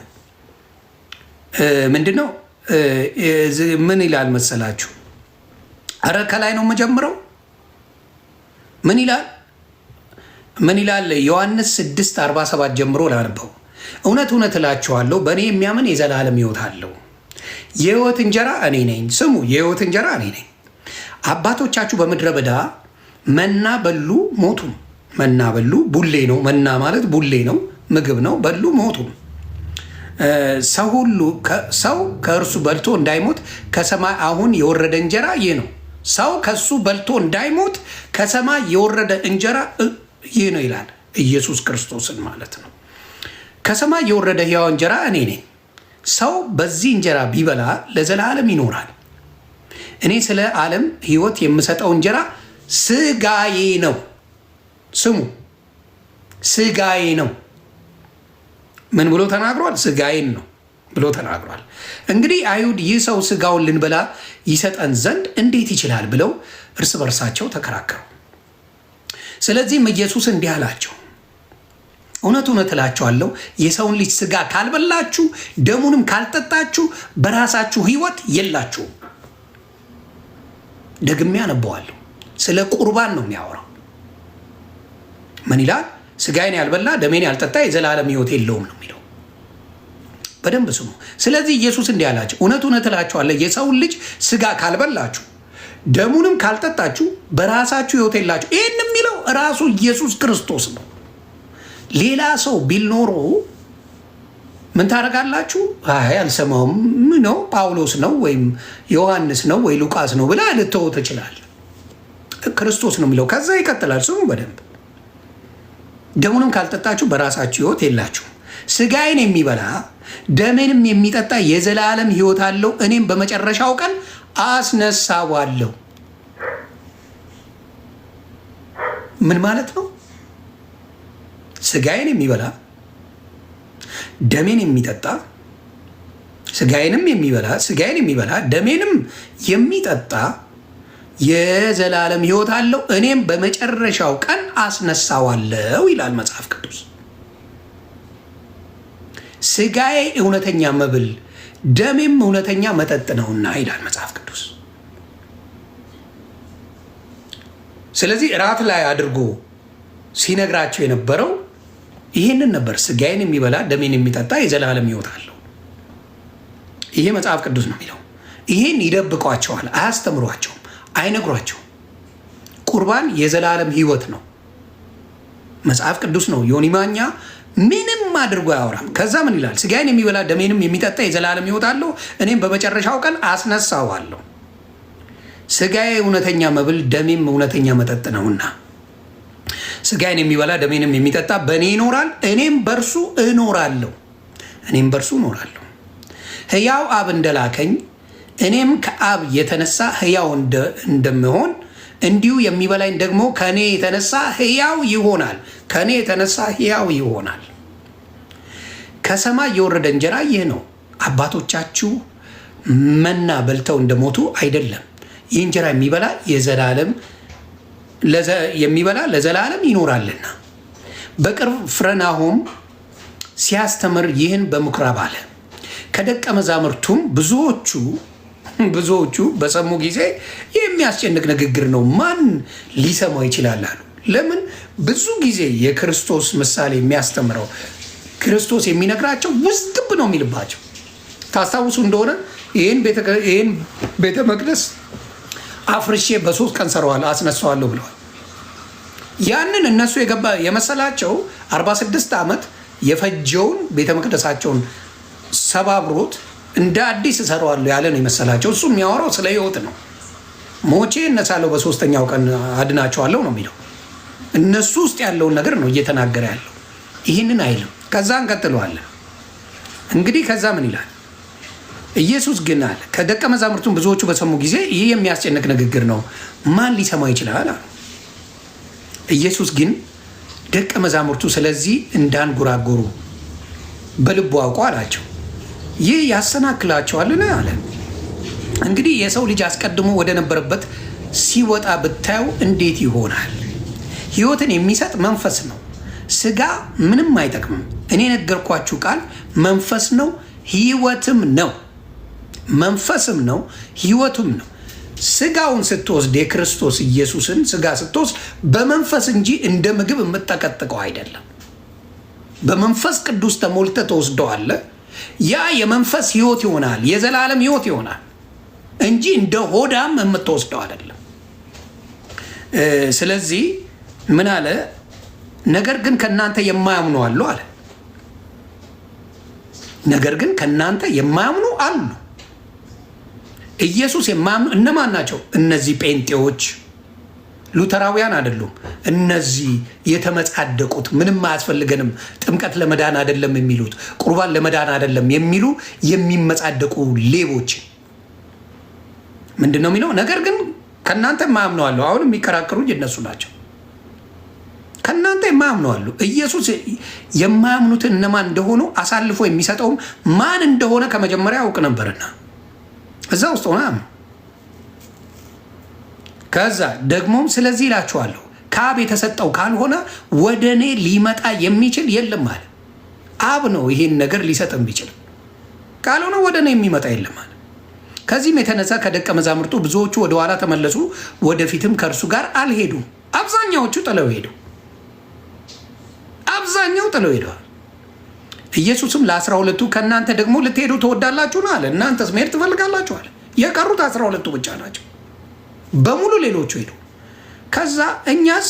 ምንድን ነው? ምን ይላል መሰላችሁ? አረ ከላይ ነው የምጀምረው። ምን ይላል? ዮሐንስ 6:47 ጀምሮ ላነበው። እውነት እውነት እላችኋለሁ በእኔ የሚያምን የዘላለም ሕይወት አለው። የሕይወት እንጀራ እኔ ነኝ። ስሙ፣ የሕይወት እንጀራ እኔ ነኝ። አባቶቻችሁ በምድረ በዳ መና በሉ ሞቱም። መና በሉ፣ ቡሌ ነው። መና ማለት ቡሌ ነው፣ ምግብ ነው። በሉ ሞቱም። ሰው ከእርሱ በልቶ እንዳይሞት ከሰማይ አሁን የወረደ እንጀራ ይህ ነው። ሰው ከሱ በልቶ እንዳይሞት ከሰማይ የወረደ እንጀራ ይህ ነው ይላል። ኢየሱስ ክርስቶስን ማለት ነው። ከሰማይ የወረደ ሕያው እንጀራ እኔ ነኝ። ሰው በዚህ እንጀራ ቢበላ ለዘላለም ይኖራል። እኔ ስለ ዓለም ሕይወት የምሰጠው እንጀራ ስጋዬ ነው። ስሙ፣ ስጋዬ ነው። ምን ብሎ ተናግሯል? ስጋዬን ነው ብሎ ተናግሯል። እንግዲህ አይሁድ ይህ ሰው ስጋውን ልንበላ ይሰጠን ዘንድ እንዴት ይችላል ብለው እርስ በርሳቸው ተከራከሩ። ስለዚህም ኢየሱስ እንዲህ አላቸው፣ እውነት እውነት እላችኋለሁ የሰውን ልጅ ስጋ ካልበላችሁ ደሙንም ካልጠጣችሁ በራሳችሁ ሕይወት የላችሁም። ደግሜ አነበዋለሁ። ስለ ቁርባን ነው የሚያወራው። ምን ይላል? ስጋዬን ያልበላ ደሜን ያልጠጣ የዘላለም ሕይወት የለውም ነው የሚለው። በደንብ ስሙ። ስለዚህ ኢየሱስ እንዲህ አላቸው፣ እውነት እውነት እላችኋለሁ የሰውን ልጅ ስጋ ካልበላችሁ ደሙንም ካልጠጣችሁ በራሳችሁ ሕይወት የላችሁ። ይህን የሚለው ራሱ ኢየሱስ ክርስቶስ ነው። ሌላ ሰው ቢል ኖሮ ምን ታደርጋላችሁ? አይ አልሰማውም ነው ጳውሎስ ነው ወይም ዮሐንስ ነው ወይ ሉቃስ ነው ብላ ልትተው ትችላል። ክርስቶስ ነው የሚለው። ከዛ ይቀጥላል። ስሙ በደንብ ደሙንም ካልጠጣችሁ በራሳችሁ ሕይወት የላችሁ። ስጋዬን የሚበላ ደሜንም የሚጠጣ የዘላለም ሕይወት አለው፣ እኔም በመጨረሻው ቀን አስነሳዋለሁ። ምን ማለት ነው? ስጋዬን የሚበላ ደሜን የሚጠጣ ስጋዬን የሚበላ ደሜንም የሚጠጣ የዘላለም ሕይወት አለው፣ እኔም በመጨረሻው ቀን አስነሳዋለሁ ይላል መጽሐፍ ቅዱስ። ስጋዬ እውነተኛ መብል ደሜም እውነተኛ መጠጥ ነውና ይላል መጽሐፍ ቅዱስ። ስለዚህ እራት ላይ አድርጎ ሲነግራቸው የነበረው ይህንን ነበር። ስጋዬን የሚበላ ደሜን የሚጠጣ የዘላለም ሕይወት አለው። ይሄ መጽሐፍ ቅዱስ ነው የሚለው። ይህን ይደብቋቸዋል፣ አያስተምሯቸውም፣ አይነግሯቸውም። ቁርባን የዘላለም ሕይወት ነው፣ መጽሐፍ ቅዱስ ነው። ዮኒ ማኛ ምንም አድርጎ አያወራም። ከዛ ምን ይላል? ስጋዬን የሚበላ ደሜንም የሚጠጣ የዘላለም ሕይወት አለው፣ እኔም በመጨረሻው ቀን አስነሳዋለሁ። ስጋዬ እውነተኛ መብል ደሜም እውነተኛ መጠጥ ነውና። ስጋዬን የሚበላ ደሜንም የሚጠጣ በእኔ ይኖራል፣ እኔም በእርሱ እኖራለሁ። ሕያው አብ እንደላከኝ እኔም ከአብ የተነሳ ሕያው እንደምሆን እንዲሁ የሚበላኝ ደግሞ ከእኔ የተነሳ ሕያው ይሆናል። ከሰማይ የወረደ እንጀራ ይህ ነው። አባቶቻችሁ መና በልተው እንደሞቱ አይደለም። ይህ እንጀራ የሚበላ ለዘላለም ይኖራልና። በቅርብ ፍርናሆም ሲያስተምር ይህን በምኩራብ አለ። ከደቀ መዛሙርቱም ብዙዎቹ በሰሙ ጊዜ የሚያስጨንቅ ንግግር ነው፣ ማን ሊሰማው ይችላል አሉ። ለምን? ብዙ ጊዜ የክርስቶስ ምሳሌ የሚያስተምረው ክርስቶስ የሚነግራቸው ውስጥብ ነው የሚልባቸው። ታስታውሱ እንደሆነ ይህን ቤተ መቅደስ አፍርሼ በ3 ቀን አስነሳዋለሁ ብለዋል። ያንን እነሱ የመሰላቸው 46 ዓመት የፈጀውን ቤተ መቅደሳቸውን ሰባብሮት እንደ አዲስ እሰራዋለሁ ያለ ነው የመሰላቸው። እሱ የሚያወራው ስለ ሕይወት ነው። ሞቼ እነሳለሁ በ3ኛው ቀን አድናቸዋለሁ ነው የሚለው። እነሱ ውስጥ ያለውን ነገር ነው እየተናገረ ያለው። ይህንን አይልም። ከዛ እንቀጥለዋለን። እንግዲህ ከዛ ምን ይላል? ኢየሱስ ግን አለ ከደቀ መዛሙርቱን ብዙዎቹ በሰሙ ጊዜ ይህ የሚያስጨንቅ ንግግር ነው፣ ማን ሊሰማው ይችላል አሉ። ኢየሱስ ግን ደቀ መዛሙርቱ ስለዚህ እንዳንጎራጎሩ በልቡ አውቆ አላቸው፣ ይህ ያሰናክላቸዋልን አለ። እንግዲህ የሰው ልጅ አስቀድሞ ወደ ነበረበት ሲወጣ ብታዩ እንዴት ይሆናል? ሕይወትን የሚሰጥ መንፈስ ነው፣ ስጋ ምንም አይጠቅምም። እኔ የነገርኳችሁ ቃል መንፈስ ነው ሕይወትም ነው። መንፈስም ነው ሕይወቱም ነው። ስጋውን ስትወስድ የክርስቶስ ኢየሱስን ስጋ ስትወስድ በመንፈስ እንጂ እንደ ምግብ የምጠቀጥቀው አይደለም። በመንፈስ ቅዱስ ተሞልተ ተወስደዋለ። ያ የመንፈስ ሕይወት ይሆናል፣ የዘላለም ሕይወት ይሆናል እንጂ እንደ ሆዳም የምትወስደው አይደለም። ስለዚህ ምን አለ? ነገር ግን ከእናንተ የማያምኑ አሉ አለ። ነገር ግን ከእናንተ የማያምኑ አሉ። ኢየሱስ የማያምኑ እነማን ናቸው? እነዚህ ጴንጤዎች፣ ሉተራውያን አይደሉም። እነዚህ የተመጻደቁት ምንም አያስፈልገንም፣ ጥምቀት ለመዳን አይደለም የሚሉት፣ ቁርባን ለመዳን አይደለም የሚሉ የሚመጻደቁ ሌቦች። ምንድን ነው የሚለው? ነገር ግን ከእናንተ የማያምኑ አሉ። አሁን የሚከራከሩኝ እነሱ ናቸው። ከእናንተ የማያምኑ አሉ። ኢየሱስ የማያምኑትን እነማን እንደሆኑ አሳልፎ የሚሰጠውም ማን እንደሆነ ከመጀመሪያ ያውቅ ነበርና እዛ ውስጥ ሆነ። ከዛ ደግሞም ስለዚህ እላችኋለሁ ከአብ የተሰጠው ካልሆነ ወደ እኔ ሊመጣ የሚችል የለም አለ። አብ ነው ይሄን ነገር ሊሰጥ የሚችል፣ ካልሆነ ወደ እኔ የሚመጣ የለም አለ። ከዚህም የተነሳ ከደቀ መዛሙርቱ ብዙዎቹ ወደ ኋላ ተመለሱ፣ ወደፊትም ከእርሱ ጋር አልሄዱም። አብዛኛዎቹ ጥለው ሄዱ። አብዛኛው ጥለው ሄደዋል። ኢየሱስም ለ12ቱ ከእናንተ ደግሞ ልትሄዱ ትወዳላችሁን አለ። እናንተስ መሄድ ትፈልጋላችሁ አለ። የቀሩት 12ቱ ብቻ ናቸው። በሙሉ ሌሎቹ ሄዱ። ከዛ እኛስ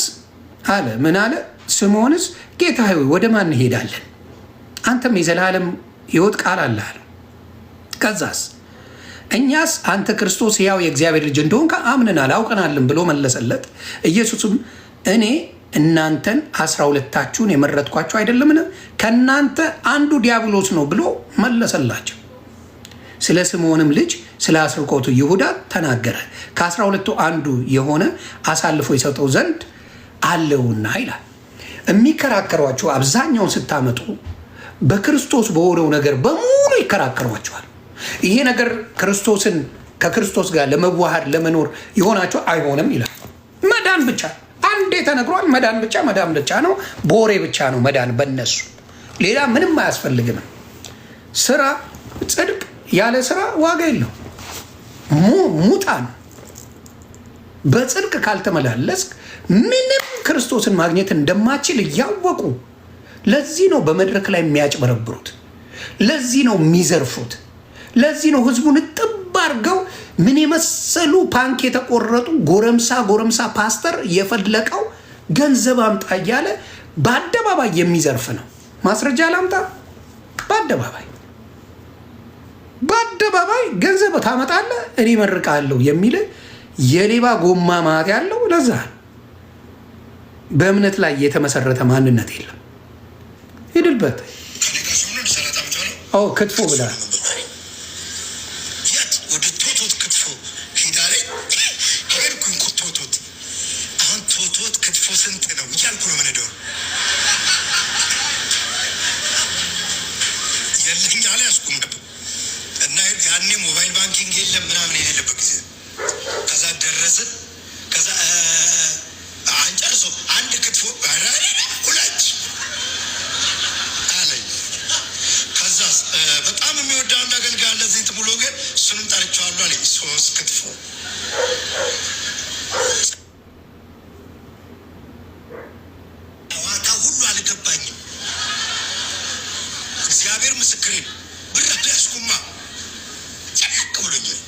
አለ ምን አለ? ስምዖንስ ጌታ ሆይ ወደ ማን እንሄዳለን? አንተም የዘላለም ሕይወት ቃል አለ አለ። ከዛስ እኛስ አንተ ክርስቶስ ሕያው የእግዚአብሔር ልጅ እንደሆንክ አምነናል አውቀናልን ብሎ መለሰለት። ኢየሱስም እኔ እናንተን 12ታችሁን የመረጥኳችሁ አይደለምን? ከእናንተ አንዱ ዲያብሎስ ነው ብሎ መለሰላቸው። ስለ ስምዖንም ልጅ ስለ አስርቆቱ ይሁዳ ተናገረ። ከ12ቱ አንዱ የሆነ አሳልፎ የሰጠው ዘንድ አለውና ይላል። የሚከራከሯቸው አብዛኛውን ስታመጡ በክርስቶስ በሆነው ነገር በሙሉ ይከራከሯቸዋል። ይሄ ነገር ክርስቶስን ከክርስቶስ ጋር ለመዋሃድ ለመኖር የሆናቸው አይሆንም ይላል። መዳን ብቻ አንዴ ተነግሯል። መዳን ብቻ ነው። በወሬ ብቻ ነው መዳን። በነሱ ሌላ ምንም አያስፈልግም። ስራ ጽድቅ ያለ ስራ ዋጋ የለው። ሙጣ ነው። በጽድቅ ካልተመላለስክ ምንም ክርስቶስን ማግኘት እንደማችል እያወቁ ለዚህ ነው በመድረክ ላይ የሚያጭበረብሩት። ለዚህ ነው የሚዘርፉት። ለዚህ ነው ህዝቡን ጥብ አድርገው ምን የመሰሉ ፓንክ የተቆረጡ ጎረምሳ ፓስተር የፈለቀው ገንዘብ አምጣ እያለ በአደባባይ የሚዘርፍ ነው። ማስረጃ ላምጣ? በአደባባይ ገንዘብ ታመጣለህ እኔ እመርቃለሁ የሚል የሌባ ጎማ ማት ያለው ለዛ በእምነት ላይ የተመሰረተ ማንነት የለም። ሂድልበት። ክትፎ ብላ ወደ ቶቶት ክትፎ ሂዳ ላይ ሄድኩኝ። ቶቶት አሁን ቶቶት ክትፎ ስንት ነው እያልኩ ነው ምንደው የለኛ ላይ ያስቁም እና ያኔ ሞባይል ባንኪንግ የለም ምናምን የሌለበት ጊዜ ከዛ ደረስን። ከዛ አንጨርሶ አንድ ክትፎ ሁለት አለኝ። ከዛ በጣም የሚወደ አንድ አገልጋይ አለ ዘይት ሙሉ ግን እሱንም ጠርቼዋለሁ አለኝ። 3 ክትፎ ዋታ ሁሉ አልገባኝም። እግዚአብሔር ምስክሬ ብር አልያዝኩማ ጨነቅ ብሎኛል።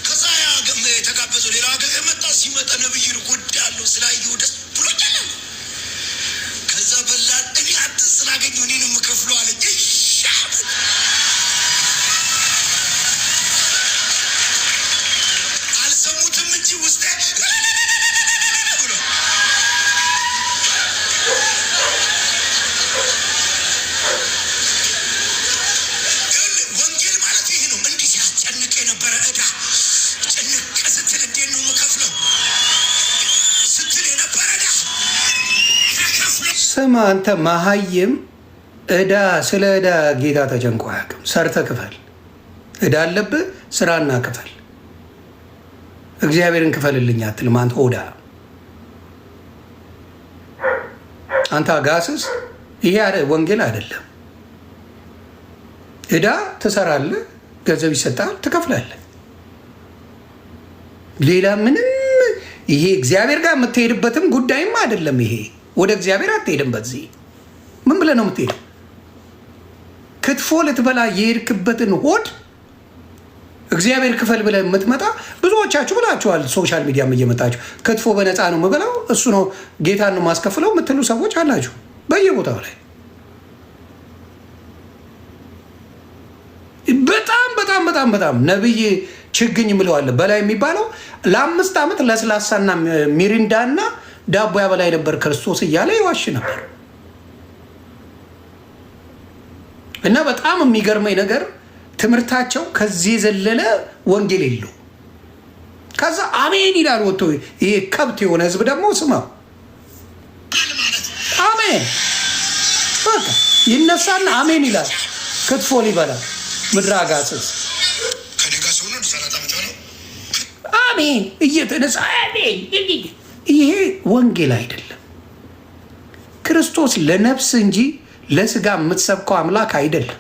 ከዛ ያ የተጋበዘው ሌላ አገልጋይ መጣ። ሲመጣ ነብይን እወዳለሁ ስላየሁ ደስ ብሎኛል። ከዛ በላን። እኔ አንተን ስላገኘሁ እኔን የምከፍለው አለኝ። አልሰሙትም እንጂ ውስጤ ብሎ ወንጌል ማለት ይሄ ነው። እንዲህ ሲያስጨንቅ የነበረ ዕዳ ጭንቅ ስትል እንዴት ነው የምከፍለው ስትል የነበረ ዕዳ ስማ አንተ መሀይም፣ ዕዳ ስለ ዕዳ ጌታ ተጨንቆ አያውቅም። ሰርተ ክፈል። ዕዳ አለብህ፣ ስራና ክፈል። እግዚአብሔርን ክፈልልኝ አትልም አንተ ሆዳ። አንተ አጋስስ። ይሄ ወንጌል አይደለም። ዕዳ ትሰራለህ፣ ገንዘብ ይሰጣል፣ ትከፍላለህ። ሌላ ምንም ይሄ እግዚአብሔር ጋር የምትሄድበትም ጉዳይም አይደለም። ይሄ ወደ እግዚአብሔር አትሄድም። በዚህ ምን ብለህ ነው የምትሄደው? ክትፎ ልትበላ የሄድክበትን ሆድ እግዚአብሔር ክፈል ብለህ የምትመጣ ብዙዎቻችሁ ብላችኋል። ሶሻል ሚዲያም እየመጣችሁ ክትፎ በነፃ ነው የምበላው እሱ ነው ጌታን ነው ማስከፍለው የምትሉ ሰዎች አላችሁ በየቦታው ላይ። በጣም ነብይ ችግኝ ምለዋለ በላይ የሚባለው ለ5 ዓመት ለስላሳና ሚሪንዳና ዳቦ ያበላይ ነበር ክርስቶስ እያለ ይዋሽ ነበር። እና በጣም የሚገርመኝ ነገር ትምህርታቸው ከዚህ የዘለለ ወንጌል የለው። ከዛ አሜን ይላል ወጥቶ። ይሄ ከብት የሆነ ህዝብ ደግሞ ስማው አሜን በቃ ይነሳና አሜን ይላል። ክትፎ ሊበላ ምድረ አጋስስ አሜን እየተነሳ አሜን። ይሄ ወንጌል አይደለም። ክርስቶስ ለነፍስ እንጂ ለስጋ የምትሰብከው አምላክ አይደለም።